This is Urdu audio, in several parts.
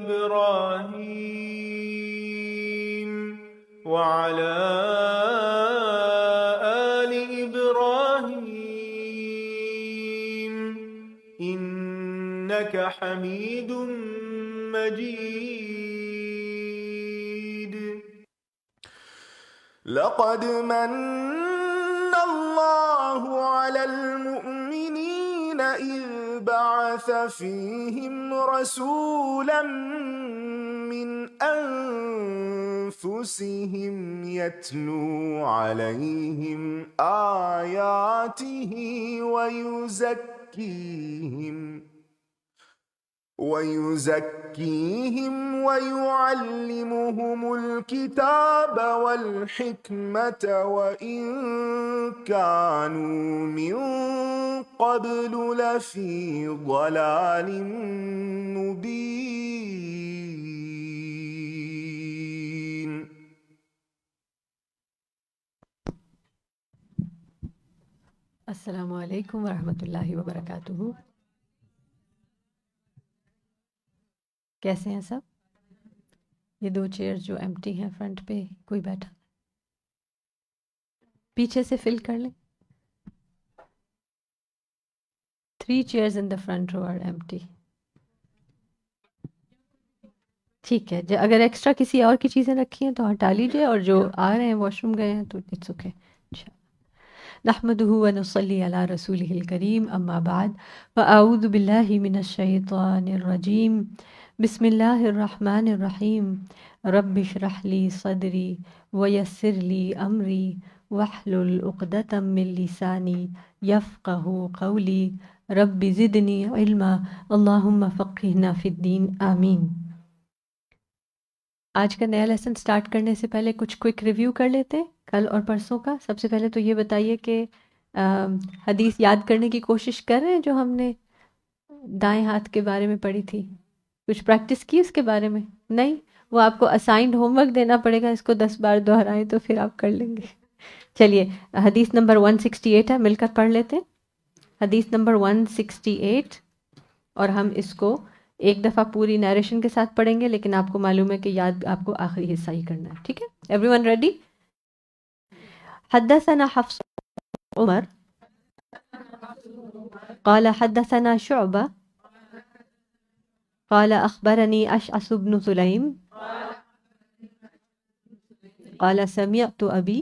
إبراهيم وعلى آل إبراهيم إنك حميد مجيد. لقد من الله على المؤمنين إذ بعث فيهم رسولا من أنفسهم يتلو عليهم آياته ويزكيهم ويعلمهم الكتاب والحكمة وإن كانوا من قبل لفي ضلال مبين. السلام علیکم ورحمۃ اللہ وبرکاتہ. کیسے ہیں سب؟ یہ 2 چیئر جو ایمٹی ہیں فرنٹ پہ، کوئی بیٹھا پیچھے سے فل کر لیں. 3 chairs in the front row are empty. ٹھیک ہے، اگر ایکسٹرا کسی اور کی چیزیں رکھی ہیں تو ہٹا لیجئے، اور جو آ رہے ہیں واش روم گئے ہیں تو اٹس اوکے. نحمده ونصلي على رسوله الكريم، اما بعد فاعوذ بالله من الشيطان الرجيم. بسم الله الرحمن الرحيم. رب اشرح لي صدري ويسر لي امري واحلل عقدة من لساني يفقهوا قولي. رب زدني علما اللهم فقهنا في الدين آمین. آج کا نیا لیسن سٹارٹ کرنے سے پہلے کچھ کوئک ریویو کر لیتے ہیں کل اور پرسوں کا. سب سے پہلے تو یہ بتائیے کہ حدیث یاد کرنے کی کوشش کر رہے ہیں جو ہم نے دائیں ہاتھ کے بارے میں پڑھی تھی. کچھ پریکٹس کی اس کے بارے میں؟ نہیں، وہ آپ کو اسائنڈ ہوم ورک دینا پڑے گا، اس کو 10 بار دہرائیں تو پھر آپ کر لیں گے. چلیے حدیث نمبر 168 ہے، مل کر پڑھ لیتے ہیں. حدیث نمبر 168، اور ہم اس کو ایک دفعہ پوری نیریشن کے ساتھ پڑھیں گے، لیکن آپ کو معلوم ہے کہ یاد آپ کو آخری حصہ ہی کرنا ہے. ٹھیک ہے، ایوری ون ریڈی؟ حدثنا حفص عمر قال حدثنا شعبہ قال اخبرني اشعث بن سليم قال سمعت ابي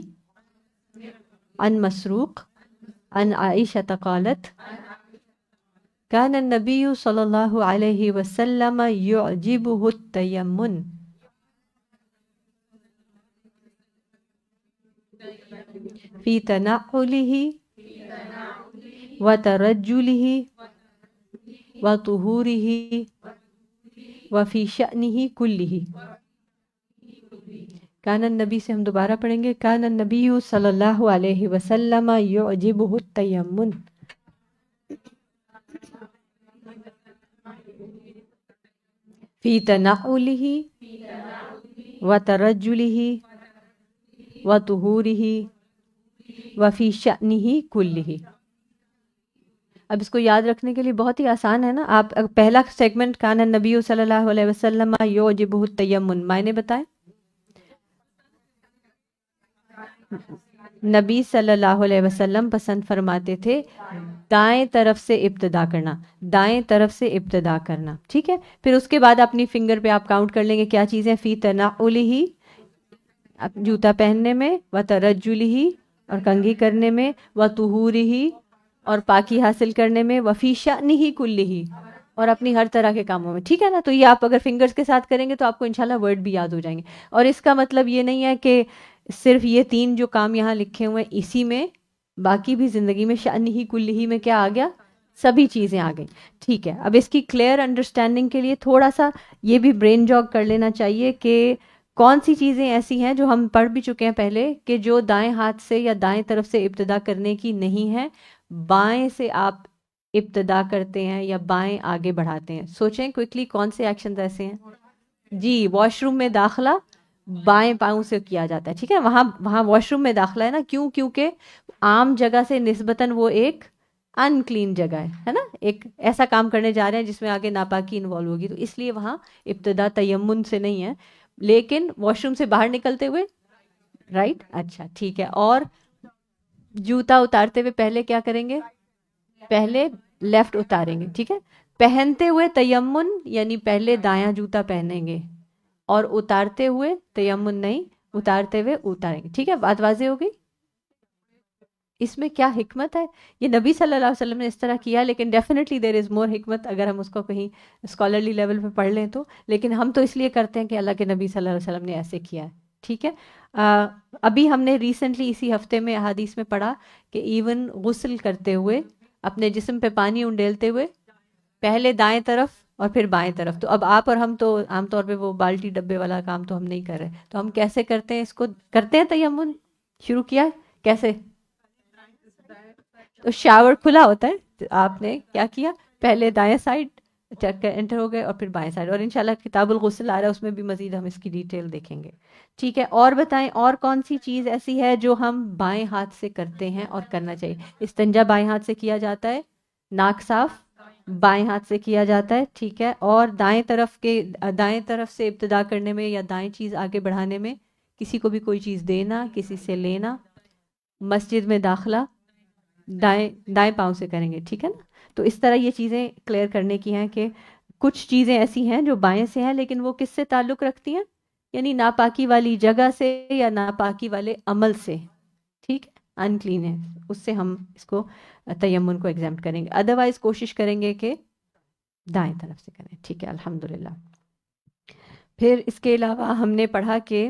عن مسروق عن عائشة قالت كان النبي صلى الله عليه وسلم يعجبه التيمم في تنعله وترجله وطهوره وفي شأنه كله. كان النبی سے ہم دوبارہ پڑھیں گے. كان النبي صلی اللہ علیہ وسلم يعجبه التيمم في تنعله وترجله وطهوره وفي شأنه كله. اب اس کو یاد رکھنے کے لیے بہت ہی آسان ہے نا. آپ پہلا سیگمنٹ کان النبی صلی اللہ علیہ وسلم یعجبہ التیمم، معنی بتائیں. نبی صلی اللہ علیہ وسلم پسند فرماتے تھے دائیں طرف سے ابتدا کرنا، دائیں طرف سے ابتدا کرنا. ٹھیک ہے، پھر اس کے بعد اپنی فنگر پہ آپ کاؤنٹ کر لیں گے کیا چیزیں. فی تنعلہ، جوتا پہننے میں، و ترجلہ، اور کنگھی کرنے میں، و طہورہ، اور پاکی حاصل کرنے میں، وفی شأنہ کلہ، اور اپنی ہر طرح کے کاموں میں. ٹھیک ہے نا. تو یہ آپ اگر فنگرز کے ساتھ کریں گے تو آپ کو انشاءاللہ ورڈ بھی یاد ہو جائیں گے. اور اس کا مطلب یہ نہیں ہے کہ صرف یہ 3 جو کام یہاں لکھے ہوئے ہیں اسی میں، باقی بھی زندگی میں شأنہ کلہ میں کیا آ گیا، سبھی چیزیں آ گئیں. ٹھیک ہے، اب اس کی کلیئر انڈرسٹینڈنگ کے لیے تھوڑا سا یہ بھی برین جاگ کر لینا چاہیے کہ کون سی چیزیں ایسی ہیں جو ہم پڑھ بھی چکے ہیں پہلے کہ جو دائیں ہاتھ سے یا دائیں طرف سے ابتدا کرنے کی نہیں ہے، بائیں سے آپ ابتدا کرتے ہیں یا بائیں آگے بڑھاتے ہیں. سوچیں کوئکلی کون سے ایکشنز ایسے ہیں. جی، واش روم میں داخلہ بائیں پاؤں سے کیا جاتا ہے. ٹھیک ہے، وہاں واش روم میں داخلہ ہے نا. کیوں؟ کیونکہ عام جگہ سے نسبتاً وہ ایک انکلین جگہ ہے نا, ایک ایسا کام کرنے جا رہے ہیں جس میں آگے ناپاکی انوالو ہوگی, تو اس لیے وہاں ابتدا تیمم سے نہیں ہے, لیکن واش روم سے باہر نکلتے ہوئے, رائٹ, اچھا ٹھیک ہے. اور جوتا اتارتے ہوئے پہلے کیا کریں گے؟ پہلے لیفٹ اتاریں گے, ٹھیک ہے. پہنتے ہوئے تیمم یعنی پہلے دایاں جوتا پہنیں گے, اور اتارتے ہوئے تیمم نہیں, اتارتے ہوئے اتاریں گے, ٹھیک ہے. بات واضح ہو گئی؟ اس میں کیا حکمت ہے؟ یہ نبی صلی اللہ علیہ وسلم نے اس طرح کیا, لیکن ڈیفینیٹلی دیر از مور حکمت اگر ہم اس کو کہیں اسکالرلی لیول پہ پڑھ لیں تو, لیکن ہم تو اس لیے کرتے ہیں کہ اللہ کے نبی صلی اللہ علیہ وسلم نے ایسے کیا ہے, ٹھیک ہے. ابھی ہم نے ریسنٹلی اسی ہفتے میں احادیث میں پڑھا کہ ایون غسل کرتے ہوئے اپنے جسم پہ پانی انڈیلتے ہوئے پہلے دائیں طرف اور پھر بائیں طرف. تو اب آپ اور ہم تو عام طور پہ وہ بالٹی ڈبے والا کام تو ہم نہیں کر رہے, تو ہم کیسے کرتے ہیں اس کو؟ کرتے ہیں تیمم شروع کیا کیسے؟ تو شاور کھلا ہوتا ہے, تو آپ نے کیا کیا؟ پہلے دائیں سائڈ انٹر ہو گئے اور پھر بائیں سائڈ, اور انشاءاللہ کتاب الغسل آ رہا ہے, اس میں بھی مزید ہم اس کی ڈیٹیل دیکھیں گے, ٹھیک ہے. اور بتائیں اور کون سی چیز ایسی ہے جو ہم بائیں ہاتھ سے کرتے ہیں اور کرنا چاہیے؟ استنجا بائیں ہاتھ سے کیا جاتا ہے, ناک صاف بائیں ہاتھ سے کیا جاتا ہے, ٹھیک ہے. اور دائیں طرف سے ابتدا کرنے میں یا دائیں چیز آگے بڑھانے میں کسی کو بھی کوئی چیز دینا, کسی سے لینا, مسجد میں داخلہ دائیں پاؤں سے کریں گے, ٹھیک ہے نا. تو اس طرح یہ چیزیں کلیئر کرنے کی ہیں کہ کچھ چیزیں ایسی ہیں جو بائیں سے ہیں, لیکن وہ کس سے تعلق رکھتی ہیں؟ یعنی ناپاکی والی جگہ سے یا ناپاکی والے عمل سے, ٹھیک ہے, انکلین ہے, اس سے ہم اس کو تیمم کو ایگزامپٹ کریں گے. ادروائز کوشش کریں گے کہ دائیں طرف سے کریں, ٹھیک ہے, الحمدللہ. پھر اس کے علاوہ ہم نے پڑھا کہ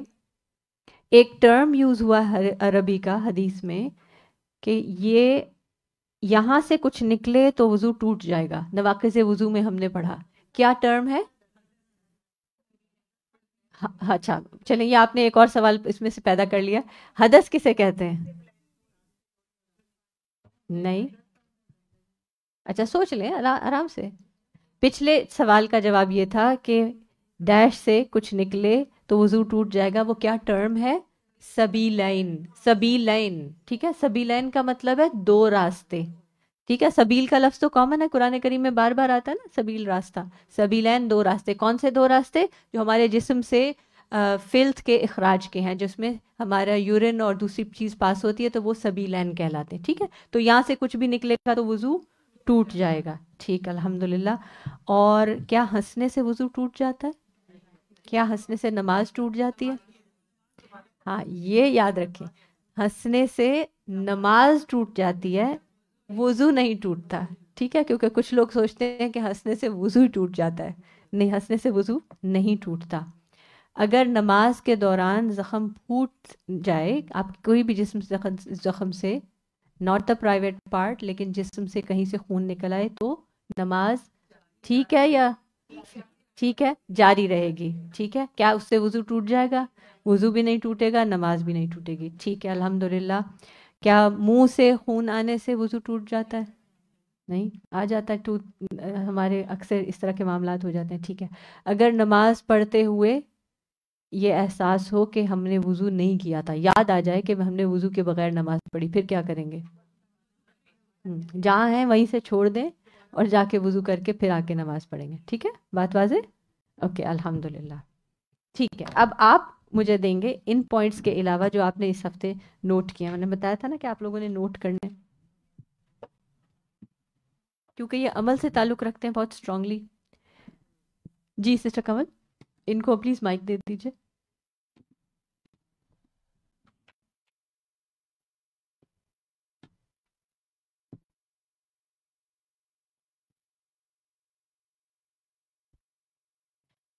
ایک ٹرم یوز ہوا عربی کا حدیث میں کہ یہ یہاں سے کچھ نکلے تو وضو ٹوٹ جائے گا. نواقض وضو میں ہم نے پڑھا, کیا ٹرم ہے؟ اچھا چلیں, یہ آپ نے ایک اور سوال اس میں سے پیدا کر لیا. حدث کسے کہتے ہیں؟ نہیں, اچھا سوچ لیں آرام سے. پچھلے سوال کا جواب یہ تھا کہ ڈیش سے کچھ نکلے تو وضو ٹوٹ جائے گا, وہ کیا ٹرم ہے؟ سبیلین. سبیلین, ٹھیک ہے. سبیلین کا مطلب ہے دو راستے, ٹھیک ہے. سبیل کا لفظ تو کامن ہے, قرآن کریم میں بار بار آتا ہے نا, سبیل راستہ. سبیلین دو راستے. کون سے دو راستے؟ جو ہمارے جسم سے فلتھ کے اخراج کے ہیں, جس میں ہمارا یورین اور دوسری چیز پاس ہوتی ہے, تو وہ سبیلین کہلاتے ہیں, ٹھیک ہے. تو یہاں سے کچھ بھی نکلے گا تو وضو ٹوٹ جائے گا, ٹھیک, الحمدللہ. اور کیا ہنسنے سے وضو ٹوٹ جاتا ہے؟ کیا ہنسنے سے نماز ٹوٹ جاتی ہے؟ ہاں یہ یاد رکھیں, ہنسنے سے نماز ٹوٹ جاتی ہے, وضو نہیں ٹوٹتا, ٹھیک ہے. کیونکہ کچھ لوگ سوچتے ہیں کہ ہنسنے سے وضو ہی ٹوٹ جاتا ہے. نہیں, ہنسنے سے وضو نہیں ٹوٹتا. اگر نماز کے دوران زخم پھوٹ جائے, آپ کوئی بھی جسم زخم سے, ناٹ دا پرائیویٹ پارٹ, لیکن جسم سے کہیں سے خون نکل آئے, تو نماز ٹھیک ہے یا ٹھیک ہے جاری رہے گی, ٹھیک ہے. کیا اس سے وضو ٹوٹ جائے گا؟ وضو بھی نہیں ٹوٹے گا, نماز بھی نہیں ٹوٹے گی, ٹھیک ہے, الحمدللہ. کیا منہ سے خون آنے سے وضو ٹوٹ جاتا ہے؟ نہیں, آ جاتا ہے, ہمارے اکثر اس طرح کے معاملات ہو جاتے ہیں, ٹھیک ہے. اگر نماز پڑھتے ہوئے یہ احساس ہو کہ ہم نے وضو نہیں کیا تھا, یاد آ جائے کہ ہم نے وضو کے بغیر نماز پڑھی, پھر کیا کریں گے؟ جہاں ہیں وہیں سے چھوڑ دیں اور جا کے وضو کر کے پھر آ کے نماز پڑھیں گے, ٹھیک ہے, بات واضح؟ اوکے, الحمدللہ, ٹھیک ہے. اب آپ مجھے دیں گے ان پوائنٹس کے علاوہ جو آپ نے اس ہفتے نوٹ کیا. میں نے بتایا تھا نا کہ آپ لوگوں نے نوٹ کرنے, کیونکہ یہ عمل سے تعلق رکھتے ہیں بہت اسٹرانگلی. جی سسٹر کمل, ان کو پلیز مائک دے دیجیے.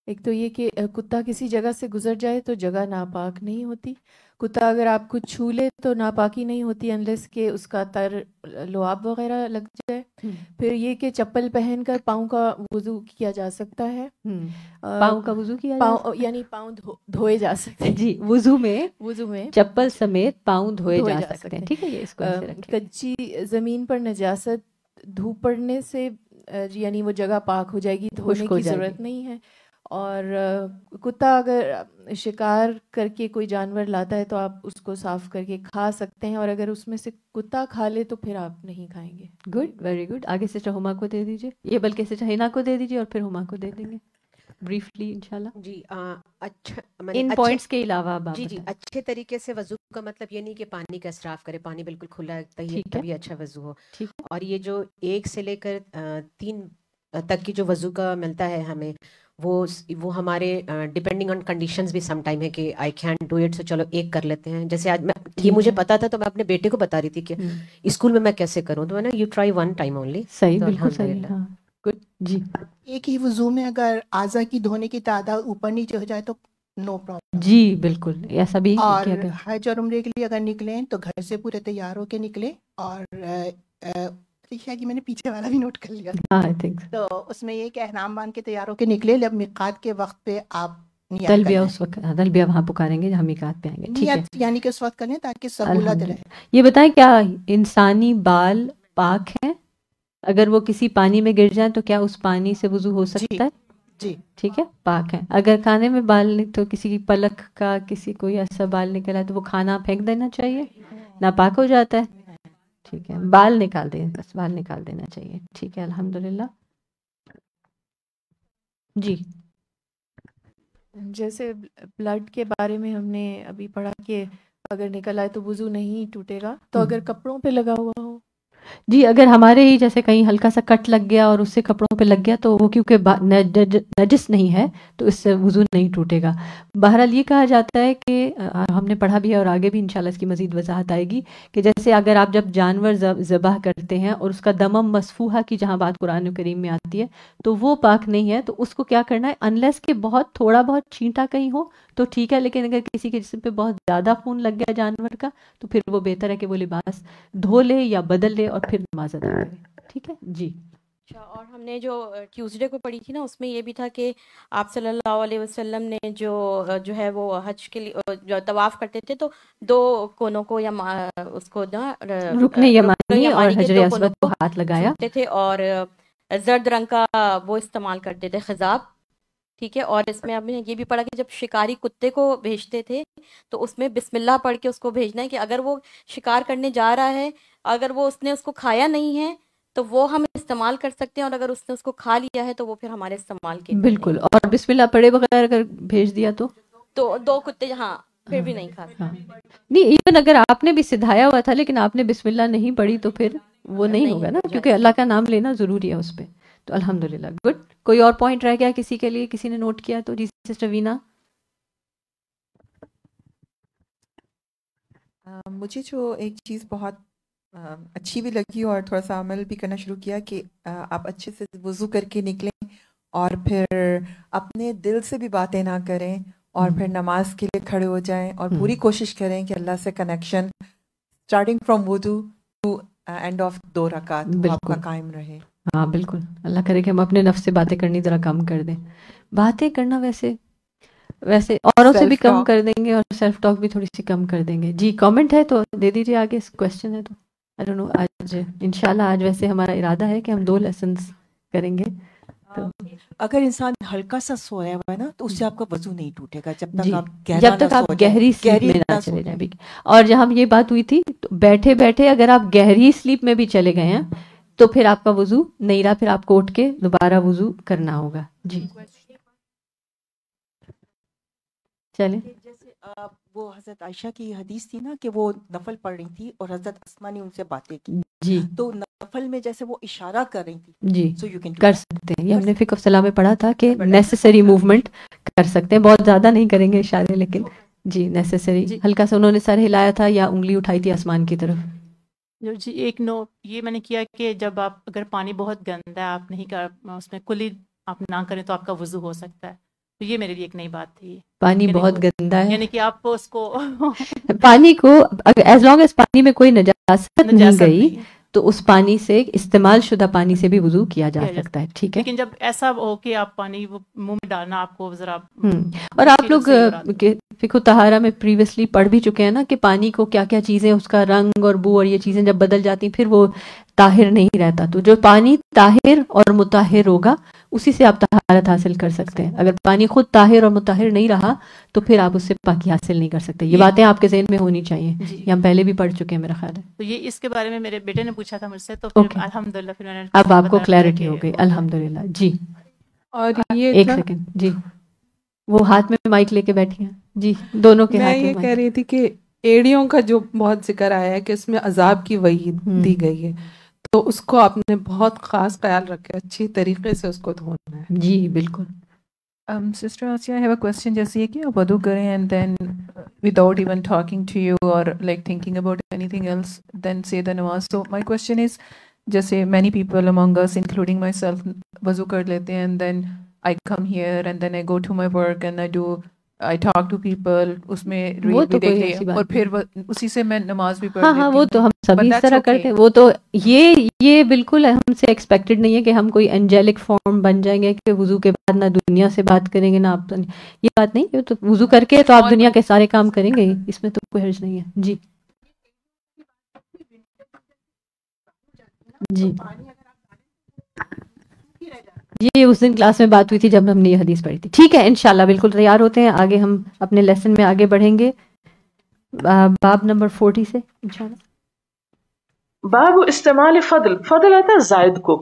ایک تو یہ کہ کتا کسی جگہ سے گزر جائے تو جگہ ناپاک نہیں ہوتی. کتا اگر آپ کو چھو لے تو ناپاکی نہیں ہوتی انلیس کہ اس کا تر لعاب وغیرہ لگ جائے. پھر یہ کہ چپل پہن کر پاؤں کا وضو کیا جا سکتا ہے. پاؤں کا وضو کیا جا سکتا ہے, یعنی پاؤں دھوئے جا سکتے ہیں. جی, وضو میں چپل سمیت پاؤں دھوئے جا سکتے ہیں, ٹھیک ہے. یہ اس کو ایسے رکھیں. کچی زمین پر نجاست دھوپ پڑنے سے یعنی وہ جگہ پاک ہو جائے گی, دھونے کی ضرورت نہیں ہے. اور کتا اگر شکار کر کے کوئی جانور لاتا ہے تو آپ اس کو صاف کر کے کھا سکتے ہیں، اور اگر اس میں سے کتا کھا لے تو پھر آپ نہیں کھائیں گے. Good, very good. آگے سسٹر ہما کو دے دیجیے، یہ بلکہ سسٹر ہینا کو دے دیجیے اور پھر ہما کو دے دیں گے بریفلی انشاءاللہ. جی اچھا ان پوائنٹس کے علاوہ آپ جی اچھے طریقے سے وضو کا مطلب یہ نہیں کہ پانی کا اسراف کرے، پانی بالکل کھلا تبھی اچھا وضو ہو. اور یہ جو 1 سے لے کر 3 تک کی جو وضو کا ملتا ہے ہمیں، وہ ہمارے ڈپینڈنگ آن کنڈیشنز بھی سم ٹائم ہے کہ آئی کین ڈو اٹ، سو چلو 1 کر لیتے ہیں. جیسے آج یہ مجھے پتا تھا تو میں اپنے بیٹے کو بتا رہی تھی کہ اسکول میں کیسے کروں، تو نا یو ٹرائی 1 ٹائم اونلی. صحیح، بالکل صحیح. ہاں گڈ. جی ایک ہی وضو میں اگر اعضاء کی دھونے کی تعداد اوپر نیچے ہو جائے تو نو پرابلم. جی بالکل ایسا بھی. اور حج اور عمرے کے لیے اگر نکلیں تو گھر سے پورے تیار ہو کے نکلیں. اور کہ میں نے پیچھے والا بھی نوٹ کر لیا تو اس میں یہ کہ احرام باندھ کے تیار ہو کے نکلے، جب میقات کے وقت پہ آپ تلبیہ اس وقت تلبیہ وہاں پکاریں گے، ہم میقات پہ آئیں گے. ٹھیک ہے، یعنی کہ اس وقت کریں تاکہ سہولت رہے. یہ بتائیں کیا انسانی بال پاک ہیں؟ اگر وہ کسی پانی میں گر جائیں تو کیا اس پانی سے وضو ہو سکتا ہے؟ جی ٹھیک ہے، پاک ہے. اگر کھانے میں بال تو کسی کی پلک کا کسی کوئی ایسا بال نکلا تو وہ کھانا پھینک دینا چاہیے، ناپاک ہو جاتا ہے. ٹھیک ہے، بال نکال دیں، بس بال نکال دینا چاہیے. ٹھیک ہے، الحمدللہ. جی جیسے بلڈ کے بارے میں ہم نے ابھی پڑھا کہ اگر نکل آئے تو وضو نہیں ٹوٹے گا، تو اگر کپڑوں پہ لگا ہوا ہو. جی اگر ہمارے ہی جیسے کہیں ہلکا سا کٹ لگ گیا اور اس سے کپڑوں پہ لگ گیا تو وہ کیونکہ نجس نہیں ہے تو اس سے وضو نہیں ٹوٹے گا. بہرحال یہ کہا جاتا ہے کہ ہم نے پڑھا بھی ہے اور آگے بھی انشاءاللہ اس کی مزید وضاحت آئے گی کہ جیسے اگر آپ جب جانور ذبح کرتے ہیں اور اس کا دمم مسفوحہ کی جہاں بات قرآن کریم میں آتی ہے تو وہ پاک نہیں ہے، تو اس کو کیا کرنا ہے، انلیس کہ بہت تھوڑا بہت چھینٹا کہیں ہو تو ٹھیک ہے، لیکن اگر کسی کے جسم پہ بہت زیادہ خون لگ گیا جانور کا تو پھر وہ بہتر ہے کہ وہ لباس دھو لے یا بدل لے اور پھر نماز ادا کرے. ٹھیک ہے جی. اچھا، اور ہم نے جو ٹیوزڈے کو پڑھی تھی نا، اس میں یہ بھی تھا کہ آپ صلی اللہ علیہ وسلم نے جو ہے وہ حج کے لیے جو طواف کرتے تھے تو 2 کونوں کو یا اس کو نا رکن یمانی اور حجر اسود کو ہاتھ لگایا تھے، اور زرد رنگ کا وہ استعمال کرتے تھے، خضاب. ٹھیک ہے، اور اس میں اب یہ بھی پڑھا کہ جب شکاری کتے کو بھیجتے تھے تو اس میں بسم اللہ پڑھ کے اس کو بھیجنا ہے کہ اگر وہ شکار کرنے جا رہا ہے، اگر وہ اس نے اس کو کھایا نہیں ہے تو وہ ہم استعمال کر سکتے ہیں، اور اگر اس نے اس کو کھا لیا ہے تو وہ پھر ہمارے استعمال کے. بالکل. اور بسم اللہ پڑھے بغیر اگر بھیج دیا تو 2 کتے ہاں پھر بھی نہیں کھاتے. نہیں، ایون اگر آپ نے بھی سدھایا ہوا تھا لیکن آپ نے بسم اللہ نہیں پڑھی تو پھر وہ نہیں ہوگا نا، کیونکہ اللہ کا نام لینا ضروری ہے اس پہ. تو الحمدللہ. گڈ. کوئی اور پوائنٹ رہ گیا کسی کے لیے، کسی نے نوٹ کیا تو؟ جی سسٹر وینا. مجھے جو ایک چیز بہت اچھی بھی لگی اور تھوڑا سا عمل بھی کرنا شروع کیا کہ آپ اچھے سے وضو کر کے نکلیں اور پھر اپنے دل سے بھی باتیں نہ کریں اور پھر نماز کے لیے کھڑے ہو جائیں اور پوری کوشش کریں کہ اللہ سے کنیکشن اسٹارٹنگ فرام وضو ٹو اینڈ آف 2 رکعت آپ کا قائم رہے. ہاں بالکل. اللہ کرے کہ ہم اپنے نفس سے باتیں کرنی ذرا کم کر دیں. باتیں کرنا ویسے اوروں سے بھی کم کر دیں گے اور سیلف ٹاک بھی تھوڑی سی کم کر دیں گے. جی کامنٹ ہے تو دے دیجیے آگے. کوشچن ہے تو I don't know. آج انشاءاللہ آج ویسے ہمارا ارادہ ہے کہ ہم 2 لیسنز کریں گے. اگر انسان ہلکا سا سویا ہوا ہے نا تو اس سے آپ کا وضو نہیں ٹوٹے گا جب تک آپ گہری سلیپ میں نہ چلے جائیں. اور جہاں یہ بات ہوئی تھی بیٹھے بیٹھے اگر آپ گہری سلیپ میں بھی چلے گئے ہیں تو پھر آپ کا وضو نہیں رہا، پھر آپ کو اٹھ کے دوبارہ وضو کرنا ہوگا. جی چلیں. جیسے وہ حضرت عائشہ کی حدیث تھی نا کہ وہ نفل پڑھ رہی تھی اور حضرت اسماء نے ان سے باتیں کی. جی تو نفل میں جیسے وہ اشارہ کر رہی تھی. جی سو یو کین کر سکتے ہیں. یہ ہم نے فقہ الصلاح میں پڑھا تھا کہ نیسیسری موومنٹ کر سکتے ہیں. بہت زیادہ نہیں کریں گے اشارے، لیکن جی نیسیسری. ہلکا سا انہوں نے سر ہلایا تھا یا انگلی اٹھائی تھی آسمان کی طرف. جی ایک نوٹ یہ میں نے کیا کہ جب آپ اگر پانی بہت گندا ہے آپ نہیں کر اس میں کلی آپ نہ کریں تو آپ کا وضو ہو سکتا ہے. تو یہ میرے لیے ایک نئی بات تھی. پانی بہت گندا ہے یعنی کہ آپ اس کو پانی کو ایز لانگ ایز پانی میں کوئی نجاست نہیں گئی تو اس پانی سے استعمال شدہ پانی سے بھی وضو کیا جا سکتا ہے. ٹھیک ہے، لیکن جب ایسا ہو کہ آپ پانی منہ میں ڈالنا آپ کو ذرا اور آپ لوگ فقہ طہارہ میں پریویسلی پڑھ بھی چکے ہیں نا کہ پانی کو کیا کیا چیزیں اس کا رنگ اور بو اور یہ چیزیں جب بدل جاتی ہیں پھر وہ طاہر نہیں رہتا. تو جو پانی طاہر اور مطہر ہوگا اسی سے آپ طہارت حاصل کر سکتے ہیں. اگر پانی خود طاہر اور مطہر نہیں رہا تو پھر آپ اس سے پاکی حاصل نہیں کر سکتے. یہ باتیں آپ کے ذہن میں ہونی چاہیے. یہ ہم پہلے بھی پڑھ چکے ہیں میرا خیال ہے. تو یہ اس کے بارے میں میرے بیٹے نے پوچھا تھا مجھ سے, تو پھر الحمدللہ پھر میں نے اب آپ کو کلیئرٹی ہو گئی الحمدللہ. جی اور یہ ایک سیکنڈ, جی وہ ہاتھ میں مائک لے کے بیٹھی ہیں. جی دونوں کے ہاتھ. میں یہ کہہ رہی تھی کہ ایڑیوں کا جو بہت ذکر آیا ہے کہ اس میں عذاب کی وعید دی گئی ہے, تو اس کو آپ نے بہت خاص خیال رکھا, اچھی طریقے سے اس کو دھونا ہے. جی بالکل. Sister Asiya, I have a question. جیسے یہ کہ آپ وضو کریں and then without even talking to you or like thinking about anything else then say the namaz. So my question is, جیسے many people among us including myself وضو کر لیتے ہیں and then I come here and then I go to my work and I talk to people, اس میں ریل بھی دیکھ لیا اور پھر اسی سے میں نماز بھی پڑھ لیتی ہوں. ہاں وہ تو ہم سبھی اس طرح کرتے ہیں. وہ تو یہ بالکل ہم سے ایکسپیکٹڈ نہیں ہے کہ ہم کوئی انجیلک فارم بن جائیں گے کہ وضو کے بعد نہ دنیا سے بات کریں گے نہ آپ. یہ بات نہیں, یہ تو وضو کر کے تو آپ دنیا کے سارے کام کریں گے, اس میں تو کوئی حرج نہیں ہے. جی جی یہ اس دن کلاس میں بات ہوئی تھی جب ہم نے یہ حدیث پڑھی تھی. ٹھیک ہے انشاءاللہ بالکل تیار ہوتے ہیں. آگے ہم اپنے لیسن میں آگے بڑھیں گے باب نمبر 40 سے انشاءاللہ. باب استعمال فضل. فضل آتا ہے زائد کو.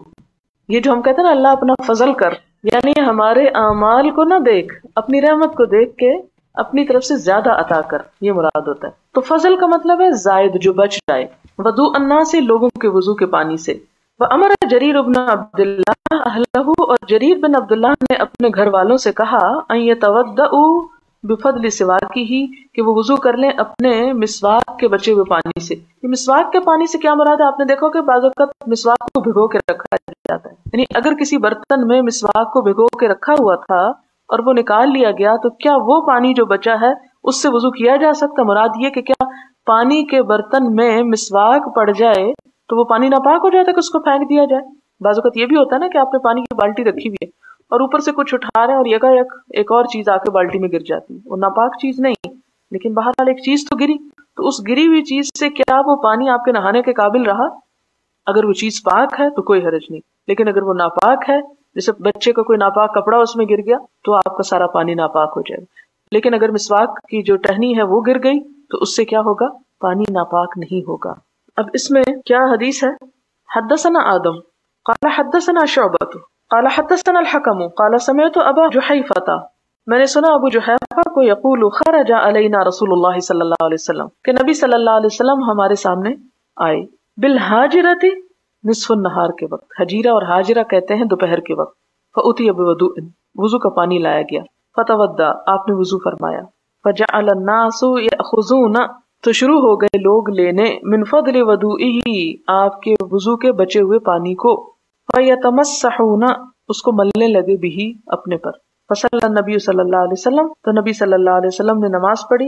یہ جو ہم کہتے ہیں نا اللہ اپنا فضل کر, یعنی ہمارے اعمال کو نہ دیکھ, اپنی رحمت کو دیکھ کے اپنی طرف سے زیادہ عطا کر, یہ مراد ہوتا ہے. تو فضل کا مطلب ہے زائد جو بچ جائے. وضوء الناس سے لوگوں کے وضو کے پانی سے. وَأَمَرَ جریر بن عبداللہ اہلہ, اور جریر بن عبداللہ نے اپنے گھر والوں سے کہا ان یتوضؤوا بفضل سواکہ, کہ وہ وضو کر لیں اپنے مسواک کے بچے ہوئے پانی سے. یہ مسواک کے پانی سے کیا مراد ہے؟ آپ نے دیکھو کہ بعض اوقات مسواک کو بھگو کے رکھا جاتا ہے, یعنی اگر کسی برتن میں مسواک کو بھگو کے رکھا ہوا تھا اور وہ نکال لیا گیا تو کیا وہ پانی جو بچا ہے اس سے وضو کیا جا سکتا؟ مراد یہ کہ کیا پانی کے برتن میں مسواک پڑ جائے تو وہ پانی ناپاک ہو جاتا ہے کہ اس کو پھینک دیا جائے؟ بعض اوقات یہ بھی ہوتا ہے نا کہ آپ نے پانی کی بالٹی رکھی ہوئی ہے اور اوپر سے کچھ اٹھا رہے ہیں اور یکایک ایک اور چیز آ کے بالٹی میں گر جاتی ہے. وہ ناپاک چیز نہیں, لیکن بہرحال ایک چیز تو گری, تو اس گری ہوئی چیز سے کیا وہ پانی آپ کے نہانے کے قابل رہا؟ اگر وہ چیز پاک ہے تو کوئی حرج نہیں, لیکن اگر وہ ناپاک ہے, جیسے بچے کا کوئی ناپاک کپڑا اس میں گر گیا تو آپ کا سارا پانی ناپاک ہو جائے گا. لیکن اگر مسواک کی جو ٹہنی ہے وہ گر گئی تو اس سے کیا ہوگا؟ پانی ناپاک نہیں ہوگا. اب اس میں کیا حدیث ہے؟ حدثنا آدم قال حدثنا شعبۃ قال حدثنا الحکم قال سمعت ابا جحیفہ, میں نے سنا ابو جحیفہ کو یقول خرج علینا رسول اللہ صلی اللہ علیہ وسلم, کہ نبی صلی اللہ علیہ وسلم ہمارے سامنے آئے. بالحاجرۃ, نصف النہار کے وقت. حجیرہ اور حاجرہ کہتے ہیں دوپہر کے وقت. فأتی بوضوء, وضو کا پانی لایا گیا. فتوضا, آپ نے وضو فرمایا. فجعل الناس یأخذون, تو شروع ہو گئے لوگ لینے من فضل وضوئہ, آپ کے وضو کے بچے ہوئے پانی کو. فیتمسحون, اس کو ملنے لگے بھی اپنے پر. فصلی النبی صلی اللہ علیہ وسلم, تو نبی صلی اللہ علیہ وسلم نے نماز پڑھی.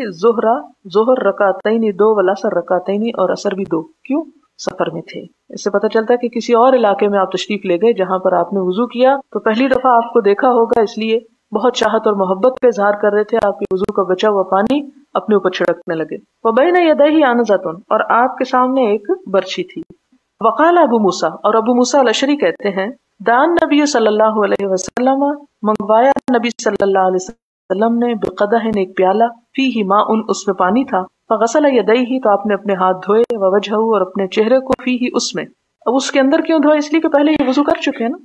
ظہر رکعتین, 2 والعصر رکعتین, اور عصر بھی 2. کیوں؟ سفر میں تھے. اس سے پتہ چلتا ہے کہ کسی اور علاقے میں آپ تشریف لے گئے جہاں پر آپ نے وضو کیا, تو پہلی دفعہ آپ کو دیکھا ہوگا, اس لیے بہت چاہت اور محبت کا اظہار کر رہے تھے. آپ کے وضو کا بچا ہوا پانی اپنے اوپر چھڑکنے لگے. وبین یدیہ عنزۃ, اور آپ کے سامنے ایک برچھی تھی. وقال ابو موسیٰ, اور ابو موسیٰ الاشعری کہتے ہیں, دان نبی صلی اللہ علیہ وسلم, منگوایا نبی صلی اللہ علیہ وسلم نے, بقدح, ایک پیالہ, فیہ ماء, اس میں پانی تھا. فغسل یدیہ, تو آپ نے اپنے ہاتھ دھوئے, ووجہہ, اور اپنے چہرے کو, فیہ, اس میں. اب اس کے اندر کیوں دھوئے؟ اس لیے کہ پہلے یہ وضو کر چکے ہیں نا,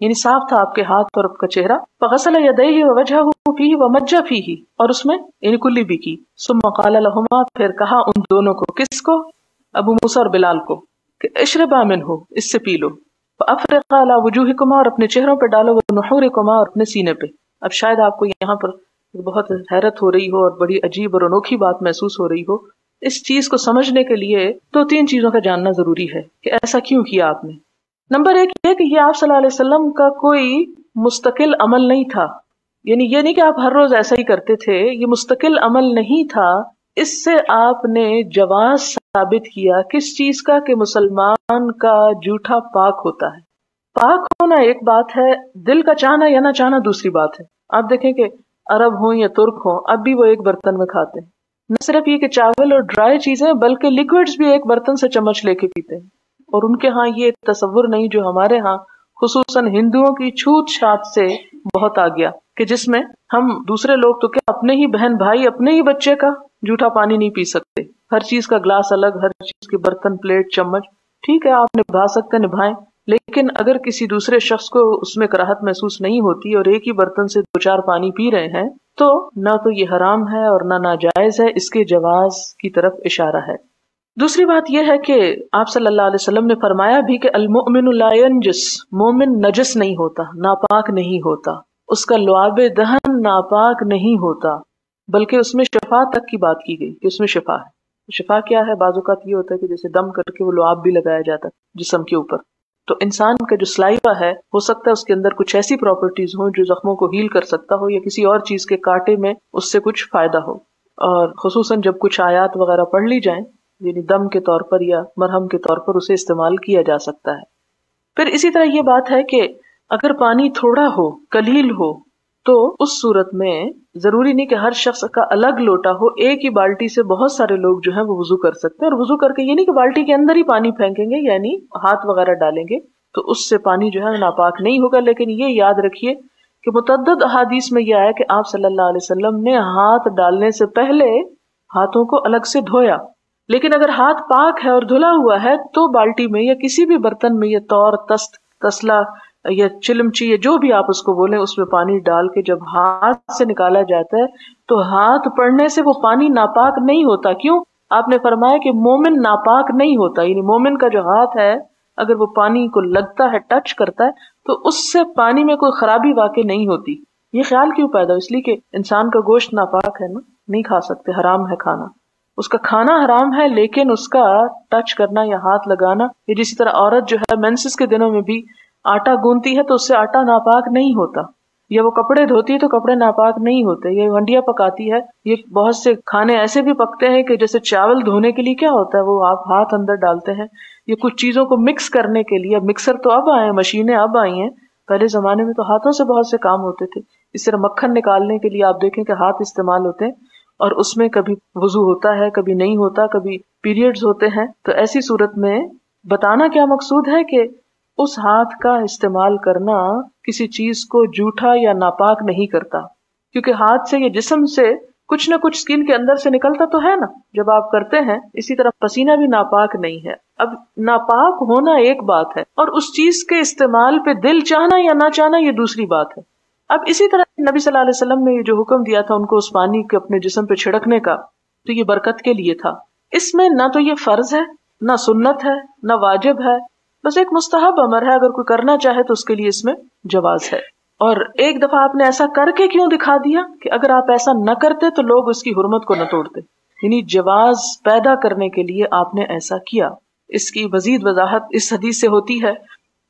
یعنی صاف تھا آپ کے ہاتھ اور آپ کا چہرہ. فغسل یدیہ ووجہہ فیہ ومجہ فیہ, اور اس میں یعنی کلی بھی کی. ثم قال لہما, پھر کہا ان دونوں کو. کس کو؟ ابو موسیٰ اور بلال کو, کہ اشربا منہ, اس سے پی لو. فافرغا علی وجوہکما, اور اپنے چہروں پہ ڈالو, ونحورکما, اور اپنے سینے پہ. اب شاید آپ کو یہاں پر بہت حیرت ہو رہی ہو اور بڑی عجیب اور انوکھی بات محسوس ہو رہی ہو. اس چیز کو سمجھنے کے لیے 2-3 چیزوں کا جاننا ضروری ہے کہ ایسا کیوں کیا آپ نے. نمبر 1 یہ کہ یہ آپ صلی اللہ علیہ وسلم کا کوئی مستقل عمل نہیں تھا, یعنی یہ نہیں کہ آپ ہر روز ایسا ہی کرتے تھے, یہ مستقل عمل نہیں تھا. اس سے آپ نے جواز ثابت کیا کس چیز کا؟ کہ مسلمان کا جھوٹا پاک ہوتا ہے. پاک ہونا ایک بات ہے, دل کا چاہنا یا نہ چاہنا دوسری بات ہے. آپ دیکھیں کہ عرب ہوں یا ترک ہوں, اب بھی وہ ایک برتن میں کھاتے ہیں. نہ صرف یہ کہ چاول اور ڈرائی چیزیں, بلکہ لیکوڈز بھی ایک برتن سے چمچ لے کے پیتے ہیں. اور ان کے ہاں یہ تصور نہیں جو ہمارے ہاں خصوصاً ہندوؤں کی چھوت چھات سے بہت آ گیا کہ جس میں ہم دوسرے لوگ تو کیا اپنے ہی بہن بھائی اپنے ہی بچے کا جھوٹا پانی نہیں پی سکتے. ہر چیز کا گلاس الگ، ہر چیز کے برتن پلیٹ چمچ ٹھیک ہے آپ نبھا سکتے نبھائیں، لیکن اگر کسی دوسرے شخص کو اس میں کراہت محسوس نہیں ہوتی اور ایک ہی برتن سے 2-4 پانی پی رہے ہیں تو نہ تو یہ حرام ہے اور نہ ناجائز ہے، اس کے جواز کی طرف اشارہ ہے. دوسری بات یہ ہے کہ آپ صلی اللہ علیہ وسلم نے فرمایا بھی کہ المؤمن لا ينجس، مومن نجس نہیں ہوتا، ناپاک نہیں ہوتا، اس کا لعاب دہن ناپاک نہیں ہوتا، بلکہ اس میں شفا تک کی بات کی گئی کہ اس میں شفا ہے. شفا کیا ہے؟ بعض اوقات یہ ہوتا ہے کہ جیسے دم کر کے وہ لعاب بھی لگایا جاتا ہے جسم کے اوپر، تو انسان کا جو سلائیوا ہے ہو سکتا ہے اس کے اندر کچھ ایسی پراپرٹیز ہوں جو زخموں کو ہیل کر سکتا ہو یا کسی اور چیز کے کاٹے میں اس سے کچھ فائدہ ہو. اور خصوصاً جب کچھ آیات وغیرہ پڑھ لی جائیں یعنی دم کے طور پر یا مرہم کے طور پر اسے استعمال کیا جا سکتا ہے. پھر اسی طرح یہ بات ہے کہ اگر پانی تھوڑا ہو، قلیل ہو، تو اس صورت میں ضروری نہیں کہ ہر شخص کا الگ لوٹا ہو، ایک ہی بالٹی سے بہت سارے لوگ جو ہیں وہ وضو کر سکتے ہیں. اور وضو کر کے یہ نہیں کہ بالٹی کے اندر ہی پانی پھینکیں گے یعنی ہاتھ وغیرہ ڈالیں گے تو اس سے پانی جو ہے ناپاک نہیں ہوگا. لیکن یہ یاد رکھیے کہ متعدد احادیث میں یہ آیا کہ آپ صلی اللہ علیہ وسلم نے ہاتھ ڈالنے سے پہلے ہاتھوں کو الگ سے دھویا، لیکن اگر ہاتھ پاک ہے اور دھلا ہوا ہے تو بالٹی میں یا کسی بھی برتن میں یا طور، تست، تسلا یا چلمچی یا جو بھی آپ اس کو بولیں اس میں پانی ڈال کے جب ہاتھ سے نکالا جاتا ہے تو ہاتھ پڑنے سے وہ پانی ناپاک نہیں ہوتا. کیوں؟ آپ نے فرمایا کہ مومن ناپاک نہیں ہوتا، یعنی مومن کا جو ہاتھ ہے اگر وہ پانی کو لگتا ہے، ٹچ کرتا ہے تو اس سے پانی میں کوئی خرابی واقع نہیں ہوتی. یہ خیال کیوں پیدا؟ اس لیے کہ انسان کا گوشت ناپاک ہے نا، نہیں کھا سکتے، حرام ہے کھانا، اس کا کھانا حرام ہے، لیکن اس کا ٹچ کرنا یا ہاتھ لگانا، یہ جسی طرح عورت جو ہے مینسس کے دنوں میں بھی آٹا گونتی ہے تو اس سے آٹا ناپاک نہیں ہوتا، یا وہ کپڑے دھوتی ہے تو کپڑے ناپاک نہیں ہوتے، یا ہنڈیاں پکاتی ہے. یہ بہت سے کھانے ایسے بھی پکتے ہیں کہ جیسے چاول دھونے کے لیے کیا ہوتا ہے وہ آپ ہاتھ اندر ڈالتے ہیں، یا کچھ چیزوں کو مکس کرنے کے لیے. مکسر تو اب آئے ہیں، مشینیں اب آئی ہیں، پہلے زمانے میں تو ہاتھوں سے بہت سے کام ہوتے تھے. اس طرح مکھن نکالنے کے لیے آپ دیکھیں کہ ہاتھ استعمال ہوتے ہیں اور اس میں کبھی وضو ہوتا ہے، کبھی نہیں ہوتا، کبھی پیریڈز ہوتے ہیں. تو ایسی صورت میں بتانا کیا مقصود ہے کہ اس ہاتھ کا استعمال کرنا کسی چیز کو جھوٹا یا ناپاک نہیں کرتا، کیونکہ ہاتھ سے یا جسم سے کچھ نہ کچھ اسکن کے اندر سے نکلتا تو ہے نا جب آپ کرتے ہیں. اسی طرح پسینہ بھی ناپاک نہیں ہے. اب ناپاک ہونا ایک بات ہے اور اس چیز کے استعمال پہ دل چاہنا یا نہ چاہنا یہ دوسری بات ہے. اب اسی طرح نبی صلی اللہ علیہ وسلم نے جو حکم دیا تھا ان کو اس پانی کے اپنے جسم پہ چھڑکنے کا تو یہ برکت کے لیے تھا. اس میں نہ تو یہ فرض ہے، نہ سنت ہے، نہ واجب ہے، بس ایک مستحب امر ہے. اگر کوئی کرنا چاہے تو اس کے لیے اس میں جواز ہے. اور ایک دفعہ آپ نے ایسا کر کے کیوں دکھا دیا کہ اگر آپ ایسا نہ کرتے تو لوگ اس کی حرمت کو نہ توڑتے، یعنی جواز پیدا کرنے کے لیے آپ نے ایسا کیا. اس کی مزید وضاحت اس حدیث سے ہوتی ہے.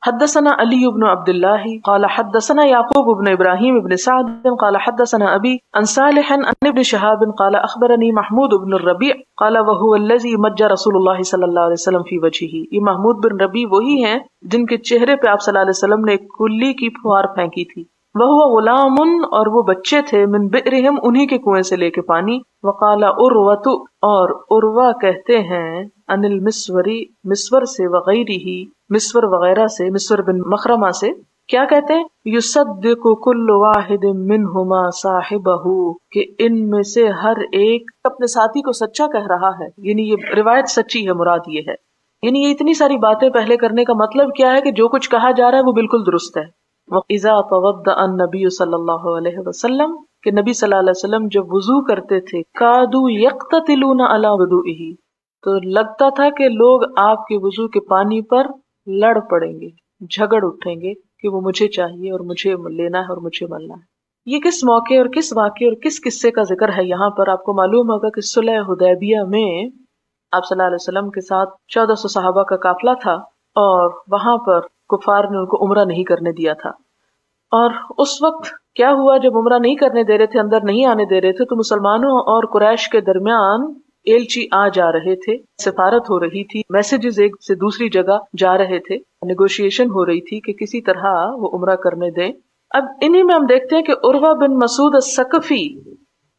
حدثنا علی بن عبد اللہ قال حدثنا یعقوب بن ابراہیم بن سعد قال حدثنا ابی عن صالح عن ابن شهاب قال اخبرني محمود بن الربيع قال وهو الذي مج رسول الله صلی اللہ علیہ وسلم في وجهه. یہ محمود بن ربیع وہی ہیں جن کے چہرے پہ آپ صلی اللہ علیہ وسلم نے ایک کلی کی پھوار پھینکی تھی. وهو غلام اور وہ بچے تھے، من بئرهم انہی کے کنویں سے لے کے پانی. وقال عروۃ اور عروہ کہتے ہیں ان المسوری مسور سے وغیرہ مسور وغیرہ سے، مسور بن مخرمہ سے کیا کہتے ہیں؟ یصدق کل واحد منہما صاحبہ کہ ان میں سے ہر ایک اپنے ساتھی کو سچا کہہ رہا ہے، یعنی یہ روایت سچی ہے، مراد یہ ہے. یعنی یہ اتنی ساری باتیں پہلے کرنے کا مطلب کیا ہے کہ جو کچھ کہا جا رہا ہے وہ بالکل درست ہے. وَإِذَا تَوَضَّأَ النَّبِيُّ صلی اللہ علیہ وسلم کہ نبی صلی اللہ علیہ وسلم جب وضو کرتے تھے کادو یقتتلون علی وضوئہ تو لگتا تھا کہ لوگ آپ کے وضو کے پانی پر لڑ پڑیں گے، جھگڑ اٹھیں گے کہ وہ مجھے چاہیے اور مجھے لینا ہے اور مجھے ملنا ہے. یہ کس موقع اور کس واقعے اور کس قصے کا ذکر ہے یہاں پر؟ آپ کو معلوم ہوگا کہ صلح حدیبیہ میں آپ صلی اللہ علیہ وسلم کے ساتھ 1400 صحابہ کا قافلہ تھا اور وہاں پر کفار نے ان کو عمرہ نہیں کرنے دیا تھا. اور اس وقت کیا ہوا، جب عمرہ نہیں کرنے دے رہے تھے، اندر نہیں آنے دے رہے تھے، تو مسلمانوں اور قریش کے درمیان ایلچی آ جا رہے تھے، سفارت ہو رہی تھی، میسیجز ایک سے دوسری جگہ جا رہے تھے، نیگوشیشن ہو رہی تھی کہ کسی طرح وہ عمرہ کرنے دیں. اب انہی میں ہم دیکھتے ہیں کہ عروہ بن مسعود الثقفی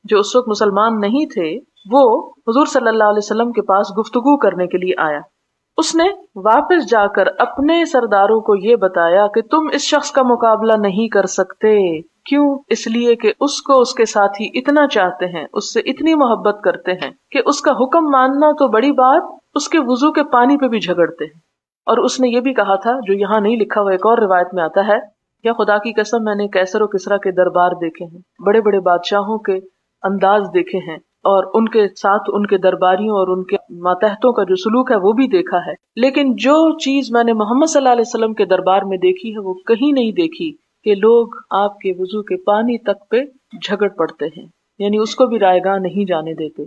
جو اس وقت مسلمان نہیں تھے وہ حضور صلی اللہ علیہ وسلم کے پاس گفتگو کرنے کے لیے آیا. اس نے واپس جا کر اپنے سرداروں کو یہ بتایا کہ تم اس شخص کا مقابلہ نہیں کر سکتے. کیوں؟ اس لیے کہ اس کو اس کے ساتھی اتنا چاہتے ہیں، اس سے اتنی محبت کرتے ہیں کہ اس کا حکم ماننا تو بڑی بات، اس کے وضو کے پانی پہ بھی جھگڑتے ہیں. اور اس نے یہ بھی کہا تھا، جو یہاں نہیں لکھا ہوا ایک اور روایت میں آتا ہے، یا خدا کی قسم میں نے کیسر و کسرا کے دربار دیکھے ہیں، بڑے بڑے بادشاہوں کے انداز دیکھے ہیں، اور ان کے ساتھ ان کے درباریوں اور ان کے ماتحتوں کا جو سلوک ہے وہ بھی دیکھا ہے، لیکن جو چیز میں نے محمد صلی اللہ علیہ وسلم کے دربار میں دیکھی ہے وہ کہیں نہیں دیکھی کہ لوگ آپ کے وضو کے پانی تک پہ جھگڑ پڑتے ہیں، یعنی اس کو بھی رائیگاں نہیں جانے دیتے.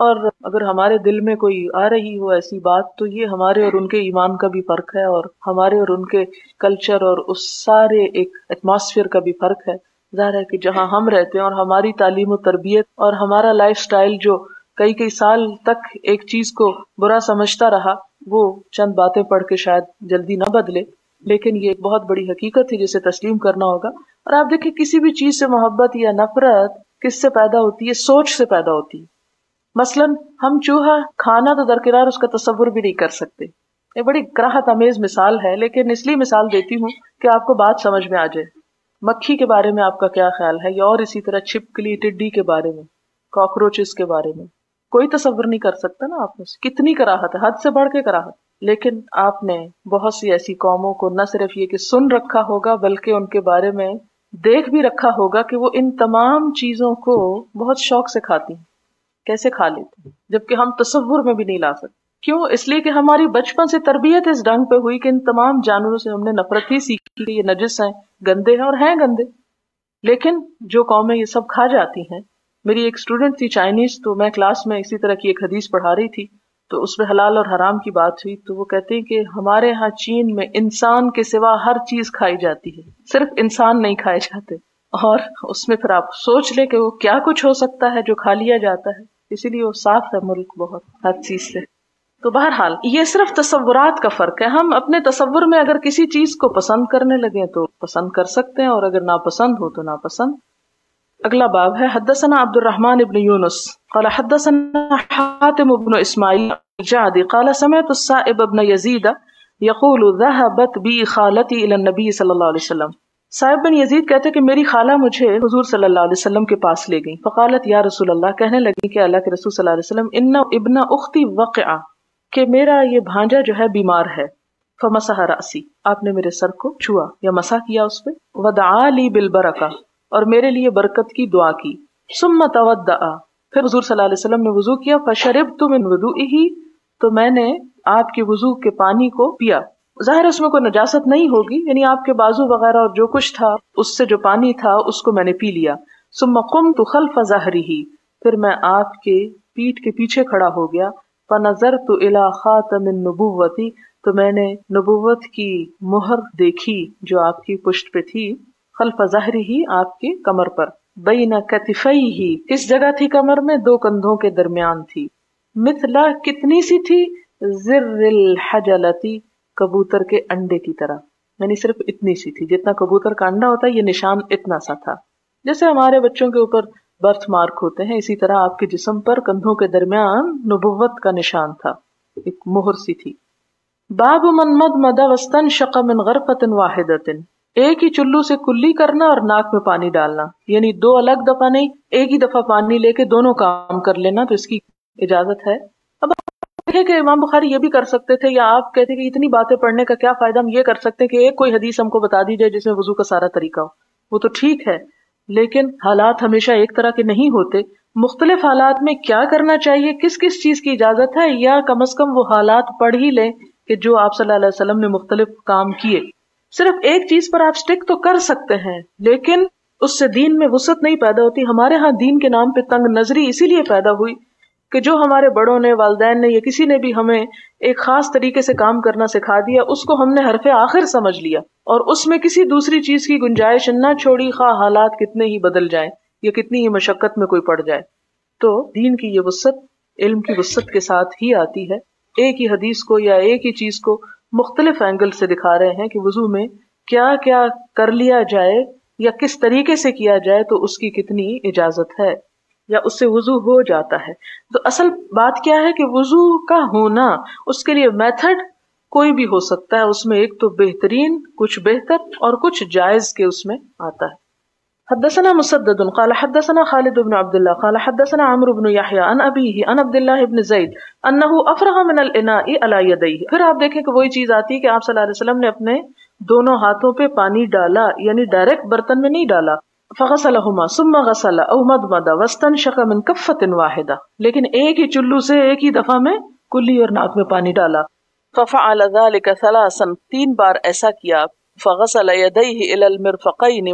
اور اگر ہمارے دل میں کوئی آ رہی ہو ایسی بات تو یہ ہمارے اور ان کے ایمان کا بھی فرق ہے، اور ہمارے اور ان کے کلچر اور اس سارے ایک ایٹماسفیئر کا بھی فرق ہے. ظاہر ہے کہ جہاں ہم رہتے ہیں اور ہماری تعلیم و تربیت اور ہمارا لائف سٹائل جو کئی سال تک ایک چیز کو برا سمجھتا رہا، وہ چند باتیں پڑھ کے شاید جلدی نہ بدلے، لیکن یہ ایک بہت بڑی حقیقت ہے جسے تسلیم کرنا ہوگا. اور آپ دیکھیں کسی بھی چیز سے محبت یا نفرت کس سے پیدا ہوتی ہے؟ سوچ سے پیدا ہوتی ہے. مثلا ہم چوہا کھانا تو درکنار اس کا تصور بھی نہیں کر سکتے. یہ بڑی کراہت آمیز مثال ہے، لیکن اس لیے مثال دیتی ہوں کہ آپ کو بات سمجھ میں آ جائے. مکھی کے بارے میں آپ کا کیا خیال ہے؟ یا اور اسی طرح چھپکلی، ٹڈی کے بارے میں، کاکروچز کے بارے میں کوئی تصور نہیں کر سکتا نا. آپ میں سے کتنی کراہت ہے، حد سے بڑھ کے کراہت. لیکن آپ نے بہت سی ایسی قوموں کو نہ صرف یہ کہ سن رکھا ہوگا بلکہ ان کے بارے میں دیکھ بھی رکھا ہوگا کہ وہ ان تمام چیزوں کو بہت شوق سے کھاتی ہیں. کیسے کھا لیتے ہیں جبکہ ہم تصور میں بھی نہیں لا سکتے. کیوں؟ اس لیے کہ ہماری بچپن سے تربیت اس ڈھنگ پہ ہوئی کہ ان تمام جانوروں سے ہم نے نفرت ہی سیکھی کہ یہ نجس ہیں، گندے ہیں، اور ہیں گندے. لیکن جو قومیں یہ سب کھا جاتی ہیں. میری ایک اسٹوڈنٹ تھی چائنیز، تو میں کلاس میں اسی طرح کی ایک حدیث پڑھا رہی تھی، تو اس میں حلال اور حرام کی بات ہوئی. تو وہ کہتے ہیں کہ ہمارے ہاں چین میں انسان کے سوا ہر چیز کھائی جاتی ہے، صرف انسان نہیں کھائے جاتے. اور اس میں پھر آپ سوچ لیں کہ وہ کیا کچھ ہو سکتا ہے جو کھا لیا جاتا ہے. اسی لیے وہ صاف ہے ملک بہت ہر چیز سے. تو بہرحال یہ صرف تصورات کا فرق ہے. ہم اپنے تصور میں اگر کسی چیز کو پسند کرنے لگیں تو پسند کر سکتے ہیں، اور اگر ناپسند ہو تو ناپسند. اگلا باب ہے حدثنا عبد الرحمن بن یونس قال حدثنا حاتم بن اسماعیل الجعدی قال سمعت السائب بن یزید یقول ذهبت بی خالتی الی النبی صلی اللہ علیہ وسلم. صاحب بن یزید کہتے کہ میری خالہ مجھے حضور صلی اللہ علیہ وسلم کے پاس لے گئی. فقالت یا رسول اللہ، کہنے لگی کہ اللہ کے رسول صلی اللہ علیہ وسلم، ان ابن اختی وقع، کہ میرا یہ بھانجا جو ہے بیمار ہے. فمسح رأسی، آپ نے میرے سر کو چھوا یا مسح کیا اس پہ. ودعا لی بالبرکہ، اور میرے لیے برکت کی دعا کی. ثم تودع، پھر حضور صلی اللہ علیہ وسلم نے وضو کیا. فشربت من وضوئہ، تو میں نے آپ کے وضو کے پانی کو پیا. ظاہر اس میں کوئی نجاست نہیں ہوگی، یعنی آپ کے بازو وغیرہ اور جو کچھ تھا اس سے جو پانی تھا اس کو میں نے پی لیا. ثم قمت خلف ظہرہ، پھر میں آپ کے پیٹھ کے پیچھے کھڑا ہو گیا. فنظرت الی خاتم النبوۃ، تو میں نے نبوت کی مہر دیکھی جو آپ کی پشت پہ تھی. خلف ظہرہ، آپ کے کمر پر. بین کتفیہ، کس جگہ تھی کمر میں؟ دو کندھوں کے درمیان تھی. مثلا، کتنی سی تھی؟ زر الحجلتی، کبوتر کے انڈے کی طرح، یعنی صرف اتنی سی تھی جتنا کبوتر کا انڈا ہوتا ہے. یہ نشان اتنا سا تھا، جیسے ہمارے بچوں کے اوپر برتھ مارک ہوتے ہیں، اسی طرح آپ کے جسم پر کندھوں کے درمیان نبوت کا نشان تھا، ایک مہر سی تھی. باب من مضمض واستنشق من غرفۃ واحدۃ، ایک ہی چلو سے کلی کرنا اور ناک میں پانی ڈالنا، یعنی دو الگ دفعہ نہیں، ایک ہی دفعہ پانی لے کے دونوں کام کر لینا، تو اس کی اجازت ہے. اب دیکھیں کہ امام بخاری یہ بھی کر سکتے تھے، یا آپ کہتے کہ اتنی باتیں پڑھنے کا کیا فائدہ، ہم یہ کر سکتے ہیں کہ ایک کوئی حدیث ہم کو بتا دی جائے جس میں وضو کا سارا طریقہ ہو. وہ تو ٹھیک ہے، لیکن حالات ہمیشہ ایک طرح کے نہیں ہوتے. مختلف حالات میں کیا کرنا چاہیے، کس کس چیز کی اجازت ہے، یا کم از کم وہ حالات پڑھ ہی لیں کہ جو آپ صلی اللہ علیہ وسلم نے مختلف کام کیے. صرف ایک چیز پر آپ سٹک تو کر سکتے ہیں، لیکن اس سے دین میں وسعت نہیں پیدا ہوتی. ہمارے ہاں دین کے نام پہ تنگ نظری اسی لیے پیدا ہوئی کہ جو ہمارے بڑوں نے، والدین نے، یا کسی نے بھی ہمیں ایک خاص طریقے سے کام کرنا سکھا دیا، اس کو ہم نے حرف آخر سمجھ لیا، اور اس میں کسی دوسری چیز کی گنجائش نہ چھوڑی، خواہ حالات کتنے ہی بدل جائیں یا کتنی ہی مشقت میں کوئی پڑ جائے. تو دین کی یہ وسعت علم کی وسعت کے ساتھ ہی آتی ہے. ایک ہی حدیث کو یا ایک ہی چیز کو مختلف اینگل سے دکھا رہے ہیں کہ وضو میں کیا کیا کر لیا جائے یا کس طریقے سے کیا جائے، تو اس کی کتنی اجازت ہے. یا اس سے وضو ہو جاتا ہے. تو اصل بات کیا ہے کہ وضو کا ہونا، اس کے لیے میتھڈ کوئی بھی ہو سکتا ہے. اس میں ایک تو بہترین، کچھ بہتر اور کچھ جائز کے اس میں آتا ہے. حدثنا مسدد قال حدثنا خالد بن عبد الله قال حدثنا عمرو بن يحيى عن أبيه عن عبد الله بن زيد أنه أفرغ من الإناء على يديه. پھر آپ دیکھیں کہ وہی چیز آتی ہے کہ آپ صلی اللہ علیہ وسلم نے اپنے دونوں ہاتھوں پہ پانی ڈالا، یعنی ڈائریکٹ برتن میں نہیں ڈالا. فغسلهما ثم غسل او مضمض واستنشق من كفة واحدة، لیکن ایک ہی چلو سے ایک ہی دفعہ میں کلی اور ناک میں پانی ڈالا. ففعل ذلك ثلاثا، 3 بار ایسا کیا. فغسل يديه الى المرفقين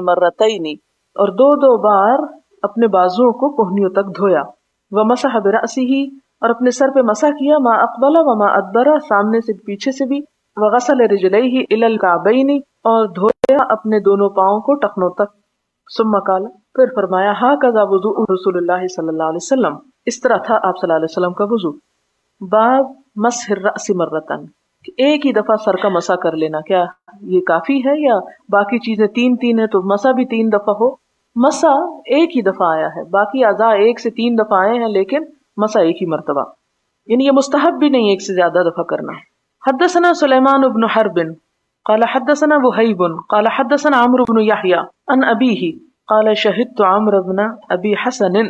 مرتين اور 2 بار اپنے بازوؤں کو کہنیوں تک دھویا. ومسح برأسه اور اپنے سر پہ مسح کیا. ما اقبل وما ادبر، سامنے سے پیچھے سے بھی. وغسل رجليه الى الكعبين اور دھویا اپنے دونوں پاؤں کو ٹخنوں تک. ثم قال، پھر فرمایا هكذا وضوء رسول اللہ صلی اللہ علیہ وسلم، اس طرح تھا آپ صلی اللہ علیہ وسلم کا وضو. باب مسح الرأس مرتن، ایک ہی دفعہ سر کا مسح کر لینا، کیا یہ کافی ہے یا باقی چیزیں 3 ہیں تو مسح بھی 3 دفعہ ہو؟ مسح ایک ہی دفعہ آیا ہے، باقی اعضاء 1 سے 3 دفعہ آئے ہیں، لیکن مسح ایک ہی مرتبہ، یعنی یہ مستحب بھی نہیں 1 سے زیادہ دفعہ کرنا. حدثنا سلیمان بن حرب قال حدثنا وہیب قال حدثنا عمرو بن یحیی عن ابیہ قال شہدت عمرو بن ابی حسن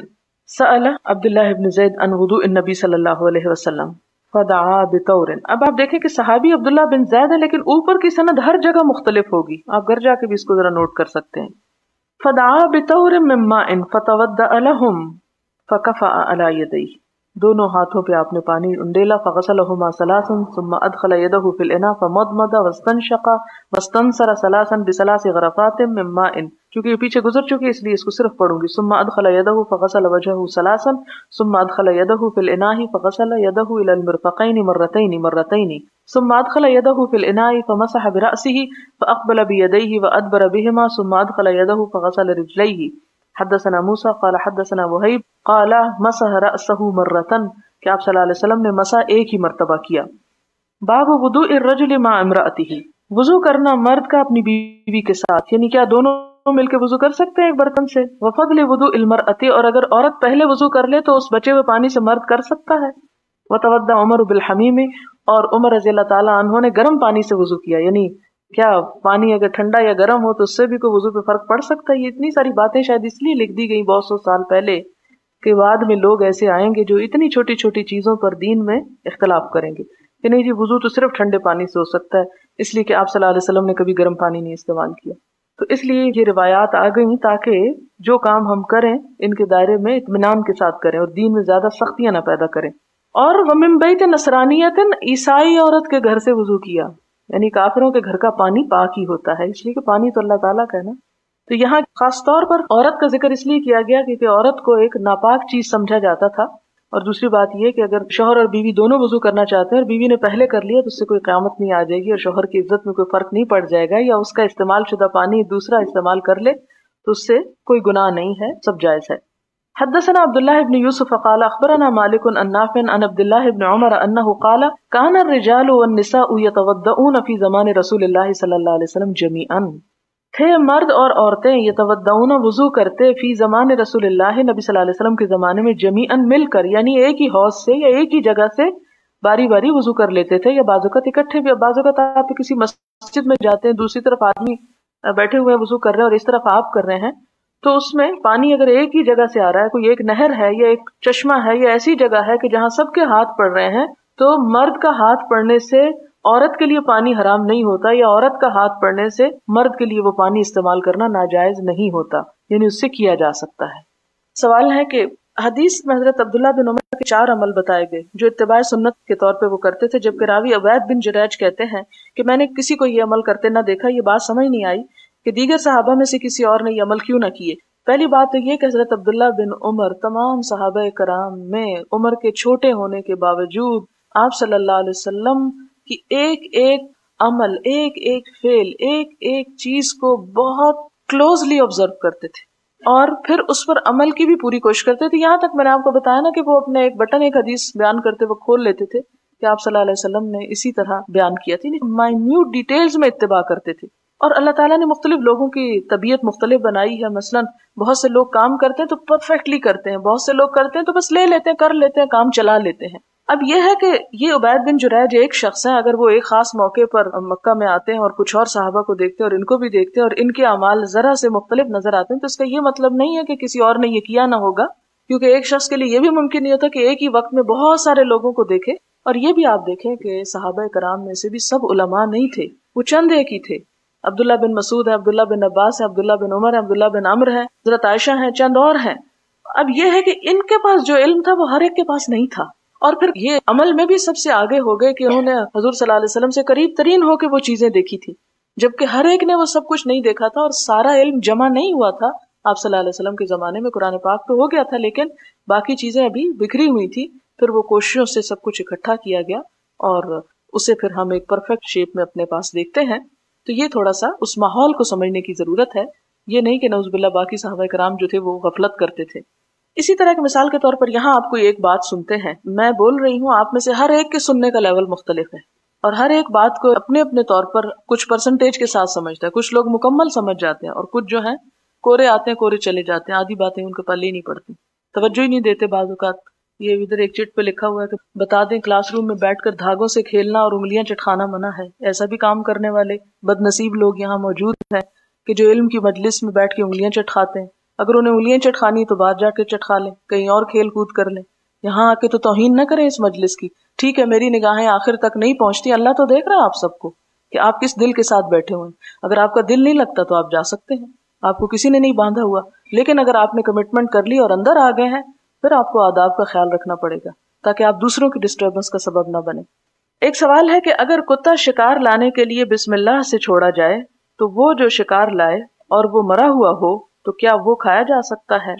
سأل عبد اللہ بن زید عن وضوء النبی صلی اللہ علیہ وسلم فدعا بطور. اب آپ دیکھیں کہ صحابی عبداللہ بن زید ہے، لیکن اوپر کی سند ہر جگہ مختلف ہوگی، آپ گھر جا کے بھی اس کو ذرا نوٹ کر سکتے ہیں. فدعا بطور من ماء فتودع لهم فكفأ على يديه، دونوں ہاتھوں پہ آپ نے پانی انڈیلا. فغسلهما ثلاثا ثم ادخل يده في الاناء فمضمض واستنشق واستنثر ثلاثا بثلاث غرفات من ماء، کیونکہ یہ پیچھے گزر چکی اس لیے اس کو صرف پڑھوں گی. ثم ادخل يده فغسل وجهه ثلاثا ثم ادخل يده في الاناء فغسل يده الى المرفقين مرتين ثم ادخل يده في الاناء فمسح برأسه فاقبل بيديه وادبر بهما ثم ادخل يده فغسل رجليه. حدثنا موسى قال حدثنا وہیب قال مسح رأسه مرتن، کہ آپ صلی اللہ علیہ وسلم نے مسح ایک ہی مرتبہ کیا. باب وضوء الرجل مع امرأته، وضو کرنا مرد کا اپنی بیوی کے ساتھ، یعنی کیا دونوں مل کے وضو کر سکتے ہیں ایک برتن سے؟ وفضل وضوء المرأة، اور اگر عورت پہلے وضو کر لے تو اس بچے ہوئے پانی سے مرد کر سکتا ہے. وتوضأ عمر بالحمیم، اور عمر رضی اللہ تعالیٰ عنہ نے گرم پانی سے وضو کیا، یعنی کیا پانی اگر ٹھنڈا یا گرم ہو تو اس سے بھی کوئی وضو پہ فرق پڑ سکتا ہے؟ یہ اتنی ساری باتیں شاید اس لیے لکھ دی گئی بہت سو سال پہلے کہ بعد میں لوگ ایسے آئیں گے جو اتنی چھوٹی چھوٹی چیزوں پر دین میں اختلاف کریں گے کہ نہیں جی وضو تو صرف ٹھنڈے پانی سے ہو سکتا ہے، اس لیے کہ آپ صلی اللہ علیہ وسلم نے کبھی گرم پانی نہیں استعمال کیا. تو اس لیے یہ روایات آ گئیں تاکہ جو کام ہم کریں ان کے دائرے میں اطمینان کے ساتھ کریں اور دین میں زیادہ سختیاں نہ پیدا کریں. اور ومن بیت نصرانیت، عیسائی عورت کے گھر سے وضو کیا، یعنی کافروں کے گھر کا پانی پاک ہی ہوتا ہے، اس لیے کہ پانی تو اللہ تعالیٰ کا ہے نا. تو یہاں خاص طور پر عورت کا ذکر اس لیے کیا گیا کیونکہ عورت کو ایک ناپاک چیز سمجھا جاتا تھا. اور دوسری بات یہ کہ اگر شوہر اور بیوی دونوں وضو کرنا چاہتے ہیں اور بیوی نے پہلے کر لیا تو اس سے کوئی قیامت نہیں آ جائے گی اور شوہر کی عزت میں کوئی فرق نہیں پڑ جائے گا، یا اس کا استعمال شدہ پانی دوسرا استعمال کر لے تو اس سے کوئی گناہ نہیں ہے، سب جائز ہے. حدثنا عبد الله بن يوسف قال اخبرنا مالك عن نافع عن عبد الله بن عمر انه قال كان الرجال والنساء يتوضؤون في زمان رسول الله صلى الله عليه وسلم جميعا، تھے مرد اور عورتیں یتوضؤون وضو کرتے فی زمان رسول اللہ، نبی صلی اللہ علیہ وسلم کے زمانے میں، جميعا مل کر، یعنی ایک ہی حوض سے یا ایک ہی جگہ سے باری باری وضو کر لیتے تھے، یا بعض اوقات اکٹھے بھی. بعض اوقات آپ کسی مسجد میں جاتے ہیں، دوسری طرف آدمی بیٹھے ہوئے وضو کر رہے ہیں اور اس طرف آپ کر رہے ہیں، تو اس میں پانی اگر ایک ہی جگہ سے آ رہا ہے، کوئی ایک نہر ہے یا ایک چشمہ ہے یا ایسی جگہ ہے کہ جہاں سب کے ہاتھ پڑ رہے ہیں، تو مرد کا ہاتھ پڑنے سے عورت کے لیے پانی حرام نہیں ہوتا، یا عورت کا ہاتھ پڑنے سے مرد کے لیے وہ پانی استعمال کرنا ناجائز نہیں ہوتا، یعنی اس سے کیا جا سکتا ہے. سوال ہے کہ حدیث میں حضرت عبداللہ بن عمر کے 4 عمل بتائے گئے جو اتباع سنت کے طور پہ وہ کرتے تھے، جبکہ راوی عبید بن جریج کہتے ہیں کہ میں نے کسی کو یہ عمل کرتے نہ دیکھا. یہ بات سمجھ نہیں آئی کہ دیگر صحابہ میں سے کسی اور نے یہ عمل کیوں نہ کیے. پہلی بات تو یہ کہ حضرت عبداللہ بن عمر تمام صحابہ کرام میں عمر کے چھوٹے ہونے کے باوجود آپ صلی اللہ علیہ وسلم کی ایک ایک عمل، ایک ایک فعل، ایک ایک چیز کو بہت کلوزلی آبزرو کرتے تھے اور پھر اس پر عمل کی بھی پوری کوشش کرتے تھے. یہاں تک میں نے آپ کو بتایا نا کہ وہ اپنے ایک بٹن ایک حدیث بیان کرتے وہ کھول لیتے تھے کہ آپ صلی اللہ علیہ وسلم نے اسی طرح بیان کیا تھی، مائنیوٹ ڈیٹیلز میں اتباع کرتے تھے. اور اللہ تعالیٰ نے مختلف لوگوں کی طبیعت مختلف بنائی ہے. مثلا بہت سے لوگ کام کرتے ہیں تو پرفیکٹلی کرتے ہیں، بہت سے لوگ کرتے ہیں تو بس لے لیتے ہیں، کر لیتے ہیں، کام چلا لیتے ہیں. اب یہ ہے کہ یہ عبید بن جریج ایک شخص ہیں، اگر وہ ایک خاص موقع پر مکہ میں آتے ہیں اور کچھ اور صحابہ کو دیکھتے ہیں اور ان کو بھی دیکھتے ہیں اور ان کے اعمال ذرا سے مختلف نظر آتے ہیں، تو اس کا یہ مطلب نہیں ہے کہ کسی اور نے یہ کیا نہ ہوگا، کیونکہ ایک شخص کے لیے یہ بھی ممکن نہیں ہوتا کہ ایک ہی وقت میں بہت سارے لوگوں کو دیکھے. اور یہ بھی آپ دیکھیں کہ صحابہ کرام میں سے بھی سب علماء نہیں تھے، وہ چند ایک ہی تھے. عبداللہ بن مسعود ہے، عبداللہ بن عباس ہے، عبداللہ بن عمر ہے، عبداللہ بن عمر ہے، حضرت عائشہ ہیں، چند اور ہیں. اب یہ ہے کہ ان کے پاس جو علم تھا وہ ہر ایک کے پاس نہیں تھا، اور پھر یہ عمل میں بھی سب سے آگے ہو گئے کہ انہوں نے حضور صلی اللہ علیہ وسلم سے قریب ترین ہو کے وہ چیزیں دیکھی تھی، جبکہ ہر ایک نے وہ سب کچھ نہیں دیکھا تھا اور سارا علم جمع نہیں ہوا تھا. آپ صلی اللہ علیہ وسلم کے زمانے میں قرآن پاک تو ہو گیا تھا، لیکن باقی چیزیں ابھی بکھری ہوئی تھی. پھر وہ کوششوں سے سب کچھ اکٹھا کیا گیا اور اسے پھر ہم ایک پرفیکٹ شیپ میں اپنے پاس دیکھتے ہیں. تو یہ تھوڑا سا اس ماحول کو سمجھنے کی ضرورت ہے، یہ نہیں کہ نعوذ باللہ باقی صحابہ کرام جو تھے وہ غفلت کرتے تھے. اسی طرح کی مثال کے طور پر یہاں آپ کو ایک بات سنتے ہیں، میں بول رہی ہوں، آپ میں سے ہر ایک کے سننے کا لیول مختلف ہے اور ہر ایک بات کو اپنے اپنے طور پر کچھ پرسنٹیج کے ساتھ سمجھتا ہے. کچھ لوگ مکمل سمجھ جاتے ہیں اور کچھ جو ہیں کورے آتے ہیں کورے چلے جاتے ہیں، آدھی باتیں ان کے پلے ہی نہیں پڑتی، توجہ ہی نہیں دیتے. بعض اوقات یہ ادھر ایک چٹ پہ لکھا ہوا ہے کہ بتا دیں کلاس روم میں بیٹھ کر دھاگوں سے کھیلنا اور انگلیاں چٹکانا منع ہے. ایسا بھی کام کرنے والے بد نصیب لوگ یہاں موجود ہیں کہ جو علم کی مجلس میں بیٹھ کے انگلیاں چٹکاتے ہیں. اگر انہیں انگلیاں چٹکانی تو بعد جا کے چٹکا لیں، کہیں اور کھیل کود کر لیں، یہاں آ کے تو توہین نہ کریں اس مجلس کی. ٹھیک ہے میری نگاہیں آخر تک نہیں پہنچتی، اللہ تو دیکھ رہا ہے آپ سب کو کہ آپ کس دل کے ساتھ بیٹھے ہوئے ہیں. اگر آپ کا دل نہیں لگتا تو آپ جا سکتے ہیں، آپ کو کسی نے نہیں باندھا ہوا. لیکن اگر آپ نے کمٹمنٹ کر لی اور اندر آ گئے ہیں پھر آپ کو آداب کا خیال رکھنا پڑے گا تاکہ آپ دوسروں کی ڈسٹربنس کا سبب نہ بنے. ایک سوال ہے کہ اگر کتا شکار لانے کے لیے بسم اللہ سے چھوڑا جائے تو وہ جو شکار لائے اور وہ مرا ہوا ہو تو کیا وہ کھایا جا سکتا ہے؟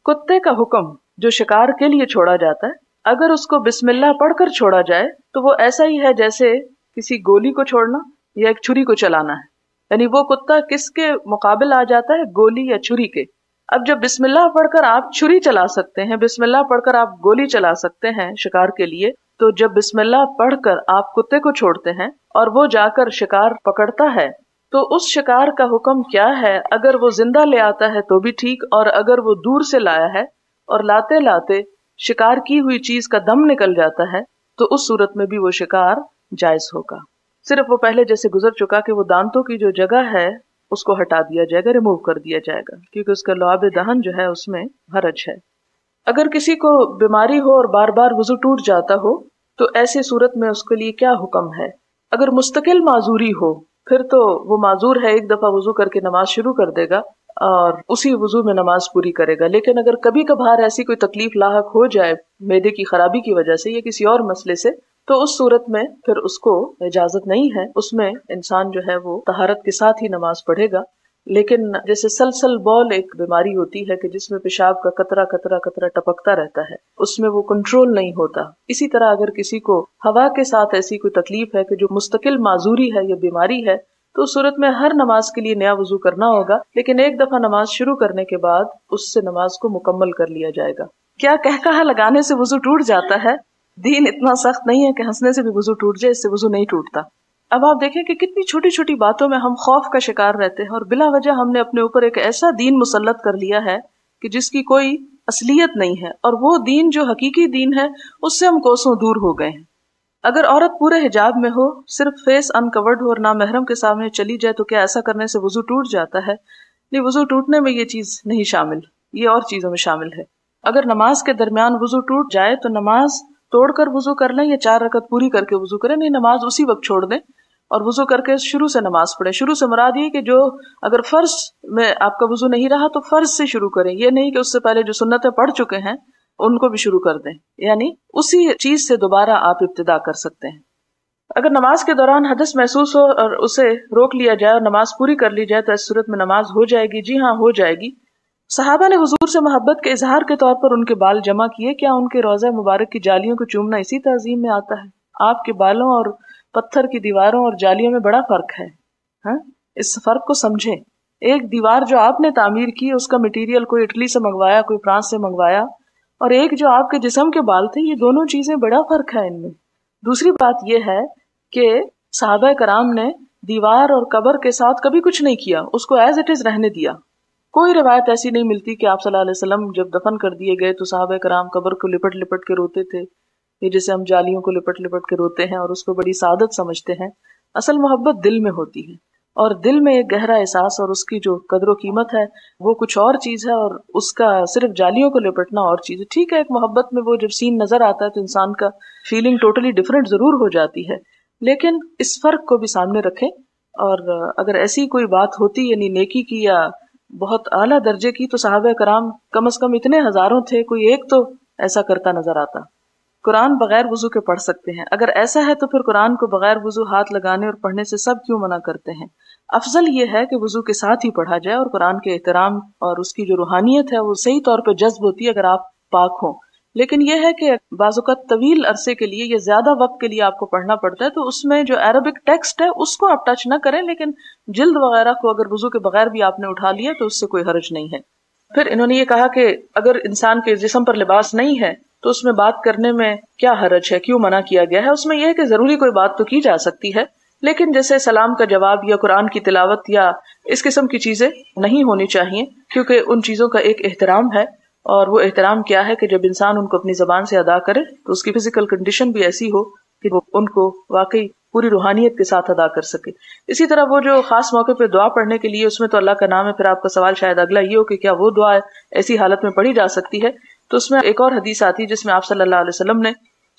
کتے کا حکم جو شکار کے لیے چھوڑا جاتا ہے، اگر اس کو بسم اللہ پڑھ کر چھوڑا جائے تو وہ ایسا ہی ہے جیسے کسی گولی کو چھوڑنا یا ایک چھری کو چلانا ہے. یعنی وہ کتا کس کے مقابل آ جاتا ہے؟ گولی یا چھری کے. اب جب بسم اللہ پڑھ کر آپ چھری چلا سکتے ہیں، بسم اللہ پڑھ کر آپ گولی چلا سکتے ہیں شکار کے لیے، تو جب بسم اللہ پڑھ کر آپ کتے کو چھوڑتے ہیں اور وہ جا کر شکار پکڑتا ہے تو اس شکار کا حکم کیا ہے؟ اگر وہ زندہ لے آتا ہے تو بھی ٹھیک، اور اگر وہ دور سے لایا ہے اور لاتے لاتے شکار کی ہوئی چیز کا دم نکل جاتا ہے تو اس صورت میں بھی وہ شکار جائز ہوگا. صرف وہ پہلے جیسے گزر چکا کہ وہ دانتوں کی جو جگہ ہے اس کو ہٹا دیا جائے گا، ریموو کر دیا جائے گا، کیونکہ اس کا لعاب دہن جو ہے اس میں حرج ہے. اگر کسی کو بیماری ہو اور بار بار وضو ٹوٹ جاتا ہو تو ایسی صورت میں اس کے لیے کیا حکم ہے؟ اگر مستقل معذوری ہو پھر تو وہ معذور ہے، ایک دفعہ وضو کر کے نماز شروع کر دے گا اور اسی وضو میں نماز پوری کرے گا. لیکن اگر کبھی کبھار ایسی کوئی تکلیف لاحق ہو جائے معدے کی خرابی کی وجہ سے یا کسی اور مسئلے سے تو اس صورت میں پھر اس کو اجازت نہیں ہے، اس میں انسان جو ہے وہ طہارت کے ساتھ ہی نماز پڑھے گا. لیکن جیسے سلسل بول ایک بیماری ہوتی ہے کہ جس میں پیشاب کا قطرہ قطرہ قطرہ ٹپکتا رہتا ہے، اس میں وہ کنٹرول نہیں ہوتا، اسی طرح اگر کسی کو ہوا کے ساتھ ایسی کوئی تکلیف ہے کہ جو مستقل معذوری ہے یا بیماری ہے تو اس صورت میں ہر نماز کے لیے نیا وضو کرنا ہوگا، لیکن ایک دفعہ نماز شروع کرنے کے بعد اس سے نماز کو مکمل کر لیا جائے گا. کیا کہا لگانے سے وضو ٹوٹ جاتا ہے؟ دین اتنا سخت نہیں ہے کہ ہنسنے سے بھی وضو ٹوٹ جائے، اس سے وضو نہیں ٹوٹتا. اب آپ دیکھیں کہ کتنی چھوٹی چھوٹی باتوں میں ہم خوف کا شکار رہتے ہیں اور بلا وجہ ہم نے اپنے اوپر ایک ایسا دین مسلط کر لیا ہے کہ جس کی کوئی اصلیت نہیں ہے، اور وہ دین جو حقیقی دین ہے اس سے ہم کوسوں دور ہو گئے ہیں. اگر عورت پورے حجاب میں ہو، صرف فیس انکورڈ ہو اور نامحرم کے سامنے چلی جائے تو کیا ایسا کرنے سے وضو ٹوٹ جاتا ہے؟ نہیں، وضو ٹوٹنے میں یہ چیز نہیں شامل، یہ اور چیزوں میں شامل ہے. اگر نماز کے درمیان وضو ٹوٹ جائے تو نماز توڑ کر وضو کر لیں یا 4 رکعت پوری کر کے وضو کریں. نہیں، نماز اسی وقت چھوڑ دیں اور وضو کر کے شروع سے نماز پڑھیں. شروع سے مراد یہ کہ جو اگر فرض میں آپ کا وضو نہیں رہا تو فرض سے شروع کریں، یہ نہیں کہ اس سے پہلے جو سنتیں پڑھ چکے ہیں ان کو بھی شروع کر دیں، یعنی اسی چیز سے دوبارہ آپ ابتدا کر سکتے ہیں. اگر نماز کے دوران حدث محسوس ہو اور اسے روک لیا جائے اور نماز پوری کر لی جائے تو اس صورت میں نماز ہو جائے گی؟ جی ہاں، ہو جائے گی. صحابہ نے حضور سے محبت کے اظہار کے طور پر ان کے بال جمع کیے، کیا ان کے روضہ مبارک کی جالیوں کو چومنا اسی تعظیم میں آتا ہے؟ آپ کے بالوں اور پتھر کی دیواروں اور جالیوں میں بڑا فرق ہے. ہاں، اس فرق کو سمجھیں. ایک دیوار جو آپ نے تعمیر کی اس کا مٹیریل کوئی اٹلی سے منگوایا، کوئی فرانس سے منگوایا، اور ایک جو آپ کے جسم کے بال تھے، یہ دونوں چیزیں بڑا فرق ہے ان میں. دوسری بات یہ ہے کہ صحابہ کرام نے دیوار اور قبر کے ساتھ کبھی کچھ نہیں کیا، اس کو ایز اٹ از رہنے دیا. کوئی روایت ایسی نہیں ملتی کہ آپ صلی اللہ علیہ وسلم جب دفن کر دیے گئے تو صحابہ کرام قبر کو لپٹ لپٹ کے روتے تھے، یہ جیسے ہم جالیوں کو لپٹ لپٹ کے روتے ہیں اور اس کو بڑی سعادت سمجھتے ہیں. اصل محبت دل میں ہوتی ہے، اور دل میں ایک گہرا احساس اور اس کی جو قدر و قیمت ہے وہ کچھ اور چیز ہے، اور اس کا صرف جالیوں کو لپٹنا اور چیز ہے. ٹھیک ہے، ایک محبت میں وہ جب سین نظر آتا ہے تو انسان کا فیلنگ ٹوٹلی ڈفرینٹ ضرور ہو جاتی ہے، لیکن اس فرق کو بھی سامنے رکھیں. اور اگر ایسی کوئی بات ہوتی یعنی نیکی کی یا بہت اعلیٰ درجے کی، تو صحابہ کرام کم از کم اتنے ہزاروں تھے، کوئی ایک تو ایسا کرتا نظر آتا. قرآن بغیر وضو کے پڑھ سکتے ہیں، اگر ایسا ہے تو پھر قرآن کو بغیر وضو ہاتھ لگانے اور پڑھنے سے سب کیوں منع کرتے ہیں؟ افضل یہ ہے کہ وضو کے ساتھ ہی پڑھا جائے، اور قرآن کے احترام اور اس کی جو روحانیت ہے وہ صحیح طور پہ جذب ہوتی ہے اگر آپ پاک ہوں. لیکن یہ ہے کہ بعض اوقات طویل عرصے کے لیے یا زیادہ وقت کے لیے آپ کو پڑھنا پڑتا ہے، تو اس میں جو عربک ٹیکسٹ ہے اس کو آپ ٹچ نہ کریں، لیکن جلد وغیرہ کو اگر وضو کے بغیر بھی آپ نے اٹھا لیا تو اس سے کوئی حرج نہیں ہے. پھر انہوں نے یہ کہا کہ اگر انسان کے جسم پر لباس نہیں ہے تو اس میں بات کرنے میں کیا حرج ہے، کیوں منع کیا گیا ہے؟ اس میں یہ ہے کہ ضروری کوئی بات تو کی جا سکتی ہے، لیکن جیسے سلام کا جواب یا قرآن کی تلاوت یا اس قسم کی چیزیں نہیں ہونی چاہیے، کیونکہ ان چیزوں کا ایک احترام ہے. اور وہ احترام کیا ہے کہ جب انسان ان کو اپنی زبان سے ادا کرے تو اس کی فزیکل کنڈیشن بھی ایسی ہو کہ وہ ان کو واقعی پوری روحانیت کے ساتھ ادا کر سکے. اسی طرح وہ جو خاص موقع پہ دعا پڑھنے کے لیے، اس میں تو اللہ کا نام ہے. پھر آپ کا سوال شاید اگلا یہ ہو کہ کیا وہ دعا ایسی حالت میں پڑھی جا سکتی ہے؟ تو اس میں ایک اور حدیث آتی ہے جس میں آپ صلی اللہ علیہ وسلم نے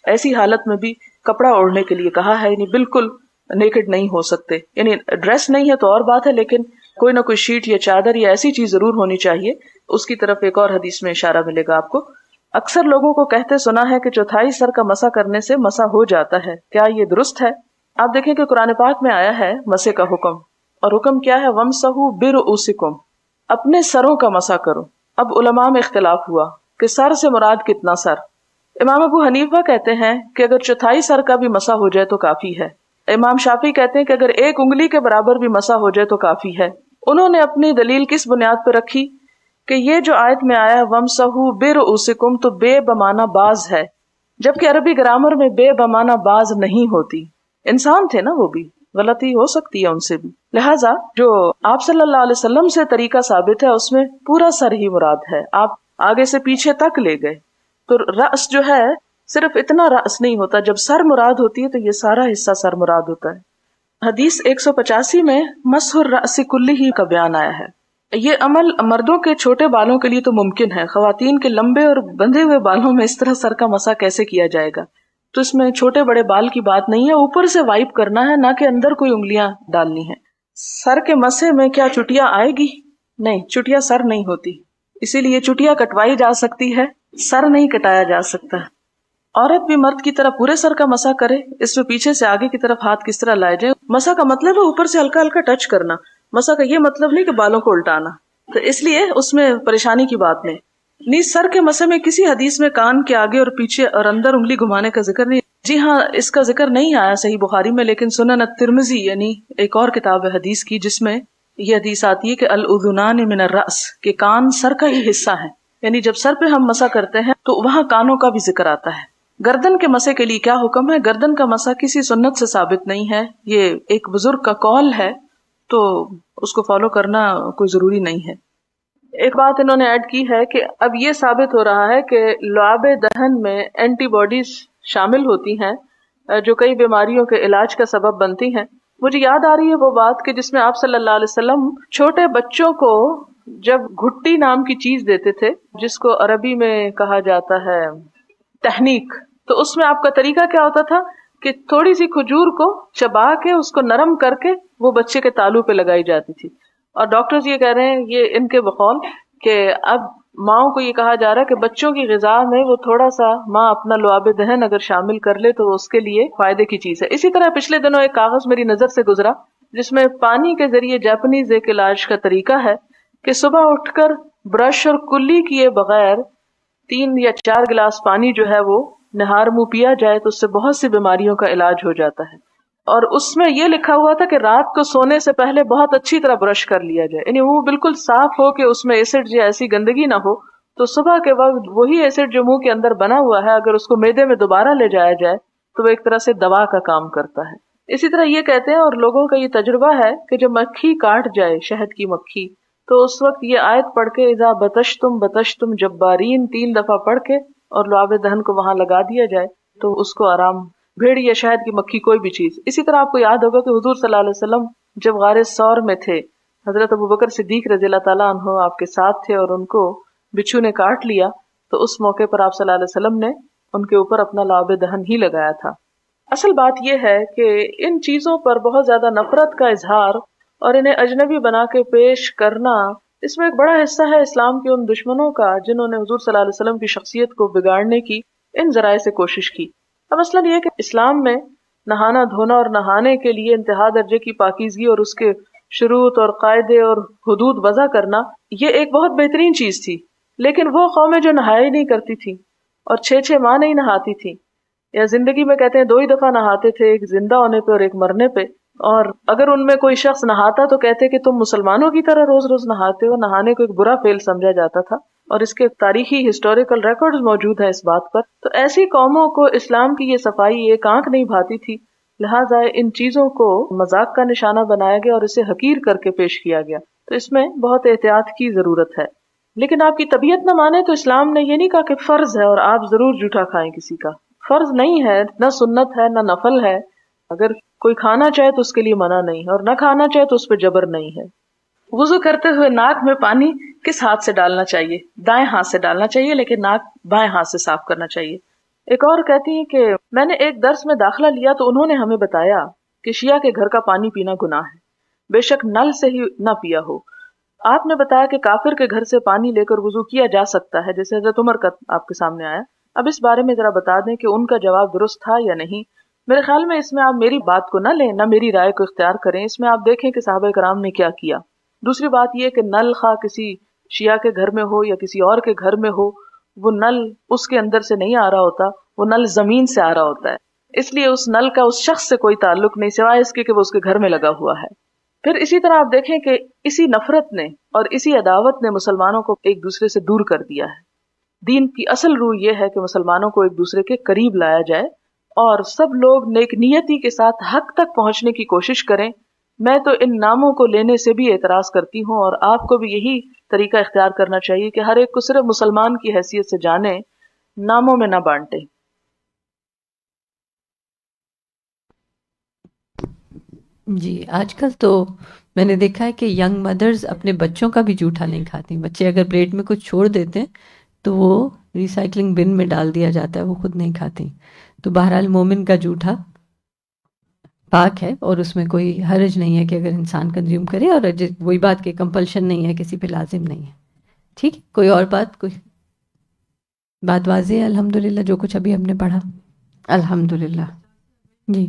ایسی حالت میں بھی کپڑا اوڑھنے کے لیے کہا ہے، یعنی بالکل نیکڈ نہیں ہو سکتے. یعنی ڈریس نہیں ہے تو اور بات ہے، لیکن کوئی نہ کوئی شیٹ یا چادر یا ایسی چیز ضرور ہونی چاہیے. اس کی طرف ایک اور حدیث میں اشارہ ملے گا آپ کو. اکثر لوگوں کو کہتے سنا ہے کہ چوتھائی سر کا مسح کرنے سے مسح ہو جاتا ہے، کیا یہ درست ہے؟ آپ دیکھیں کہ قرآن پاک میں آیا ہے مسح کا حکم، اور حکم کیا ہے؟ وَامْسَحُوا بِرُؤُوسِكُمْ، اپنے سروں کا مسح کرو. اب علماء میں اختلاف ہوا کہ سر سے مراد کتنا سر. امام ابو حنیفہ کہتے ہیں کہ اگر چوتھائی سر کا بھی مسح ہو جائے تو کافی ہے. امام شافعی کہتے ہیں کہ اگر ایک انگلی کے برابر بھی مسح ہو جائے تو کافی ہے. انہوں نے اپنی دلیل کس بنیاد پہ رکھی کہ یہ جو آیت میں آیا ہے وَامْسَحُوا بِرُؤُوسِكُمْ تو بے بمانا باز ہے، جبکہ عربی گرامر میں بے بمانا باز نہیں ہوتی. انسان تھے نا، وہ بھی غلطی ہو سکتی ہے ان سے بھی. لہٰذا جو آپ صلی اللہ علیہ وسلم سے طریقہ ثابت ہے اس میں پورا سر ہی مراد ہے. آپ آگے سے پیچھے تک لے گئے تو رأس جو ہے صرف اتنا رأس نہیں ہوتا. جب سر مراد ہوتی ہے تو یہ سارا حصہ سر مراد ہوتا ہے. حدیث 185 میں مسح الرأس کلہ کا بیان آیا ہے. یہ عمل مردوں کے چھوٹے بالوں کے لیے تو ممکن ہے، خواتین کے لمبے اور بندھے ہوئے بالوں میں اس طرح سر کا مسح کیسے کیا جائے گا؟ تو اس میں چھوٹے بڑے بال کی بات نہیں ہے، اوپر سے وائپ کرنا ہے، نہ کہ اندر کوئی انگلیاں ڈالنی ہیں. سر کے مسح میں کیا چٹیا آئے گی؟ نہیں، چٹیا سر نہیں ہوتی، اسی لیے چٹیا کٹوائی جا سکتی ہے، سر نہیں کٹایا جا سکتا. عورت بھی مرد کی طرح پورے سر کا مسح کرے. اس میں پیچھے سے آگے کی طرف ہاتھ کس طرح لائے جائے؟ مسح کا مطلب ہے اوپر سے ہلکا ہلکا ٹچ کرنا، مسح کا یہ مطلب نہیں کہ بالوں کو الٹانا. تو اس لیے اس میں پریشانی کی بات نہیں. نیز سر کے مسح میں کسی حدیث میں کان کے آگے اور پیچھے اور اندر انگلی گھمانے کا ذکر نہیں. جی ہاں، اس کا ذکر نہیں آیا صحیح بخاری میں، لیکن سنن الترمذی یعنی ایک اور کتاب ہے حدیث کی جس میں یہ حدیث آتی ہے کہ الاذنان من الرأس، کہ کان سر کا ہی حصہ ہے. یعنی جب سر پہ ہم مسح کرتے ہیں تو وہاں کانوں کا بھی ذکر آتا ہے. گردن کے مسح کے لیے کیا حکم ہے؟ گردن کا مسح کسی سنت سے ثابت نہیں ہے، یہ ایک بزرگ کا قول ہے تو اس کو فالو کرنا کوئی ضروری نہیں ہے. ایک بات انہوں نے ایڈ کی ہے کہ اب یہ ثابت ہو رہا ہے کہ لعاب دہن میں اینٹی باڈیز شامل ہوتی ہیں جو کئی بیماریوں کے علاج کا سبب بنتی ہیں. مجھے یاد آ رہی ہے وہ بات کہ جس میں آپ صلی اللہ علیہ وسلم چھوٹے بچوں کو جب گھٹی نام کی چیز دیتے تھے جس کو عربی میں کہا جاتا ہے تحنیک، تو اس میں آپ کا طریقہ کیا ہوتا تھا کہ تھوڑی سی کھجور کو چبا کے اس کو نرم کر کے وہ بچے کے تالو پہ لگائی جاتی تھی. اور ڈاکٹرز یہ کہہ رہے ہیں، یہ ان کے بقول، کہ اب ماؤں کو یہ کہا جا رہا ہے کہ بچوں کی غذا میں وہ تھوڑا سا ماں اپنا لعاب دہن اگر شامل کر لے تو اس کے لیے فائدے کی چیز ہے. اسی طرح پچھلے دنوں ایک کاغذ میری نظر سے گزرا جس میں پانی کے ذریعے جاپنیز ایک علاج کا طریقہ ہے کہ صبح اٹھ کر برش اور کلی کیے بغیر 3 یا 4 گلاس پانی جو ہے وہ نہار منہ پیا جائے تو اس سے بہت سی بیماریوں کا علاج ہو جاتا ہے. اور اس میں یہ لکھا ہوا تھا کہ رات کو سونے سے پہلے بہت اچھی طرح برش کر لیا جائے، یعنی وہ بالکل صاف ہو کہ اس میں ایسڈ یا ایسی گندگی نہ ہو. تو صبح کے وقت وہی ایسڈ جو منہ کے اندر بنا ہوا ہے اگر اس کو معدے میں دوبارہ لے جایا جائے تو وہ ایک طرح سے دوا کا کام کرتا ہے. اسی طرح یہ کہتے ہیں، اور لوگوں کا یہ تجربہ ہے کہ جب مکھی کاٹ جائے، شہد کی مکھی، تو اس وقت یہ آیت پڑھ کے اذا بتشتم بتشتم جبارین 3 دفعہ پڑھ کے اور لعاب دہن کو وہاں لگا دیا جائے تو اس کو آرام، بھیڑ یا شہد کی مکھی کوئی بھی چیز۔ اسی طرح آپ کو یاد ہوگا کہ حضور صلی اللہ علیہ وسلم جب غار ثور میں تھے، حضرت ابوبکر صدیق رضی اللہ تعالیٰ عنہ آپ کے ساتھ تھے اور ان کو بچھو نے کاٹ لیا، تو اس موقع پر آپ صلی اللہ علیہ وسلم نے ان کے اوپر اپنا لعاب دہن ہی لگایا تھا۔ اصل بات یہ ہے کہ ان چیزوں پر بہت زیادہ نفرت کا اظہار اور انہیں اجنبی بنا کے پیش کرنا، اس میں ایک بڑا حصہ ہے اسلام کے ان دشمنوں کا جنہوں نے حضور صلی اللہ علیہ وسلم کی شخصیت کو بگاڑنے کی ان ذرائع سے کوشش کی۔ اب مثلاً یہ کہ اسلام میں نہانا دھونا اور نہانے کے لیے انتہا درجے کی پاکیزگی اور اس کے شروط اور قاعدے اور حدود وضع کرنا، یہ ایک بہت بہترین چیز تھی، لیکن وہ قومیں جو نہایا ہی نہیں کرتی تھیں اور 6 ماہ نہیں نہاتی تھیں، یا زندگی میں کہتے ہیں 2 ہی دفعہ نہاتے تھے، ایک زندہ ہونے پہ اور ایک مرنے پہ، اور اگر ان میں کوئی شخص نہاتا تو کہتے کہ تم مسلمانوں کی طرح روز روز نہاتے ہو۔ نہانے کو ایک برا فعل سمجھا جاتا تھا، اور اس کے تاریخی ہسٹوریکل ریکارڈز موجود ہیں اس بات پر۔ تو ایسی قوموں کو اسلام کی یہ صفائی ایک آنکھ نہیں بھاتی تھی، لہٰذا ان چیزوں کو مذاق کا نشانہ بنایا گیا اور اسے حقیر کر کے پیش کیا گیا۔ تو اس میں بہت احتیاط کی ضرورت ہے۔ لیکن آپ کی طبیعت نہ مانے تو اسلام نے یہ نہیں کہا کہ فرض ہے اور آپ ضرور جھوٹا کھائیں کسی کا۔ فرض نہیں ہے، نہ سنت ہے، نہ نفل ہے۔ اگر کوئی کھانا چاہے تو اس کے لیے منع نہیں ہے، اور نہ کھانا چاہے تو اس پہ جبر نہیں ہے۔ وضو کرتے ہوئے ناک میں پانی کس ہاتھ سے ڈالنا چاہیے؟ دائیں ہاتھ سے ڈالنا چاہیے، لیکن ناک بائیں ہاتھ سے صاف کرنا چاہیے۔ ایک اور کہتی ہیں کہ میں نے ایک درس میں داخلہ لیا تو انہوں نے ہمیں بتایا کہ شیعہ کے گھر کا پانی پینا گناہ ہے، بے شک نل سے ہی نہ پیا ہو۔ آپ نے بتایا کہ کافر کے گھر سے پانی لے کر وضو کیا جا سکتا ہے، جیسے حضرت عمر کا آپ کے سامنے آیا۔ اب اس بارے میں ذرا بتا دیں کہ ان کا جواب درست تھا یا نہیں۔ میرے خیال میں اس میں آپ میری بات کو نہ لیں، نہ میری رائے کو اختیار کریں، اس میں آپ دیکھیں کہ صحابہ کرام نے کیا کیا۔ دوسری بات یہ کہ نل خواہ کسی شیعہ کے گھر میں ہو یا کسی اور کے گھر میں ہو، وہ نل اس کے اندر سے نہیں آ رہا ہوتا، وہ نل زمین سے آ رہا ہوتا ہے، اس لیے اس نل کا اس شخص سے کوئی تعلق نہیں سوائے اس کے کہ وہ اس کے گھر میں لگا ہوا ہے۔ پھر اسی طرح آپ دیکھیں کہ اسی نفرت نے اور اسی عداوت نے مسلمانوں کو ایک دوسرے سے دور کر دیا ہے۔ دین کی اصل روح یہ ہے کہ مسلمانوں کو ایک دوسرے کے قریب لایا جائے اور سب لوگ نیک نیتی کے ساتھ حق تک پہنچنے کی کوشش کریں۔ میں تو ان ناموں کو لینے سے بھی اعتراض کرتی ہوں، اور آپ کو بھی یہی طریقہ اختیار کرنا چاہیے کہ ہر ایک کو صرف مسلمان کی حیثیت سے جانیں، ناموں میں نہ بانٹیں۔ جی آج کل تو میں نے دیکھا ہے کہ ینگ مدرز اپنے بچوں کا بھی جھوٹا نہیں کھاتی۔ بچے اگر پلیٹ میں کچھ چھوڑ دیتے ہیں تو وہ ریسائکلنگ بن میں ڈال دیا جاتا ہے، وہ خود نہیں کھاتی۔ تو بہرحال مومن کا جھوٹا پاک ہے اور اس میں کوئی حرج نہیں ہے کہ اگر انسان کنزیوم کرے، اور وہی بات کہ کمپلشن نہیں ہے، کسی پہ لازم نہیں ہے۔ ٹھیک ہے، کوئی اور بات، کوئی بات واضح ہے؟ الحمدللہ جو کچھ ابھی ہم نے پڑھا الحمدللہ۔ جی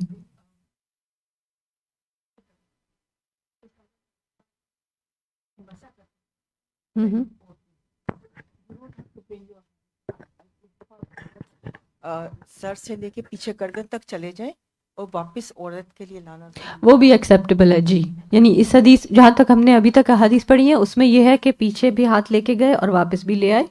سر سے لے کے پیچھے گردن تک چلے جائیں اور واپس عورت کے لیے لانا، وہ بھی ایکسیپٹیبل ہے۔ جی یعنی اس حدیث جہاں تک ہم نے ابھی تک حدیث پڑھی ہے اس میں یہ ہے کہ پیچھے بھی ہاتھ لے کے گئے اور واپس بھی لے آئے،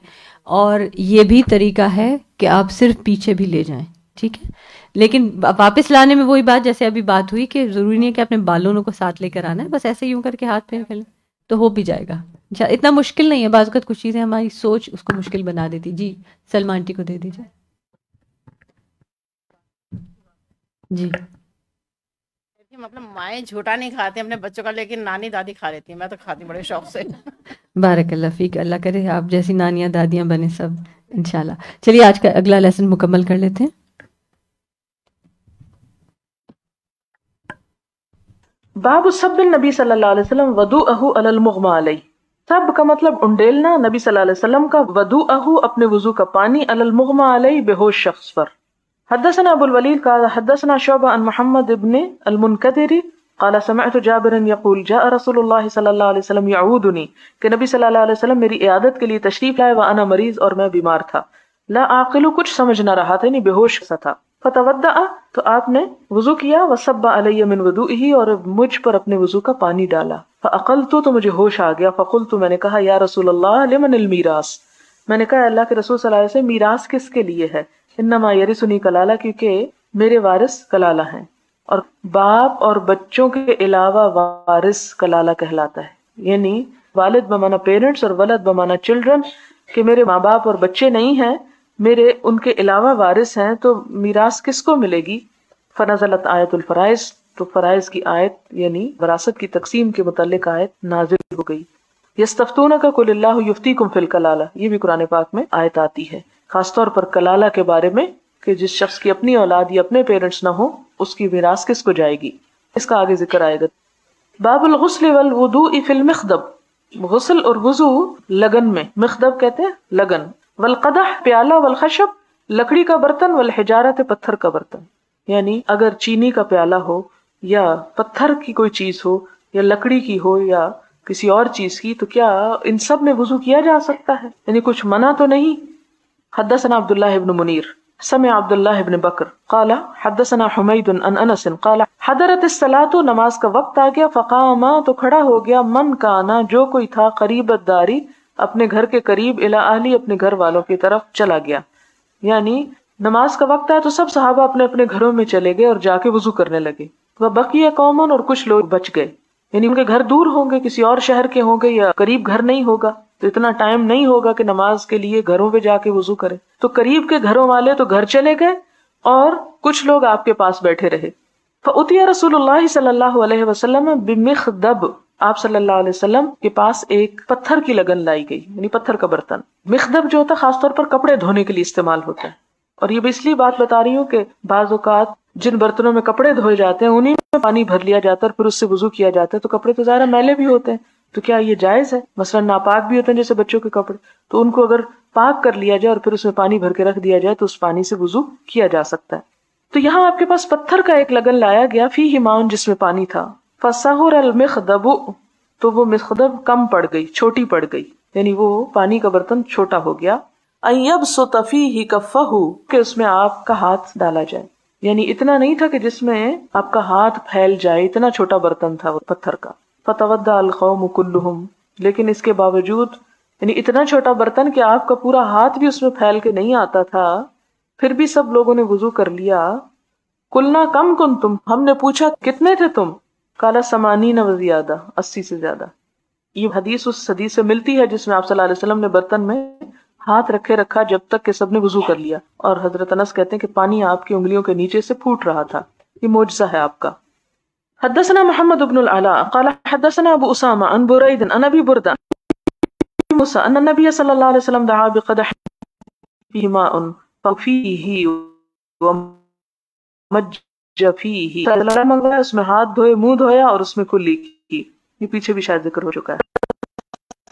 اور یہ بھی طریقہ ہے کہ آپ صرف پیچھے بھی لے جائیں، ٹھیک ہے۔ لیکن واپس لانے میں وہی بات جیسے ابھی بات ہوئی کہ ضروری نہیں ہے کہ اپنے بالوں کو ساتھ لے کر آنا ہے، بس ایسے یوں کر کے ہاتھ پھیر لیں تو ہو بھی جائے گا۔ اتنا مشکل نہیں ہے، بعض اوقات کچھ چیزیں ہماری سوچ اس کو مشکل بنا دیتی۔ جی سلمہ آنٹی کو دے دیجیے۔ جی مطلب مائیں جھوٹا نہیں کھاتے اپنے بچوں کا، لیکن نانی دادی کھا لیتی ہیں، میں تو کھاتی بڑے شوق سے۔ بارک اللہ فیک، اللہ کرے آپ جیسی نانیاں دادیاں بنے سب انشاءاللہ۔ چلیے آج کا اگلا لیسن مکمل کر لیتے ہیں۔ باب سب النبی صلی اللہ علیہ وسلم وضوءہ علی المغمى علیہ۔ سب کا مطلب انڈیلنا، نبی صلی اللہ علیہ وسلم کا وضوءہ اپنے وضو کا پانی، علی المغمى علیہ بے ہوش شخص پر۔ حدثنا ابو الولید قال حدثنا شعبہ عن محمد ابن المنکدر قال سمعت جابرا یقول جاء رسول اللہ صلی اللہ علیہ وسلم یعودنی، کہ نبی صلی اللہ علیہ وسلم میری عیادت کے لیے تشریف لائے، وانا مریض اور میں بیمار تھا، لا عاقل کچھ سمجھ نہ رہا تھا، یعنی بے ہوش سا تھا۔ فتودع تو آپ نے وضو کیا، وصب علی من وضوئہ اور مجھ پر اپنے وضو کا پانی ڈالا، فعقلت تو مجھے ہوش آ گیا، فقلت میں نے کہا یا رسول اللہ لمن المیراث، میں نے کہا اللہ کے رسول صلی اللہ علیہ وسلم میراث کس کے لیے ہے؟ انما یرثنی کلالہ، کیونکہ میرے وارث کلالہ ہیں۔ اور باپ اور بچوں کے علاوہ وارث کلالہ کہلاتا ہے. یعنی والد بمانا پیرنٹس اور ولد بمانا چلڈرن، کہ میرے ماں باپ اور بچے نہیں ہیں، میرے ان کے علاوہ وارث ہیں، تو میراث کس کو ملے گی؟ فنزلت آیت الفرائض، تو فرائض کی آیت یعنی وراثت کی تقسیم کے متعلق آیت نازل ہو گئی. یستفتونک قل اللہ یفتیکم فی الکلالہ، یہ بھی قرآن پاک میں آیت آتی ہے خاص طور پر کلالہ کے بارے میں، کہ جس شخص کی اپنی اولاد یا اپنے پیرنٹس نہ ہو اس کی میراث کس کو جائے گی، اس کا آگے ذکر آئے گا. باب الغسل والوضوء فی المخدب، غسل اور وضو لگن میں، مخدب کہتے ہیں لگن. والقدح پیالہ، والخشب لکڑی کا برتن، والحجارت پتھر کا برتن. یعنی اگر چینی کا پیالہ ہو یا پتھر کی کوئی چیز ہو یا لکڑی کی ہو یا کسی اور چیز کی، تو کیا ان سب میں وضو کیا جا سکتا ہے؟ یعنی کچھ منع تو نہیں. حدثنا عبداللہ ابن منیر سمع عبداللہ ابن بکر قال حدثنا حمید عن انس قال حضرت الصلاۃ، نماز کا وقت آ گیا، فقام تو کھڑا ہو گیا، من کانا جو کوئی تھا، قریب الداری اپنے گھر کے قریب، الی اہلی اپنے گھر والوں کی طرف چلا گیا. یعنی نماز کا وقت آیا تو سب صحابہ اپنے اپنے گھروں میں چلے گئے اور جا کے وضو کرنے لگے. وبقی قوم، اور کچھ لوگ بچ گئے، یعنی ان کے گھر دور ہوں گے، کسی اور شہر کے ہوں گے یا قریب گھر نہیں ہوگا، تو اتنا ٹائم نہیں ہوگا کہ نماز کے لیے گھروں پہ جا کے وضو کرے. تو قریب کے گھروں والے تو گھر چلے گئے اور کچھ لوگ آپ کے پاس بیٹھے رہے. فأتي رسول اللہ صلی اللہ علیہ وسلم بمخدب، آپ صلی اللہ علیہ وسلم کے پاس ایک پتھر کی لگن لائی گئی، یعنی پتھر کا برتن. مخدب جو ہوتا ہے خاص طور پر کپڑے دھونے کے لیے استعمال ہوتا ہے. اور یہ بھی اس لیے بات بتا رہی ہوں کہ بعض اوقات جن برتنوں میں کپڑے دھوئے جاتے ہیں انہیں میں پانی بھر لیا جاتا ہے اور پھر اس سے وضو کیا جاتا ہے، تو کپڑے تو ظاہر میلے بھی ہوتے ہیں، تو کیا یہ جائز ہے؟ مثلا ناپاک بھی ہوتے ہیں جیسے بچوں کے کپڑے، تو ان کو اگر پاک کر لیا جائے اور پھر اس میں پانی بھر کے رکھ دیا جائے تو اس پانی سے وضو کیا جا سکتا ہے. تو یہاں آپ کے پاس پتھر کا ایک لگن لایا گیا، فیہ ماء، جس میں پانی تھا. فصغر المخدب، تو وہ مخدب کم پڑ گئی، چھوٹی پڑ گئی، یعنی وہ پانی کا برتن چھوٹا ہو گیا. ان یبسط فیہ کفہ، کہ اس میں آپ کا ہاتھ ڈالا جائے، یعنی اتنا نہیں تھا کہ جس میں آپ کا ہاتھ پھیل جائے، اتنا چھوٹا برتن تھا وہ پتھر کا. فتودع القوم کلہم، لیکن اس کے باوجود یعنی اتنا چھوٹا برتن کہ آپ کا پورا ہاتھ بھی اس میں پھیل کے نہیں آتا تھا، پھر بھی سب لوگوں نے وضو کر لیا. قلنا کم کنتم، ہم نے پوچھا کتنے تھے تم؟ قال 80 وزیادہ، 80 سے زیادہ. یہ حدیث اس حدیث سے ملتی ہے جس میں آپ صلی اللہ علیہ وسلم نے برتن میں ہاتھ رکھے رکھا جب تک کہ سب نے وضو کر لیا، اور حضرت انس کہتے ہیں کہ پانی آپ کی انگلیوں کے نیچے سے پھوٹ رہا تھا. یہ معجزہ ہے آپ کا. حدثنا محمد بن العلاء قال حدثنا ابو اسامہ عن برید عن ابی بردہ موسیٰ ان النبی صلی اللہ علیہ وسلم دعا بقدح فیہ ماء ففیہ ومج فیہ، اس میں ہاتھ دھوئے، منہ دھویا اور اس میں کلی کی. یہ پیچھے بھی شاید ذکر ہو چکا ہے.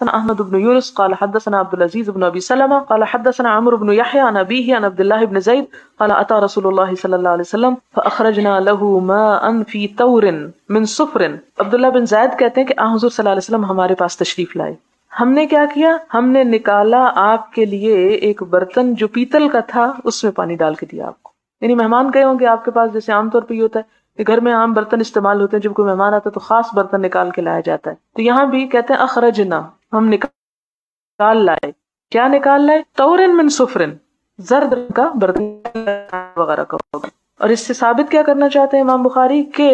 احمد بن یونس قال حدثنا عبد العزيز بن ابي سلمة قال حدثنا عمرو بن يحيى عن ابيه عن عبد الله بن زيد قال اتى رسول الله صلى الله عليه وسلم فاخرجنا له ماء في تور من صفر. عبد الله بن زید کہتے ہیں کہ حضور صلی اللہ علیہ وسلم ہمارے پاس تشریف لائے. ہم نے کیا کیا؟ ہم نے نکالا آپ کے لیے ایک برتن جو پیتل کا تھا، اس میں پانی ڈال کے دیا آپ کو. یعنی مہمان گئے ہوں گے آپ کے پاس، جیسے عام طور پہ یہ ہوتا ہے کہ گھر میں عام برتن استعمال ہوتے ہیں، جب کوئی مہمان آتا ہے تو خاص برتن نکال کے لایا جاتا ہے. تو یہاں بھی کہتے ہیں اخرجنا، ہم نکال لائے. کیا نکال لائے؟ تورن من صفرن، زرد کا برتن وغیرہ کا ہوگا. اور اس سے ثابت کیا کرنا چاہتے ہیں امام بخاری کہ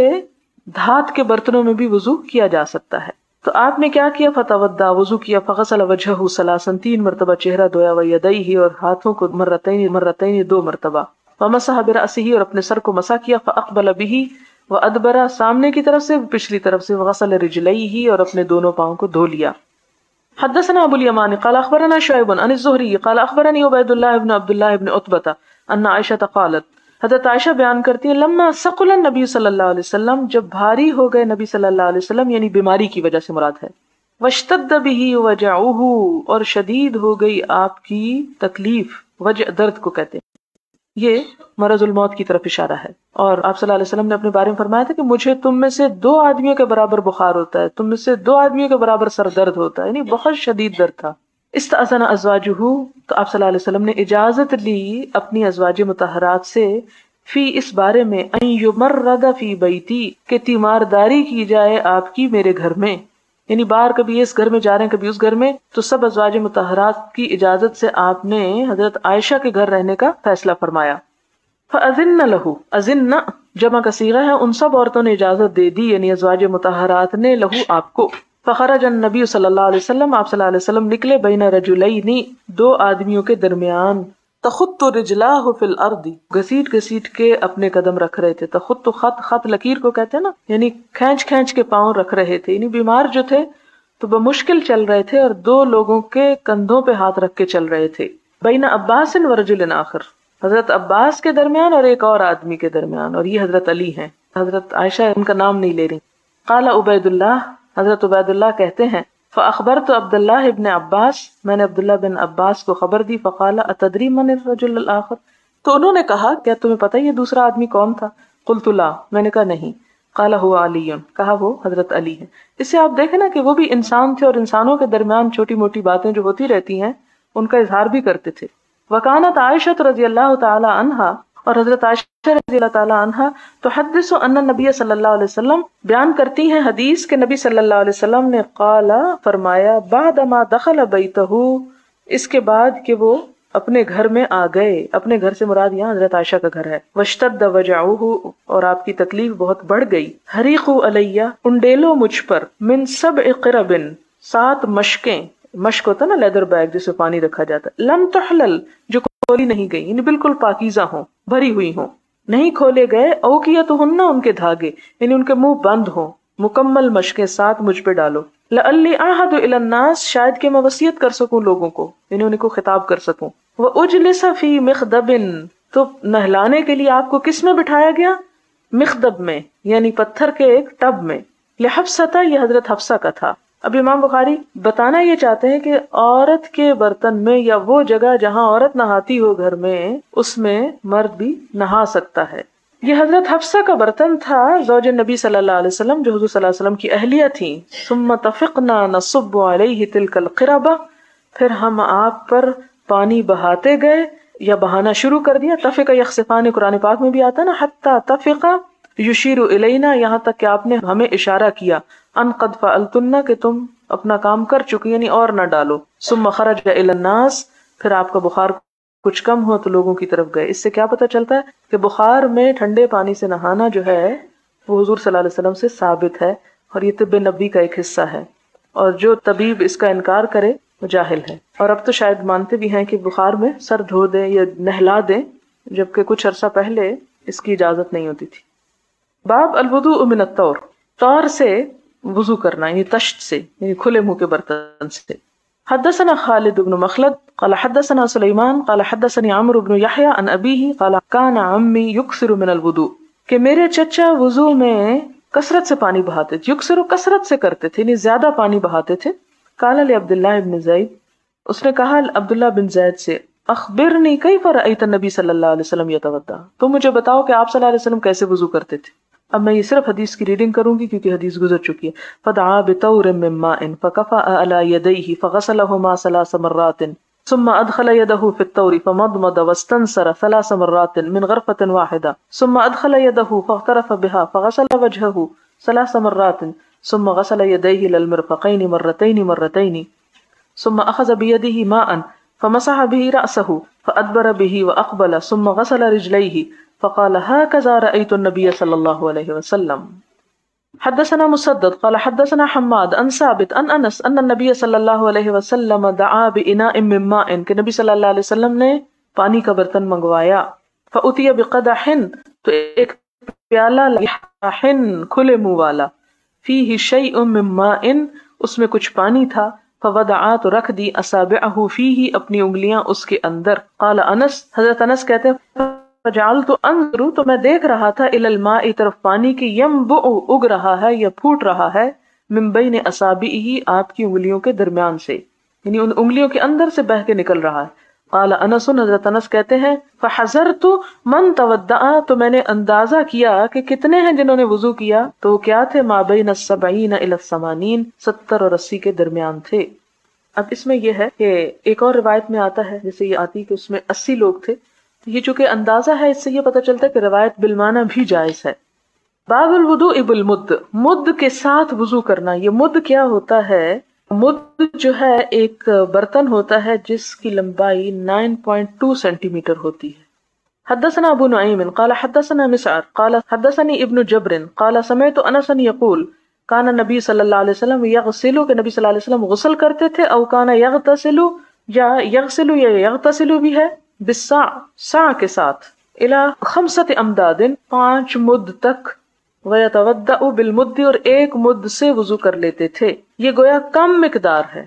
دھات کے برتنوں میں بھی وضو کیا جا سکتا ہے. تو آپ نے کیا کیا؟ فتودع، وضو کیا. فغسل وجہہ ثلاثا، 3 مرتبہ چہرہ دھویا. ویدیہ، اور ہاتھوں کو مرتین 2 مرتبہ. ومسح برأسہ، اور اپنے سر کو مسح کیا. فاقبل بہ وادبر، سامنے کی طرف سے پچھلی طرف سے. وغسل رجلیہ، اور اپنے دونوں پاؤں کو دھو لیا. حدثنا ابو الیمان قال اخبرنا شعیب عن الزہری قال اخبرنی عبید اللہ بن عبد اللہ بن عتبہ ان عائشہ قالت، حضرت عائشہ بیان کرتی ہے، لما ثقل النبی صلی اللہ علیہ وسلم، جب بھاری ہو گئے نبی صلی اللہ علیہ وسلم، یعنی بیماری کی وجہ سے مراد ہے. واشتد به وجعه، اور شدید ہو گئی آپ کی تکلیف. وجع درد کو کہتے ہیں. یہ مرض الموت کی طرف اشارہ ہے. اور آپ صلی اللہ علیہ وسلم نے اپنے بارے میں فرمایا تھا کہ مجھے تم میں سے 2 آدمیوں کے برابر بخار ہوتا ہے، تم میں سے 2 آدمیوں کے برابر سر درد ہوتا ہے، یعنی بہت شدید درد تھا. استأذن ازواجہ، تو آپ صلی اللہ علیہ وسلم نے اجازت لی اپنی ازواج مطہرات سے، فی، اس بارے میں، ان یمرض فی بیتی، کہ تیمارداری کی جائے آپ کی میرے گھر میں. یعنی باہر کبھی اس گھر میں جا رہے ہیں کبھی اس گھر میں، تو سب ازواج مطہرات کی اجازت سے آپ نے حضرت عائشہ کے گھر رہنے کا فیصلہ فرمایا. فأذن لہو، اذن جمع کا صیغہ ہے، ان سب عورتوں نے اجازت دے دی، یعنی ازواج مطہرات نے، لہو آپ کو. فخرج النبی صلی اللہ علیہ وسلم، آپ صلی اللہ علیہ وسلم نکلے، بین رجلین، دو آدمیوں کے درمیان، تخط رجلاہ فی الارض، گھسیٹ گھسیٹ کے اپنے قدم رکھ رہے تھے. تخط خط، خط لکیر کو کہتے ہیں نا، یعنی کھینچ کھینچ کے پاؤں رکھ رہے تھے، یعنی بیمار جو تھے تو بمشکل چل رہے تھے اور دو لوگوں کے کندھوں پہ ہاتھ رکھ کے چل رہے تھے. بین عباس و رجل آخر، حضرت عباس کے درمیان اور ایک اور آدمی کے درمیان، اور یہ حضرت علی ہیں. حضرت عائشہ ان کا نام نہیں لے رہی. قال عبید اللہ، حضرت عبید اللہ کہتے ہیں، فاخبرت عبداللہ ابن عباس، میں نے عبداللہ بن عباس کو خبر دی. فقال اتدری من الرجل الاخر، تو انہوں نے کہا کیا تمہیں پتہ یہ دوسرا آدمی کون تھا؟ قلت لا، میں نے کہا نہیں. قال هو علی، کہا وہ حضرت علی ہیں. اس سے آپ دیکھیں نا کہ وہ بھی انسان تھے اور انسانوں کے درمیان چھوٹی موٹی باتیں جو ہوتی رہتی ہیں ان کا اظہار بھی کرتے تھے. وکانت عائشہ رضی اللہ تعالی عنہا، اور حضرت عائشہ رضی اللہ تعالی عنہا تحدث ان النبی صلی اللہ علیہ وسلم، بیان کرتی ہیں حدیث کہ نبی صلی اللہ علیہ وسلم نے قال، فرمایا، بعد ما دخل بیتہ، اس کے بعد کہ وہ اپنے گھر میں آ گئے. اپنے گھر سے مراد یہاں حضرت عائشہ کا گھر ہے. واشتد وجعہ، اور آپ کی تکلیف بہت بڑھ گئی. حریقوا علیہ، انڈیلو مجھ پر. من 7 قرب، 7 مشکیں، مشک ہوتا نا لیدر بیگ جس میں پانی رکھا جاتا ہے. لم تحلل، جو کھولی نہیں گئی، یعنی بالکل پاکیزہ ہوں، بھری ہوئی ہوں، نہیں کھولے گئے. اوکیتہن، ان کے دھاگے، یعنی ان کے منہ بند ہوں. مکمل مشکیں 7 مجھ پہ ڈالو. لعلی اعہد الی الناس، شاید کہ میں وصیت کر سکوں لوگوں کو، یعنی ان کو خطاب کر سکوں. واجلس فی مخدب، تو نہلانے کے لیے آپ کو کس میں بٹھایا گیا؟ مخدب میں، یعنی پتھر کے ایک ٹب میں. لحفصہ، یہ حضرت حفصہ کا تھا. اب امام بخاری بتانا یہ چاہتے ہیں کہ عورت کے برتن میں یا وہ جگہ جہاں عورت نہاتی ہو گھر میں، اس میں مرد بھی نہا سکتا ہے. یہ حضرت حفصہ کا برتن تھا، زوج نبی صلی اللہ علیہ وسلم، جو حضور صلی اللہ علیہ وسلم کی اہلیہ تھیں. ثم تفقنا نصب علیہ تلک القربہ، پھر ہم آپ پر پانی بہاتے گئے یا بہانا شروع کر دیا. تفق یخسفان، قرآن پاک میں بھی آتا ہے نا، حتی تفق یشیر الینا، یہاں تک کہ آپ نے ہمیں اشارہ کیا، ان قد فعلتن، کہ تم اپنا کام کر چکی، یعنی اور نہ ڈالو. ثم خرج الی الناس، پھر آپ کا بخار کچھ کم ہوا تو لوگوں کی طرف گئے. اس سے کیا پتہ چلتا ہے کہ بخار میں ٹھنڈے پانی سے نہانا جو ہے وہ حضور صلی اللہ علیہ وسلم سے ثابت ہے، اور یہ طب نبی کا ایک حصہ ہے. اور جو طبیب اس کا انکار کرے وہ جاہل ہے. اور اب تو شاید مانتے بھی ہیں کہ بخار میں سر دھو دیں یا نہلا دیں، جبکہ کچھ عرصہ پہلے اس کی اجازت نہیں ہوتی تھی. باب الوضوء من الطور، طور سے وضو کرنا، یعنی تشت سے، یعنی کھلے منہ کے برتن سے. حدثنا خالد بن مخلد قال حدثنا سلیمان قال حدثني عمرو بن يحيى عن ابيه قال كان عمي يكثر من الوضوء، کہ میرے چچا وضو میں کثرت سے پانی بہاتے تھے. یکثر، کثرت سے کرتے تھے، یعنی زیادہ پانی بہاتے تھے. قال لعبداللہ بن زید، اس نے کہا عبداللہ بن زید سے، اخبرنی کیف رأیت النبی صلی اللہ علیہ وسلم یتوضا، تم مجھے بتاؤ کہ آپ صلی اللہ علیہ وسلم کیسے وضو کرتے تھے. اب میں یہ صرف حدیث کی ریڈنگ کروں گی کیونکہ حدیث گزر چکی ہے. فدعا بطور من ماء فكفأ على يديه فغسلهما 3 مرات ثم ادخل يده في الطور فمضمض واستنثر 3 مرات من غرفة واحدة ثم ادخل يده فاغترف بها فغسل وجهه 3 مرات ثم غسل يديه الى المرفقين مرتين ثم اخذ بيده ماء فمسح به رأسه فأدبر به وأقبل ثم غسل رجليه فقال هكذا رأيت النبي صلى الله عليه وسلم. حدثنا مسدد قال حدثنا حماد عن ثابت عن انس ان النبي صلی اللہ علیہ وسلم دعا بإناء من ماء، کہ نبی صلی اللہ علیہ وسلم نے پانی کا برتن منگوایا. فأتي بقدح، تو ایک پیالہ لحاح، کھلے منہ والا، فيه شيء من ماء، اس میں کچھ پانی تھا. فوضعا، تو رکھ دی، اصابعه فيه، اپنی انگلیاں اس کے اندر. قال انس، حضرت انس کہتے ہیں فجعلت انظر، تو میں دیکھ رہا تھا، الى الماء، طرف پانی کی، ينبع، اگ رہا ہے یا پھوٹ رہا ہے، من بین اصابعه، آپ کی انگلیوں کے درمیان سے، یعنی ان انگلیوں کے اندر سے بہہ کے نکل رہا ہے. قال انس، حضرت انس کہتے ہیں فحذرت من تودع، تو میں نے اندازہ کیا کہ کتنے ہیں جنہوں نے وضو کیا، تو کیا تھے، ما بین 70 الى 80، 70 اور 80 کے درمیان تھے. اب اس میں یہ ہے کہ ایک اور روایت میں آتا ہے، جیسے یہ آتی کہ اس میں 80 لوگ تھے. یہ چونکہ اندازہ ہے، اس سے یہ پتہ چلتا ہے کہ روایت بالمعنی بھی جائز ہے. باب الوضوء بالمد، مد کے ساتھ وضو کرنا. یہ مد کیا ہوتا ہے؟ مد جو ہے ایک برتن ہوتا ہے جس کی لمبائی 9.2 سینٹی میٹر ہوتی ہے. حدثنا ابو نعیم قال حدثنا مسعر قال حدثني ابن جبر قال سمعت انس يقول كان النبي صلی اللہ علیہ وسلم یغسل کہ نبی صلی اللہ علیہ وسلم غسل کرتے تھے، او کان یغتسل یا یغسل یا یغتسل بھی ہے، بالساع ساع کے ساتھ، الى 5 امداد 5 مد تک، ویتودع بالمد اور 1 مد سے وضو کر لیتے تھے. یہ گویا کم مقدار ہے،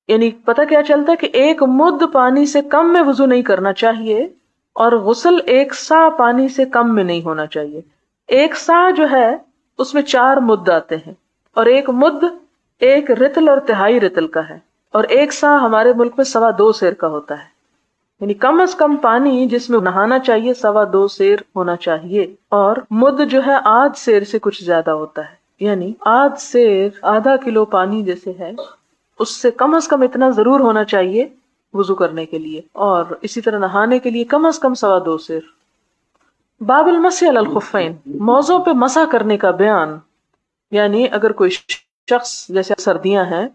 یعنی پتہ کیا چلتا ہے کہ 1 مد پانی سے کم میں وضو نہیں کرنا چاہیے، اور غسل 1 سا پانی سے کم میں نہیں ہونا چاہیے. 1 سا جو ہے اس میں 4 مد آتے ہیں، اور 1 مد 1 رتل اور تہائی رتل کا ہے، اور 1 سا ہمارے ملک میں 2.25 سیر کا ہوتا ہے. یعنی کم از کم پانی جس میں نہانا چاہیے 2.25 سیر ہونا چاہیے، اور مد جو ہے آدھ سیر سے کچھ زیادہ ہوتا ہے، یعنی آدھ سیر ½ کلو پانی جیسے ہے اس سے کم از کم اتنا ضرور ہونا چاہیے وضو کرنے کے لیے، اور اسی طرح نہانے کے لیے کم از کم 2.25 سیر. باب المسح علی الخفین، موضوع پہ مسح کرنے کا بیان. یعنی اگر کوئی شخص جیسے سردیاں ہیں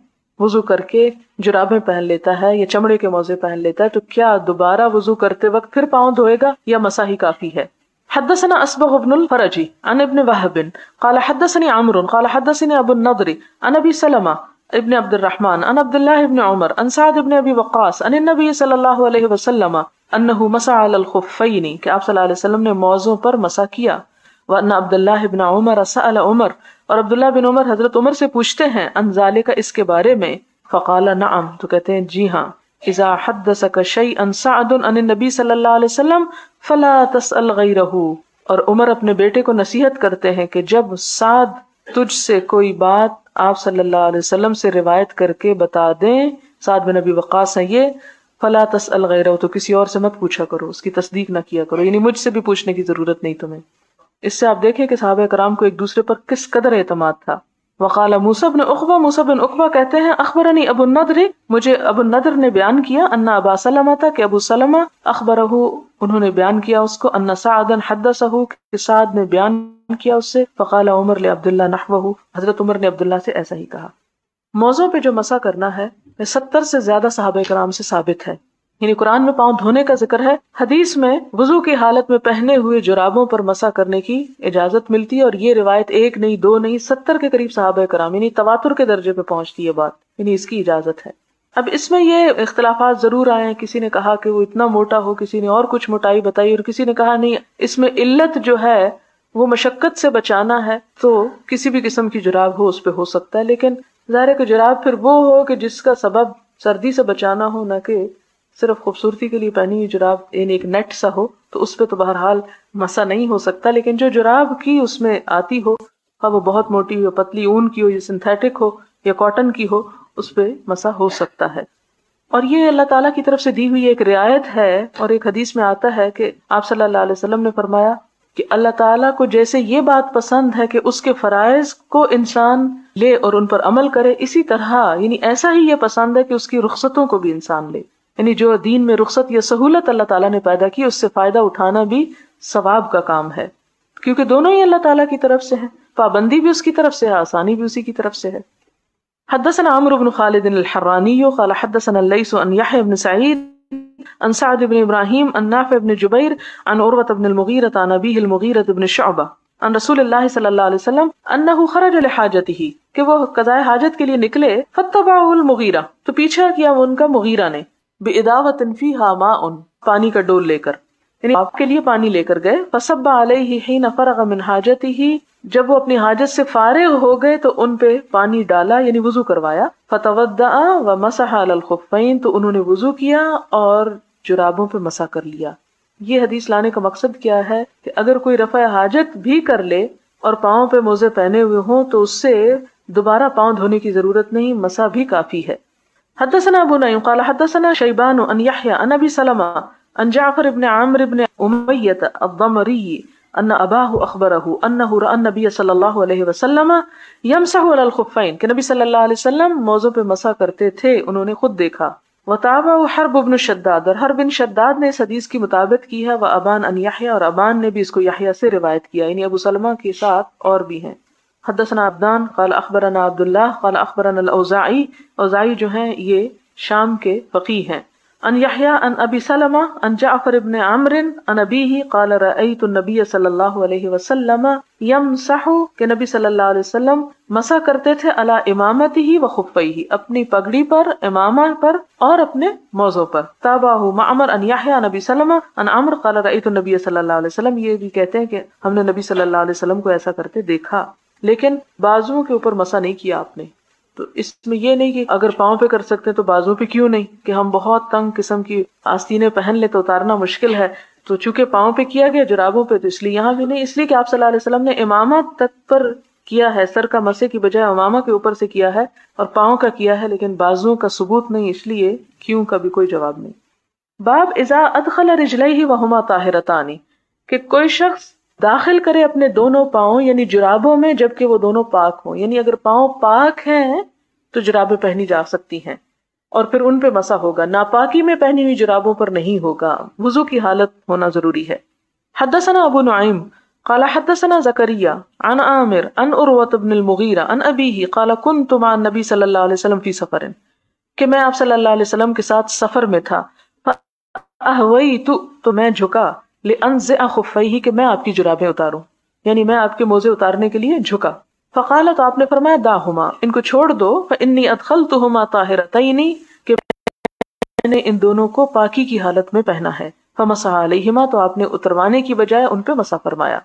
وضو کر کے جرابیں پہن لیتا ہے یا چمڑے کے موزے پہن لیتا ہے تو کیا دوبارہ وضو کرتے وقت پھر پاؤں دھوئے گا یا مسح ہی کافی ہے؟ حدثنا اصبغ بن الفرج عن ابن وهب قال حدثني عمرو قال حدثني ابو النضر عن ابي سلمة ابن عبد الرحمن عن عبد الله بن عمر عن سعد بن ابي وقاص عن النبي صلی اللہ علیہ وسلم انه مسح على الخفين کہ آپ صلی اللہ علیہ وسلم نے موزوں پر مسح کیا. وان عبد الله بن عمر سأل عمر، اور عبداللہ بن عمر حضرت عمر سے پوچھتے ہیں ان ذالک اس کے بارے میں، فقال نعم تو کہتے ہیں جی ہاں. اذا حدثك شيئا سعد عن النبي صلی اللہ علیہ وسلم فلا تسأل غیرہ. اور عمر اپنے بیٹے کو نصیحت کرتے ہیں کہ جب سعد تجھ سے کوئی بات آپ صلی اللہ علیہ وسلم سے روایت کر کے بتا دیں، سعد بن ابی وقاص ہیں یہ، فلا تسأل غیرہ تو کسی اور سے مت پوچھا کرو، اس کی تصدیق نہ کیا کرو، یعنی مجھ سے بھی پوچھنے کی ضرورت نہیں تمہیں. اس سے آپ دیکھیں کہ صحابہ کرام کو ایک دوسرے پر کس قدر اعتماد تھا. وقال موسیٰ بن عقبہ، موسیٰ بن عقبہ کہتے ہیں اخبرنی ابو النضر، مجھے ابو النضر نے بیان کیا، ان ابا سلمہ تھا کہ ابو سلمہ اخبرہ انہوں نے بیان کیا اس کو، ان سعدا حدثہ کہ سعد نے بیان کیا اس سے. فقال عمر لعبداللہ نحوہ، حضرت عمر نے عبداللہ سے ایسا ہی کہا. موضوع پہ جو مسح کرنا ہے 70 سے زیادہ صحابہ کرام سے ثابت ہے. یعنی قرآن میں پاؤں دھونے کا ذکر ہے، حدیث میں وضو کی حالت میں پہنے ہوئے جرابوں پر مسح کرنے کی اجازت ملتی ہے، اور یہ روایت 1 نہیں 2 نہیں 70 کے قریب صحابہ کرام، یعنی تواتر کے درجے پہ پہنچتی ہے بات، یعنی اس کی اجازت ہے. اب اس میں یہ اختلافات ضرور آئے ہیں، کسی نے کہا کہ وہ اتنا موٹا ہو، کسی نے اور کچھ موٹائی بتائی، اور کسی نے کہا نہیں اس میں علت جو ہے وہ مشقت سے بچانا ہے، تو کسی بھی قسم کی جراب ہو اس پہ ہو سکتا ہے. لیکن ظاہر ہے کہ جراب پھر وہ ہو کہ جس کا سبب سردی سے بچانا ہو، نہ کہ صرف خوبصورتی کے لیے پہنی ہوئی جراب، یعنی ایک نیٹ سا ہو، تو اس پہ تو بہرحال مسح نہیں ہو سکتا. لیکن جو جراب کی اس میں آتی ہو، خواہ وہ بہت موٹی ہو، پتلی اون کی ہو، یا سنتھیٹک ہو یا کاٹن کی ہو، اس پہ مسح ہو سکتا ہے. اور یہ اللہ تعالیٰ کی طرف سے دی ہوئی ایک رعایت ہے. اور ایک حدیث میں آتا ہے کہ آپ صلی اللہ علیہ وسلم نے فرمایا کہ اللہ تعالیٰ کو جیسے یہ بات پسند ہے کہ اس کے فرائض کو انسان لے اور ان پر عمل کرے، اسی طرح یعنی ایسا ہی یہ پسند ہے کہ اس کی رخصتوں کو بھی انسان لے. یعنی جو دین میں رخصت یا سہولت اللہ تعالیٰ نے پیدا کی، اس سے فائدہ اٹھانا بھی ثواب کا کام ہے، کیونکہ دونوں ہی اللہ تعالیٰ کی طرف سے ہیں. پابندی بھی اس کی طرف سے ہے، آسانی بھی اسی کی طرف سے ہے. حدثنا عمرو بن خالد الحرانی قال حدثنا الليث عن يحيى بن سعيد عن سعد بن ابراہیم عن نافع بن جبیر عن عروة بن المغیرة عن ابیہ المغیرة بن شعبہ عن رسول اللہ صلی اللہ علیہ وسلم انہ خرج لحاجتہ کہ وہ قضاء حاجت کے لیے نکلے، فاتبعه المغیرہ تو پیچھا کیا وہ ان کا مغیرہ نے، بإداوۃ فیہا ماء پانی کا ڈول لے کر، یعنی آپ کے لیے پانی لے کر گئے. فصب علیہ حین فرغ من حاجتہ جب وہ اپنی حاجت سے فارغ ہو گئے تو ان پہ پانی ڈالا، یعنی وضو کروایا. فتودع ومسح علی الخفین تو انہوں نے وضو کیا اور جرابوں پہ مسح کر لیا. یہ حدیث لانے کا مقصد کیا ہے کہ اگر کوئی رفع حاجت بھی کر لے اور پاؤں پہ موزے پہنے ہوئے ہوں تو اس سے دوبارہ پاؤں دھونے کی ضرورت نہیں، مسح بھی کافی ہے. حدثنا ابو نعیم قال حدثنا شیبان عن یحیی عن ابی سلمہ عن جعفر بن عامر بن امیۃ الضمری ان اباہ اخبرہ انہ رأى النبی صلی اللہ علیہ وسلم یمسح علی الخفین کہ نبی صلی اللہ علیہ وسلم موضوع پہ مسح کرتے تھے، انہوں نے خود دیکھا. وتابعہ حرب بن شداد اور حرب بن شداد نے اس حدیث کی مطابقت کی ہے. وابان ان یحیی اور ابان نے بھی اس کو یحییٰ سے روایت کیا، یعنی ابو سلمہ کے ساتھ اور بھی ہیں. حدثنا عبدان قال اخبرنا عبداللہ قال اخبرنا الاوزاعی، اوزاعی جو ہیں یہ شام کے فقیہ ہیں. عن يحيى عن ابي سلمة عن جعفر بن عمرو عن ابيه قال رأيت النبي صلی اللہ علیہ وسلم يمسح کہ نبی صلی اللہ علیہ وسلم مسح کرتے تھے علی امامته وخفیہ اپنی پگڑی پر، امامہ پر اور اپنے موزوں پر. تابعہ معمر عن يحيى عن ابي سلمة عن عمرو قال رأيت النبي صلی اللہ علیہ وسلم. یہ بھی کہتے ہیں کہ ہم نے نبی صلی اللہ علیہ وسلم کو ایسا کرتے دیکھا، لیکن بازوؤں کے اوپر مسح نہیں کیا آپ نے. تو اس میں یہ نہیں کہ اگر پاؤں پہ کر سکتے تو بازو پہ کیوں نہیں، کہ ہم بہت تنگ قسم کی آستینیں پہن لے تو اتارنا مشکل ہے، تو چونکہ پاؤں پہ کیا گیا جرابوں پہ، تو اس لیے یہاں بھی نہیں. اس لیے کہ آپ صلی اللہ علیہ وسلم نے امامہ تک پر کیا ہے، سر کا مسح کی بجائے امامہ کے اوپر سے کیا ہے اور پاؤں کا کیا ہے، لیکن بازو کا ثبوت نہیں، اس لیے کیوں کا بھی کوئی جواب نہیں. باب اذا ادخل رجلیہ وہما طاہرتان، کہ کوئی شخص داخل کرے اپنے دونوں پاؤں یعنی جرابوں میں جبکہ وہ دونوں پاک ہوں. یعنی اگر پاؤں پاک ہیں تو جرابیں پہنی جا سکتی ہیں اور پھر ان پہ مسح ہوگا، ناپاکی میں پہنی ہوئی جرابوں پر نہیں ہوگا. وضو کی حالت ہونا ضروری ہے. حدثنا ابو نعیم قال حدثنا زکریا عن عامر عن عروۃ بن المغیرہ عن ابیہ قال كنت مع النبی صلی اللہ علیہ وسلم فی سفر، کہ میں آپ صلی اللہ علیہ وسلم کے ساتھ سفر میں تھا. فاہویت، تو میں جھکا، لانزع خفیہ، کہ میں آپ کی جرابیں اتاروں، یعنی میں آپ کے موزے اتارنے کے لیے جھکا. فقال، تو آپ نے فرمایا داہما، ان کو چھوڑ دو، فانی ادخلتہما طاہرتین، کہ میں نے ان دونوں کو پاکی کی حالت میں پہنا ہے. فمسح علیہما، تو آپ نے اتروانے کی بجائے ان پہ مسح فرمایا.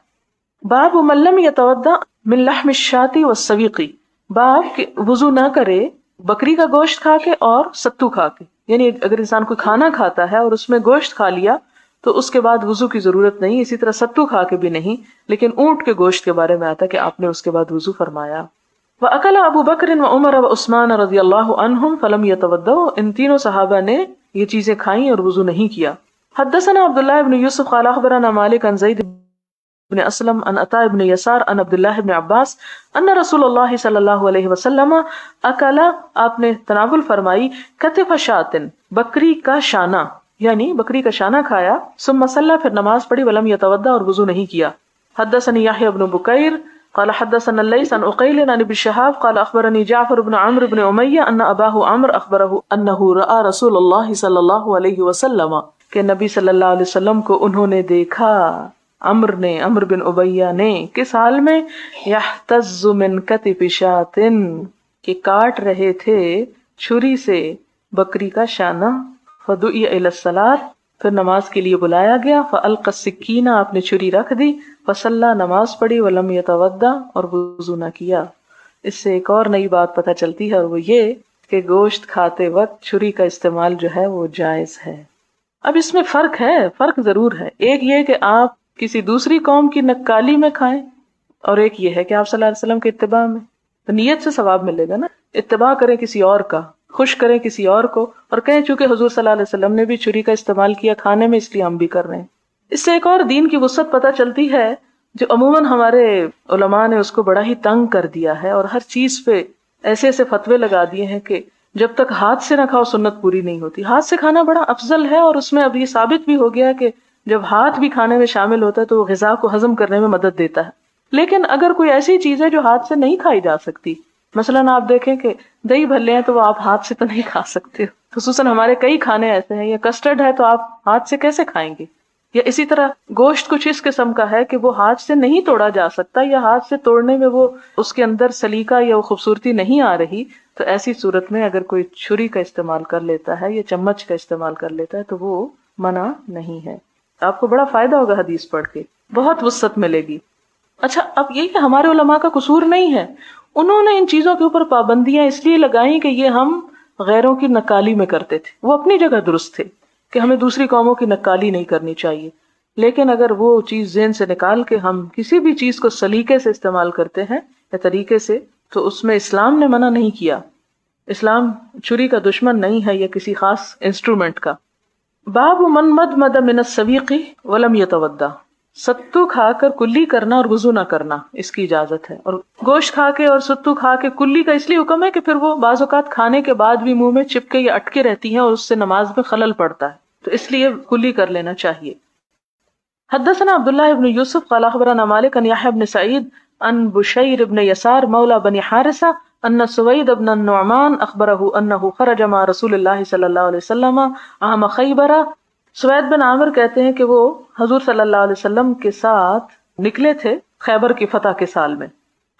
باب من لم یتوضأ من لحم الشاۃ والسویق، باب کہ وضو نہ کرے بکری کا گوشت کھا کے اور ستو کھا کے. یعنی اگر انسان کوئی کھانا کھاتا ہے اور اس میں گوشت کھا لیا تو اس کے بعد وضو کی ضرورت نہیں، اسی طرح ستو کھا کے بھی نہیں، لیکن اونٹ کے گوشت کے بارے میں آتا کہ آپ نے اس کے بعد وضو فرمایا. وَأَكَلَ أَبُو بَكْرٍ وَعُمَرَ وَعُثْمَانَ رضی اللہ عنہم فَلَمْ يَتَوَضَّؤْا، ان تینوں صحابہ نے یہ چیزیں کھائیں اور وضو نہیں کیا. حدثنا عبداللہ بن یوسف قال اخبرنا مالک عن زید بن اسلم عن عطاء بن یسار عن عبداللہ بن عباس ان رسول اللہ صلی اللہ علیہ وسلم اکل، آپ نے تناول فرمائی، کتف شاۃ، بکری کا شانہ، یعنی بکری کا شانہ کھایا. ثم صلی، پھر نماز پڑھی، ولم یتوضأ، اور وضو نہیں کیا. حدثني يحيى بن بكير قال حدثنا الليث عن عقيل عن ابن شهاب قال اخبرني جعفر بن عمرو بن امية ان اباه عمرو اخبره انه راى رسول الله صلى الله عليه وسلم، کہ نبی صلی اللہ علیہ وسلم کو انہوں نے دیکھا، عمرو بن امیہ نے، کس حال میں؟ يحتز من كتف شاة، کہ کاٹ رہے تھے چھری سے بکری کا شانہ. فدعی الی الصلاۃ، پھر نماز کے لیے بلایا گیا. فالقى السکینہ، آپ نے چھری رکھ دی. فصلی، نماز پڑھی. ولم یتوضأ، اور وضو نہ کیا. اس سے ایک اور نئی بات پتہ چلتی ہے، اور وہ یہ کہ گوشت کھاتے وقت چھری کا استعمال جو ہے وہ جائز ہے. اب اس میں فرق ہے، فرق ضرور ہے. ایک یہ کہ آپ کسی دوسری قوم کی نکالی میں کھائیں، اور ایک یہ ہے کہ آپ صلی اللہ علیہ وسلم کے اتباع میں. تو نیت سے ثواب ملے گا نا. اتباع کریں کسی اور کا، خوش کریں کسی اور کو، اور کہیں چونکہ حضور صلی اللہ علیہ وسلم نے بھی چھری کا استعمال کیا کھانے میں، اس لیے ہم بھی کر رہے ہیں. اس سے ایک اور دین کی وسعت پتہ چلتی ہے، جو عموماً ہمارے علماء نے اس کو بڑا ہی تنگ کر دیا ہے، اور ہر چیز پہ ایسے ایسے فتوے لگا دیے ہیں کہ جب تک ہاتھ سے نہ کھاؤ سنت پوری نہیں ہوتی. ہاتھ سے کھانا بڑا افضل ہے، اور اس میں اب یہ ثابت بھی ہو گیا کہ جب ہاتھ بھی کھانے میں شامل ہوتا ہے تو وہ غذا کو ہضم کرنے میں مدد دیتا ہے. لیکن اگر کوئی ایسی چیز ہے جو ہاتھ سے نہیں کھائی جا سکتی، مثلاً آپ دیکھیں کہ دہی بھلے ہیں تو وہ آپ ہاتھ سے تو نہیں کھا سکتے، خصوصاً ہمارے کئی کھانے ایسے ہیں، یا کسٹرڈ ہے تو آپ ہاتھ سے کیسے کھائیں گے. یا اسی طرح گوشت کچھ اس قسم کا ہے کہ وہ ہاتھ سے نہیں توڑا جا سکتا، یا ہاتھ سے توڑنے میں وہ اس کے اندر سلیقہ یا وہ خوبصورتی نہیں آ رہی، تو ایسی صورت میں اگر کوئی چھری کا استعمال کر لیتا ہے یا چمچ کا استعمال کر لیتا ہے تو وہ منع نہیں ہے. آپ کو بڑا فائدہ ہوگا حدیث پڑھ کے، بہت وسعت ملے گی. اچھا، اب یہ کہ ہمارے علماء کا قصور نہیں ہے، انہوں نے ان چیزوں کے اوپر پابندیاں اس لیے لگائیں کہ یہ ہم غیروں کی نکالی میں کرتے تھے. وہ اپنی جگہ درست تھے کہ ہمیں دوسری قوموں کی نکالی نہیں کرنی چاہیے، لیکن اگر وہ چیز ذہن سے نکال کے ہم کسی بھی چیز کو سلیقے سے استعمال کرتے ہیں یا طریقے سے، تو اس میں اسلام نے منع نہیں کیا. اسلام چھری کا دشمن نہیں ہے یا کسی خاص انسٹرومنٹ کا. باب من مدمد من السویق ولم یتوضا، ستو کھا کر کلی کرنا اور وضو نہ کرنا، اس کی اجازت ہے. اور گوشت کھا کے اور ستو کھا کے کلی کا اس لیے حکم ہے کہ پھر وہ بعض اوقات کھانے کے بعد بھی منہ میں چپکے یا اٹکے رہتی ہیں اور اس سے نماز میں خلل پڑتا ہے، تو اس لیے کلی کر لینا چاہیے. حدثنا عبداللہ بن یوسف قال اخبرنا مالک عن یحیی بن سعید عن بشیر بن یسار مولا بنی حارثہ ان سوید بن النعمان اخبره انه خرج مع رسول اللہ صلی اللہ علیہ وسلم عام خیبر. سوید بن عامر کہتے ہیں کہ وہ حضور صلی اللہ علیہ وسلم کے ساتھ نکلے تھے خیبر کی فتح کے سال میں.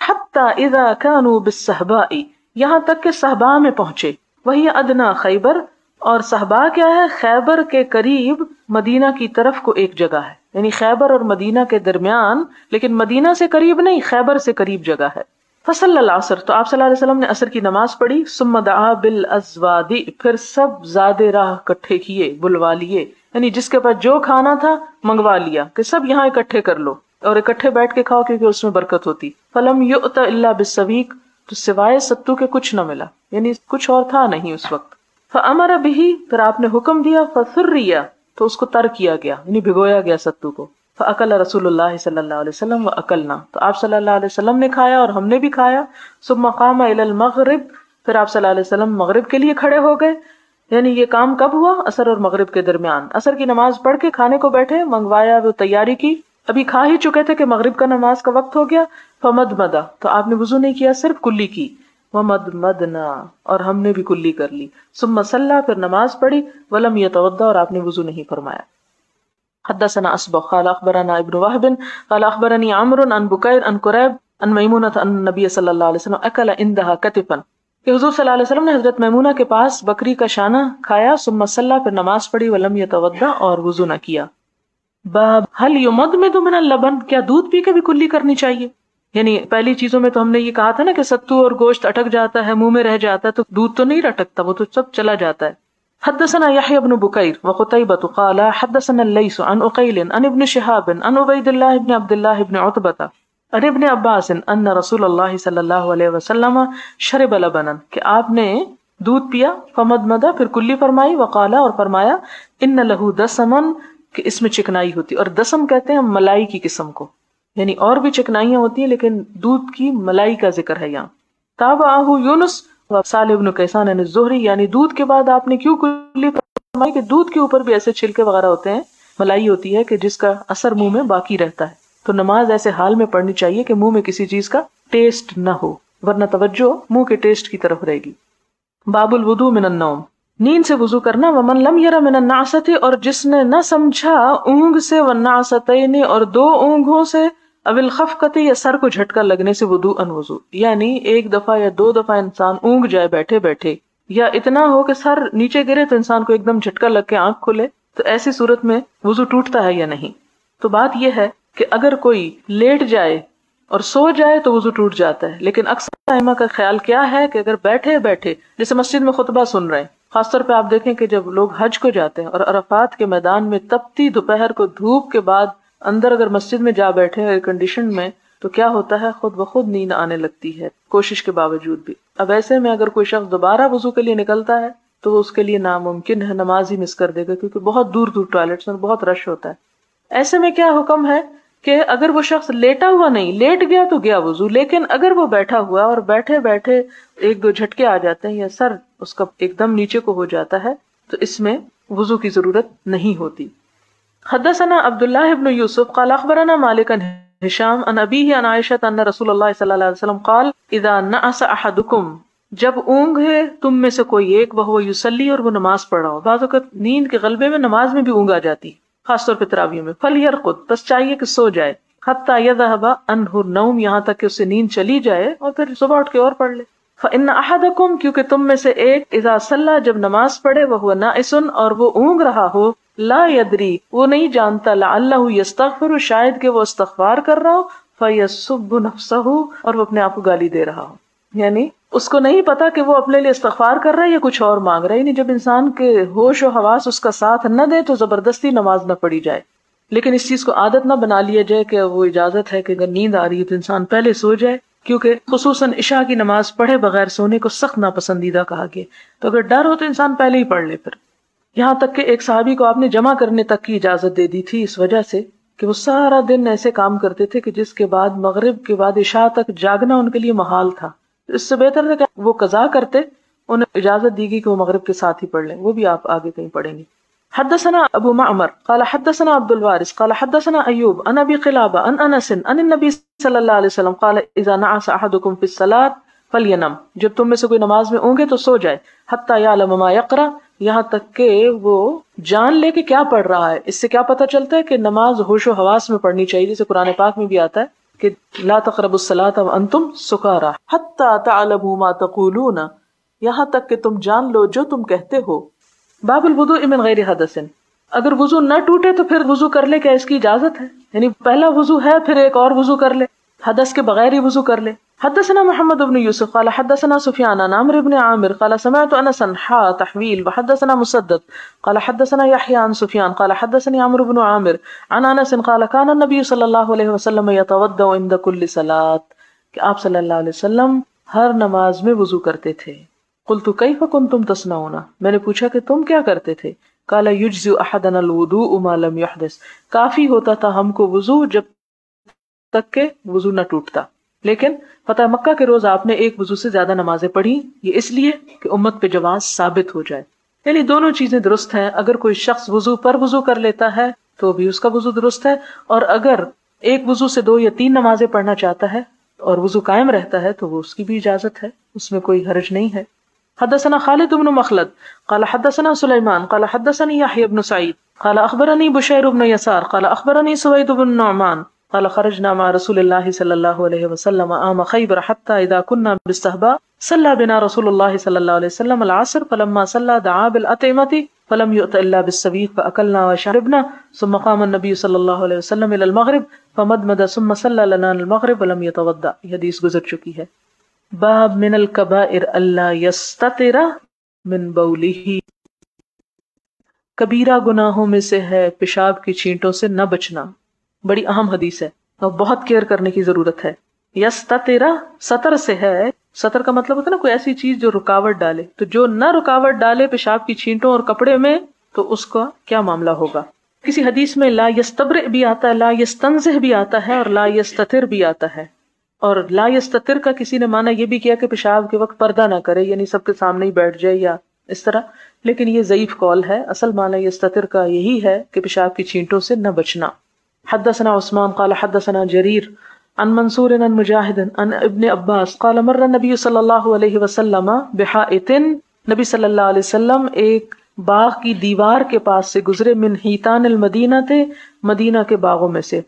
حتی اذا كانوا بالصحباء، یہاں تک کہ صحبا میں پہنچے. وہی ادنا خیبر، اور صحبا کیا ہے؟ خیبر کے قریب مدینہ کی طرف کو ایک جگہ ہے، یعنی خیبر اور مدینہ کے درمیان، لیکن مدینہ سے قریب نہیں، خیبر سے قریب جگہ ہے. فصلی العصر، تو آپ صلی اللہ علیہ وسلم نے عصر کی نماز پڑھی. ثم دعا بالازواد، پھر سب زاد راہ اکٹھے کیے، بلوا لیے، یعنی جس کے پاس جو کھانا تھا منگوا لیا کہ سب یہاں اکٹھے کر لو اور اکٹھے بیٹھ کے کھاؤ کیونکہ اس میں برکت ہوتی. فلم یؤت الا بالسویق، تو سوائے ستو کے کچھ نہ ملا، یعنی کچھ اور تھا نہیں اس وقت. فامر به، پھر آپ نے حکم دیا. فسریا، تو اس کو تر کیا گیا، یعنی بھگویا گیا ستو کو. فاکل رسول اللہ صلی اللہ علیہ وسلم واکلنا، تو آپ صلی اللہ علیہ وسلم نے کھایا اور ہم نے بھی کھایا. ثم قام الی المغرب، پھر آپ صلی اللہ علیہ وسلم مغرب کے لیے کھڑے ہو گئے. یعنی یہ کام کب ہوا؟ عصر اور مغرب کے درمیان. عصر کی نماز پڑھ کے کھانے کو بیٹھے، منگوایا، وہ تیاری کی، ابھی کھا ہی چکے تھے کہ مغرب کا نماز کا وقت ہو گیا. فمدمدا، تو آپ نے وضو نہیں کیا، صرف کلی کی. ومدمدنا، اور ہم نے بھی کلی کر لی. ثم صلی، پھر نماز پڑھی. ولم یتوضا، اور آپ نے وضو نہیں فرمایا. حدثنا اصبغ قال اخبرنا ابن وهب قال اخبرني عمرو عن بكير عن قريب عن ميمونة ان النبي صلی اللہ علیہ وسلم اکل عندها كتفا، کہ حضور صلی اللہ علیہ وسلم نے حضرت میمونہ کے پاس بکری کا شانہ کھایا. ثم صلی، پھر نماز پڑھی. ولم یتوضا، اور وضو نہ کیا. باب هل يمضمض من اللبن، کیا دودھ پی کے بھی کلی کرنی چاہیے؟ یعنی پہلی چیزوں میں تو ہم نے یہ کہا تھا نا کہ ستو اور گوشت اٹک جاتا ہے، منہ میں رہ جاتا ہے، تو دودھ تو نہیں اٹکتا، وہ تو سب چلا جاتا ہے. حدثنا يحيى بن بكير وقتيبة قال حدثنا الليث عن عقيل عن ابن شهاب عن عبيد الله بن عبد الله بن عتبة عن ابن عباس ان رسول اللہ صلی اللہ علیہ وسلم شرب لبنا، کہ آپ نے دودھ پیا. فمدمدا، پھر کلی فرمائی. وقال، اور فرمایا، ان له دسما، کہ اس میں چکنائی ہوتی. اور دسم کہتے ہیں ملائی کی قسم کو، یعنی اور بھی چکنائیاں ہوتی ہیں لیکن دودھ کی ملائی کا ذکر ہے یہاں. تابعہ یونس صالح بن کیسان عن الزہری، یعنی دودھ کے بعد آپ نے کیوں کلی فرمائی کہ دودھ کے اوپر بھی ایسے چھلکے وغیرہ ہوتے ہیں، ملائی ہوتی ہے کہ جس کا اثر منہ میں باقی رہتا ہے. تو نماز ایسے حال میں پڑھنی چاہیے کہ منہ میں کسی چیز کا ٹیسٹ نہ ہو، ورنہ توجہ منہ کے ٹیسٹ کی طرف رہے گی. باب الوضوء من النوم، نیند سے وضو کرنا. ومن لم یر من النعسۃ، اور جس نے نہ سمجھا اونگ سے، والنعستین، اور دو اونگوں سے، اب الخفقت، یا سر کو جھٹکا لگنے سے، وضوء ان وضو، یعنی ایک دفعہ یا دو دفعہ انسان اونگ جائے بیٹھے بیٹھے، یا اتنا ہو کہ سر نیچے گرے تو انسان کو ایک دم جھٹکا لگ کے آنکھ کھلے، تو ایسی صورت میں وضو ٹوٹتا ہے یا نہیں. تو بات یہ ہے کہ اگر کوئی لیٹ جائے اور سو جائے تو وضو ٹوٹ جاتا ہے. لیکن اکثر ائمہ کا خیال کیا ہے کہ اگر بیٹھے بیٹھے، جیسے مسجد میں خطبہ سن رہے ہیں، خاص طور پہ آپ دیکھیں کہ جب لوگ حج کو جاتے ہیں اور عرفات کے میدان میں تپتی دوپہر کو دھوپ کے بعد اندر اگر مسجد میں جا بیٹھے ایئر کنڈیشن میں، تو کیا ہوتا ہے، خود بخود نیند آنے لگتی ہے کوشش کے باوجود بھی. اب ایسے میں اگر کوئی شخص دوبارہ وضو کے لیے نکلتا ہے تو اس کے لیے ناممکن ہے، نماز ہی مس کر دے گا، کیونکہ بہت دور دور ٹوائلٹس میں بہت رش ہوتا ہے. ایسے میں کیا حکم ہے کہ اگر وہ شخص لیٹا ہوا نہیں، لیٹ گیا تو گیا وضو، لیکن اگر وہ بیٹھا ہوا اور بیٹھے بیٹھے ایک دو جھٹکے آ جاتے ہیں یا سر اس کا ایک دم نیچے کو ہو جاتا ہے تو اس میں وضو کی ضرورت نہیں ہوتی. حدثنا عبداللہ ابن یوسف قال اخبرنا مالک عن ہشام عن ابیہ عن عائشہ ان رسول اللہ صلی اللہ علیہ وسلم قال اذا نعس احدکم، جب اونگ ہے تم میں سے کوئی ایک، وہو یصلی، اور وہ نماز پڑھ رہا ہو. بعض اوقات نیند کے غلبے میں نماز میں بھی اونگ آ جاتی، خاص طور پہ تراویح میں. فلیرقد، بس چاہیے کہ سو جائے. حتی یذهب عنہ النوم، یہاں تک کہ اسے نیند چلی جائے اور پھر صبح اٹھ کے اور پڑھ لے. فإن أحدكم، کیونکہ تم میں سے ایک، اذا صلی، جب نماز پڑھے، وهو ناعس، اور وہ اونگ رہا ہو، لا يدری، وہ نہیں جانتا، لعلہ یستغفر، شاید کہ وہ استغفار کر رہا ہو، فیسب نفسہ، اور وہ اپنے آپ کو گالی دے رہا ہو. یعنی اس کو نہیں پتا کہ وہ اپنے لیے استغفار کر رہا ہے یا کچھ اور مانگ رہا ہے. یعنی جب انسان کے ہوش و حواس اس کا ساتھ نہ دے تو زبردستی نماز نہ پڑھی جائے. لیکن اس چیز کو عادت نہ بنا لیا جائے کہ وہ اجازت ہے کہ اگر نیند آ رہی ہے تو انسان پہلے سو جائے، کیونکہ خصوصاً عشاء کی نماز پڑھے بغیر سونے کو سخت ناپسندیدہ کہا گیا. تو اگر ڈر ہو تو انسان پہلے ہی پڑھ لے. پھر یہاں تک کہ ایک صحابی کو آپ نے جمع کرنے تک کی اجازت دے دی تھی، اس وجہ سے کہ وہ سارا دن ایسے کام کرتے تھے کہ جس کے بعد مغرب کے بعد عشاء تک جاگنا ان کے لیے محال تھا. اس سے بہتر تھا کہ وہ قضا کرتے، انہیں اجازت دی گئی کہ وہ مغرب کے ساتھ ہی پڑھ لیں. وہ بھی آپ آگے کہیں پڑھیں گے. حدثنا ابو معمر قال حدثنا عبد الوارث قال حدثنا ایوب عن ابی قلابہ عن انس عن النبی صلی اللہ علیہ وسلم قال اذا نعس احدکم فی الصلاۃ فَلْيَنَمْ، جب تم میں سے کوئی نماز میں ہوں گے تو سو جائے، حَتَّى يَعْلَمَ مَا يَقْرَأُ، یہاں تک کہ وہ جان لے کہ کیا پڑھ رہا ہے۔ اس سے کیا پتہ چلتا ہے کہ نماز ہوش و حواس میں پڑھنی چاہیے، جیسے قرآن پاک میں بھی آتا ہے کہ لا تقربوا الصلاة وانتم سکارى حتى تعلموا ما تقولون، یہاں تک کہ تم جان لو جو تم کہتے ہو۔ باب الوضوء من غیر حدث، اگر وضو نہ ٹوٹے تو پھر وضو کر لے، کیا اس کی اجازت ہے؟ یعنی پہلا وضو ہے پھر ایک اور وضو کر لے، حدث کے بغیر ہی وضو کر لے۔ حدثنا محمد بن یوسف قال حدثنا سفیان عن عمرو بن عامر قال سمعت انسا تحویل وحدثنا مسدد قال حدثنا یحیی عن سفیان قال حدثني عمرو بن عامر عن انس قال كان النبي صلی اللہ علیہ وسلم يتوضا عند كل صلاة، کہ آپ صلی اللہ علیہ وسلم ہر نماز میں وضو کرتے تھے۔ قلت كيف كنتم تصنعون، میں نے پوچھا کہ تم کیا کرتے تھے؟ قال يجزئ احدنا الوضوء ما لم يحدث، کافی ہوتا تھا ہم کو وضو جب تک کہ وضو نہ ٹوٹتا۔ لیکن فتح مکہ کے روز آپ نے ایک وضو سے زیادہ نمازیں پڑھی، یہ اس لیے کہ امت پہ جواز ثابت ہو جائے، یعنی دونوں چیزیں درست ہیں۔ اگر کوئی شخص وضو پر وضو کر لیتا ہے تو بھی اس کا وضو درست ہے، اور اگر ایک وضو سے 2 یا 3 نمازیں پڑھنا چاہتا ہے اور وضو قائم رہتا ہے تو وہ اس کی بھی اجازت ہے، اس میں کوئی حرج نہیں ہے۔ حدثنا خالد بن مخلد قال حدثنا سلیمان قال حدثني يحيى بن سعيد قال اخبرني بشير بن يسار قال اخبرني سويد بن نعمان قال خرجنا مع رسول الله صلى الله عليه وسلم عام خيبر حتى اذا كنا بالصحباء صلى بنا رسول الله صلى الله عليه وسلم العصر فلما صلى دعا بالأطعمة فلم يؤت الا بالسويق فاكلنا وشربنا ثم قام النبي صلى الله عليه وسلم الى المغرب فمدمد ثم صلى لنا المغرب ولم يتوضا، یہ حدیث گزر چکی ہے۔ باب من الکبائر اللہ یستتر من بولہ، کبیرہ گناہوں میں سے ہے پیشاب کی چھینٹوں سے نہ بچنا۔ بڑی اہم حدیث ہے اور بہت کیئر کرنے کی ضرورت ہے۔ یستتر سطر سے ہے، سطر کا مطلب ہوتا ہے نا کوئی ایسی چیز جو رکاوٹ ڈالے، تو جو نہ رکاوٹ ڈالے پیشاب کی چھینٹوں اور کپڑے میں تو اس کا کیا معاملہ ہوگا۔ کسی حدیث میں لا یستبرئ بھی آتا ہے، لا یستنزہ بھی آتا ہے اور لا یستتر بھی آتا ہے، اور لا یستتر کا کسی نے معنی یہ بھی کیا کہ پیشاب کے وقت پردہ نہ کرے، یعنی سب کے سامنے ہی بیٹھ جائے یا اس طرح، لیکن یہ ضعیف قول ہے۔ اصل معنی یستتر کا یہی ہے کہ پیشاب کی چھینٹوں سے نہ بچنا۔ حدثنا عثمان قال حدثنا جریر عن منصور عن مجاہد عن ابن عباس قال مر النبی صلی اللہ علیہ وسلم بحائط، نبی صلی اللہ علیہ وسلم ایک باغ کی دیوار کے پاس سے گزرے، من حیتان المدینہ تھے، مدینہ کے باغوں میں سے،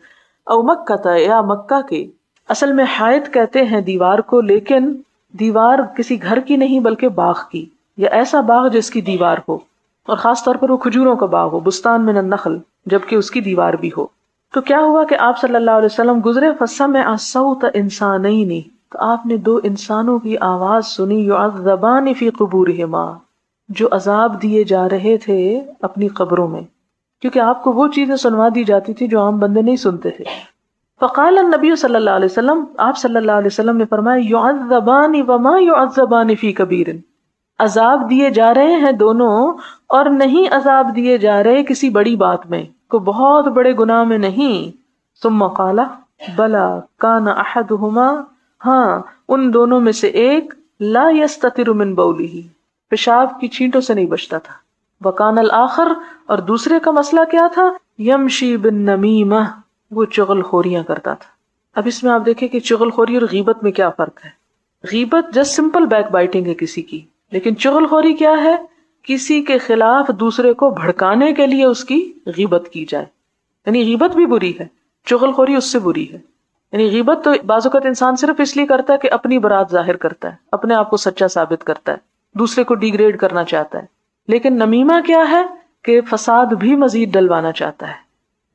او مکہ تھا یا مکہ کے۔ اصل میں حائط کہتے ہیں دیوار کو، لیکن دیوار کسی گھر کی نہیں بلکہ باغ کی، یا ایسا باغ جس کی دیوار ہو، اور خاص طور پر وہ کھجوروں کا باغ ہو، بستان من النخل، جبکہ اس کی دیوار بھی ہو۔ تو کیا ہوا کہ آپ صلی اللہ علیہ وسلم گزرے، فسمع صوت انسانین، تو آپ نے 2 انسانوں کی آواز سنی، یعذبان فی قبورہما، جو عذاب دیے جا رہے تھے اپنی قبروں میں، کیونکہ آپ کو وہ چیزیں سنوا دی جاتی تھی جو عام بندے نہیں سنتے تھے۔ فقال النبی صلی اللہ علیہ وسلم، آپ صلی اللہ علیہ وسلم نے فرمایا، یعذبان وما یعذبان فی کبیر، عذاب دیے جا رہے ہیں دونوں اور نہیں عذاب دیے جا رہے کسی بڑی بات میں، کو بہت بڑے گناہ میں نہیں۔ ثم قال بلا کان احدہما، ہاں ان دونوں میں سے ایک، لا یستتر من بولہ، پیشاب کی چھینٹوں سے نہیں بچتا تھا، وکان الآخر، اور دوسرے کا مسئلہ کیا تھا، یمشی بالنمیمہ، وہ چغل خوریاں کرتا تھا۔ اب اس میں آپ دیکھیں کہ چغل خوری اور غیبت میں کیا فرق ہے۔ غیبت جسٹ سمپل بیک بائٹنگ ہے کسی کی، لیکن چغل خوری کیا ہے، کسی کے خلاف دوسرے کو بھڑکانے کے لیے اس کی غیبت کی جائے، یعنی غیبت بھی بری ہے، چغل خوری اس سے بری ہے۔ یعنی غیبت تو بعض اوقات انسان صرف اس لیے کرتا ہے کہ اپنی برات ظاہر کرتا ہے، اپنے آپ کو سچا ثابت کرتا ہے، دوسرے کو ڈیگریڈ کرنا چاہتا ہے، لیکن نمیمہ کیا ہے کہ فساد بھی مزید ڈلوانا چاہتا ہے۔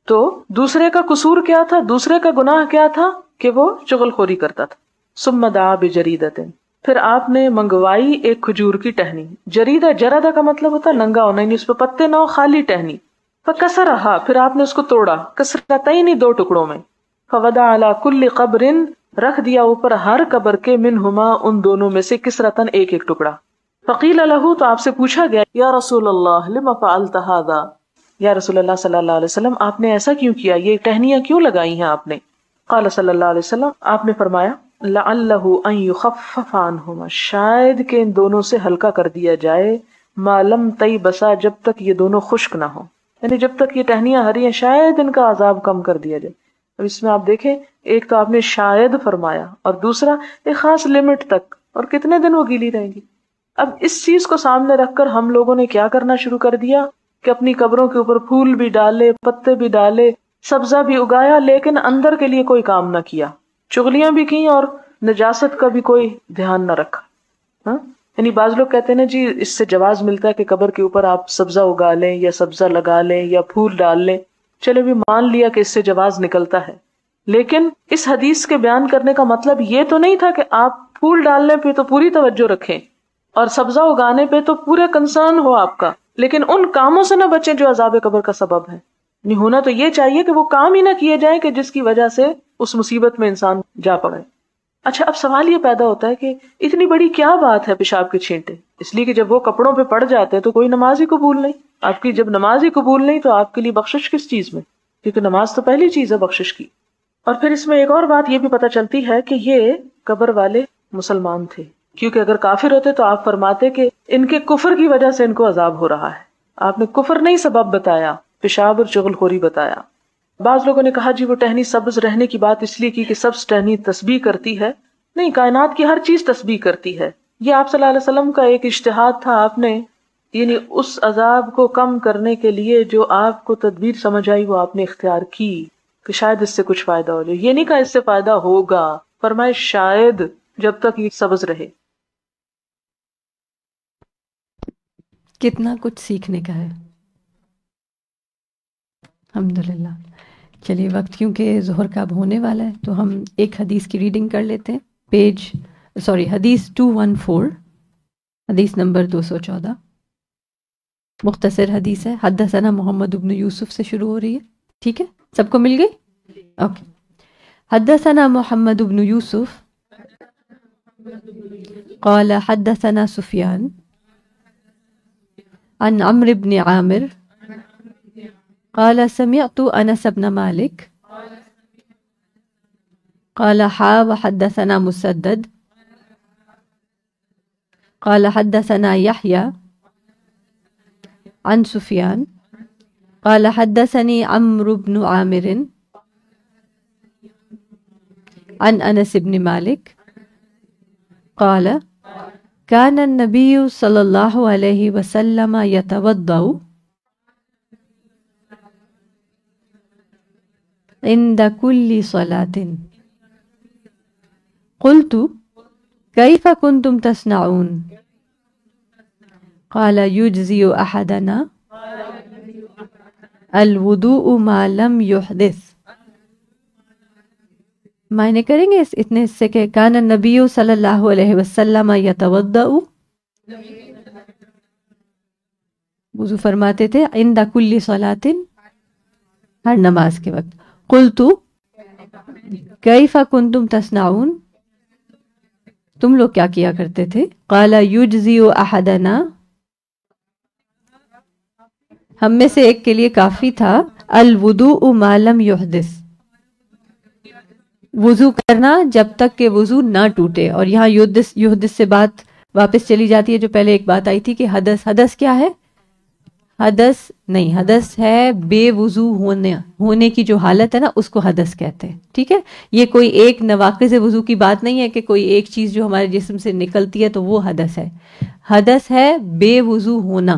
تو دوسرے کا قصور کیا تھا، دوسرے کا گناہ کیا تھا کہ وہ چغل خوری کرتا تھا۔ ثم دعا بجریدۃ، پھر آپ نے منگوائی ایک کھجور کی ٹہنی، جریدہ جردہ کا مطلب ہوتا ہے ننگا ہونا، یعنی اس پہ پتے نہ ہو، خالی ٹہنی۔ فکسرہا، پھر آپ نے اس کو توڑا، کسرتین، 2 ٹکڑوں میں۔ فوضع علی کل قبر، رکھ دیا اوپر ہر قبر کے، منہما، ان دونوں میں سے، کسرتن، ایک ایک ٹکڑا۔ فقیل لہ، تو آپ سے پوچھا گیا، یا رسول اللہ لم فعلت ھذا، یا رسول اللہ صلی اللہ علیہ وسلم آپ نے ایسا کیوں کیا، یہ ٹہنیاں کیوں لگائی ہیں آپ نے؟ قال صلی اللہ علیہ وسلم، آپ نے فرمایا، لعلہ ان یخفف عنہما، شاید کہ ان دونوں سے ہلکا کر دیا جائے، ما لم تیبسا، جب تک یہ دونوں خشک نہ ہوں، یعنی جب تک یہ ٹہنیاں ہری ہیں شاید ان کا عذاب کم کر دیا جائے۔ اب اس میں آپ دیکھیں، ایک تو آپ نے شاید فرمایا، اور دوسرا ایک خاص لمٹ تک، اور کتنے دن وہ گیلی رہیں گی. اب اس چیز کو سامنے رکھ کر ہم لوگوں نے کیا کرنا شروع کر دیا کہ اپنی قبروں کے اوپر پھول بھی ڈالے، پتے بھی ڈالے، سبزہ بھی اگایا، لیکن اندر کے لیے کوئی کام نہ کیا. چغلیاں بھی کی اور نجاست کا بھی کوئی دھیان نہ رکھا. ہاں، یعنی بعض لوگ کہتے ہیں نا جی اس سے جواز ملتا ہے کہ قبر کے اوپر آپ سبزہ اگا لیں یا سبزہ لگا لیں یا پھول ڈال لیں. چلے بھی مان لیا کہ اس سے جواز نکلتا ہے، لیکن اس حدیث کے بیان کرنے کا مطلب یہ تو نہیں تھا کہ آپ پھول ڈالنے پہ تو پوری توجہ رکھیں اور سبزہ اگانے پہ تو پورا کنسرن ہو آپ کا، لیکن ان کاموں سے نہ بچیں جو عذاب قبر کا سبب ہے. نہیں، ہونا تو یہ چاہیے کہ وہ کام ہی نہ کیے جائیں کہ جس کی وجہ سے اس مصیبت میں انسان جا پڑے. اچھا، اب سوال یہ پیدا ہوتا ہے کہ اتنی بڑی کیا بات ہے پیشاب کے چھینٹے؟ اس لیے کہ جب وہ کپڑوں پہ پڑ جاتے ہیں تو کوئی نماز ہی قبول نہیں. آپ کی جب نماز ہی قبول نہیں تو آپ کے لیے بخشش کس چیز میں؟ کیونکہ نماز تو پہلی چیز ہے بخشش کی. اور پھر اس میں ایک اور بات یہ بھی پتہ چلتی ہے کہ یہ قبر والے مسلمان تھے، کیونکہ اگر کافر ہوتے تو آپ فرماتے کہ ان کے کفر کی وجہ سے ان کو عذاب ہو رہا ہے. آپ نے کفر نہیں سبب بتایا، پیشاب اور چغل خوری بتایا. بعض لوگوں نے کہا جی وہ ٹہنی سبز رہنے کی بات اس لیے کی کہ سبز ٹہنی تسبیح کرتی ہے. نہیں، کائنات کی ہر چیز تسبیح کرتی ہے. یہ آپ صلی اللہ علیہ وسلم کا ایک اجتہاد تھا. آپ نے یعنی اس عذاب کو کم کرنے کے لیے جو آپ کو تدبیر سمجھ آئی وہ آپ نے اختیار کی کہ شاید اس سے کچھ فائدہ ہو جائے. یہ نہیں کہا اس سے فائدہ ہوگا، فرمائے شاید، جب تک یہ سبز رہے. کتنا کچھ سیکھنے کا ہے. الحمدللہ. چلیے وقت کیونکہ ظہر کا اب ہونے والا ہے تو ہم ایک حدیث کی ریڈنگ کر لیتے ہیں. حدیث 214، حدیث نمبر 214. مختصر حدیث ہے. حدثنا محمد بن یوسف سے شروع ہو رہی ہے. ٹھیک ہے، سب کو مل گئی؟ اوکے. حدثنا محمد بن یوسف قال حدثنا سفیان عن عمرو بن عامر قال سمعت انس بن مالك قال وحدثنا مسدد قال حدثنا يحيى عن سفيان قال حدثني عمرو بن عامر عن انس بن مالك قال كان النبي صلى الله عليه وسلم يتوضأ عند كل صلاة. قلت كيف كنتم تصنعون؟ قال يجزي أحدنا الوضوء ما لم يحدث. معنی کریں گے اتنے سے کہ کان النبی صلی اللہ علیہ وسلم یتوضأ، وضو فرماتے تھے، عند کل صلاۃ، ہر نماز کے وقت. قلت کیف کنتم تصنعون، تم لوگ کیا کیا کرتے تھے؟ قال یجزی احدنا، ہم میں سے ایک کے لیے کافی تھا، الوضوء ما لم یحدث، وضو کرنا جب تک کہ وضو نہ ٹوٹے. اور یہاں یحدث سے بات واپس چلی جاتی ہے جو پہلے ایک بات آئی تھی کہ حدث کیا ہے؟ حدث نہیں، حدث ہے بے وضو ہونے کی جو حالت ہے نا، اس کو حدث کہتے ہیں. ٹھیک ہے، یہ کوئی ایک نواقض وضو کی بات نہیں ہے کہ کوئی ایک چیز جو ہمارے جسم سے نکلتی ہے تو وہ حدث ہے. حدث ہے بے وضو ہونا،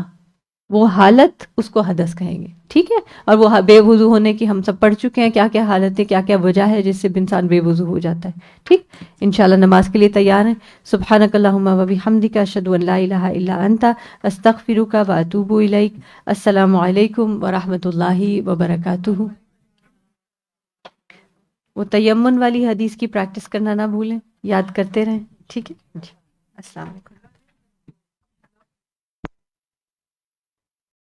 وہ حالت، اس کو حدث کہیں گے. ٹھیک ہے، اور وہ بے وضو ہونے کی ہم سب پڑھ چکے ہیں، کیا کیا حالت ہے، کیا کیا وجہ ہے جس سے انسان بے وضو ہو جاتا ہے. ٹھیک، انشاءاللہ نماز کے لیے تیار ہیں. سبحانک اللہم و بحمدک، اشہد ان لا الہ الا انت، استغفرک و اتوب الیک. السلام علیکم ورحمۃ اللہ وبرکاتہ. وہ تیمم والی حدیث کی پریکٹس کرنا نہ بھولیں، یاد کرتے رہیں. ٹھیک ہے، السلام علیکم.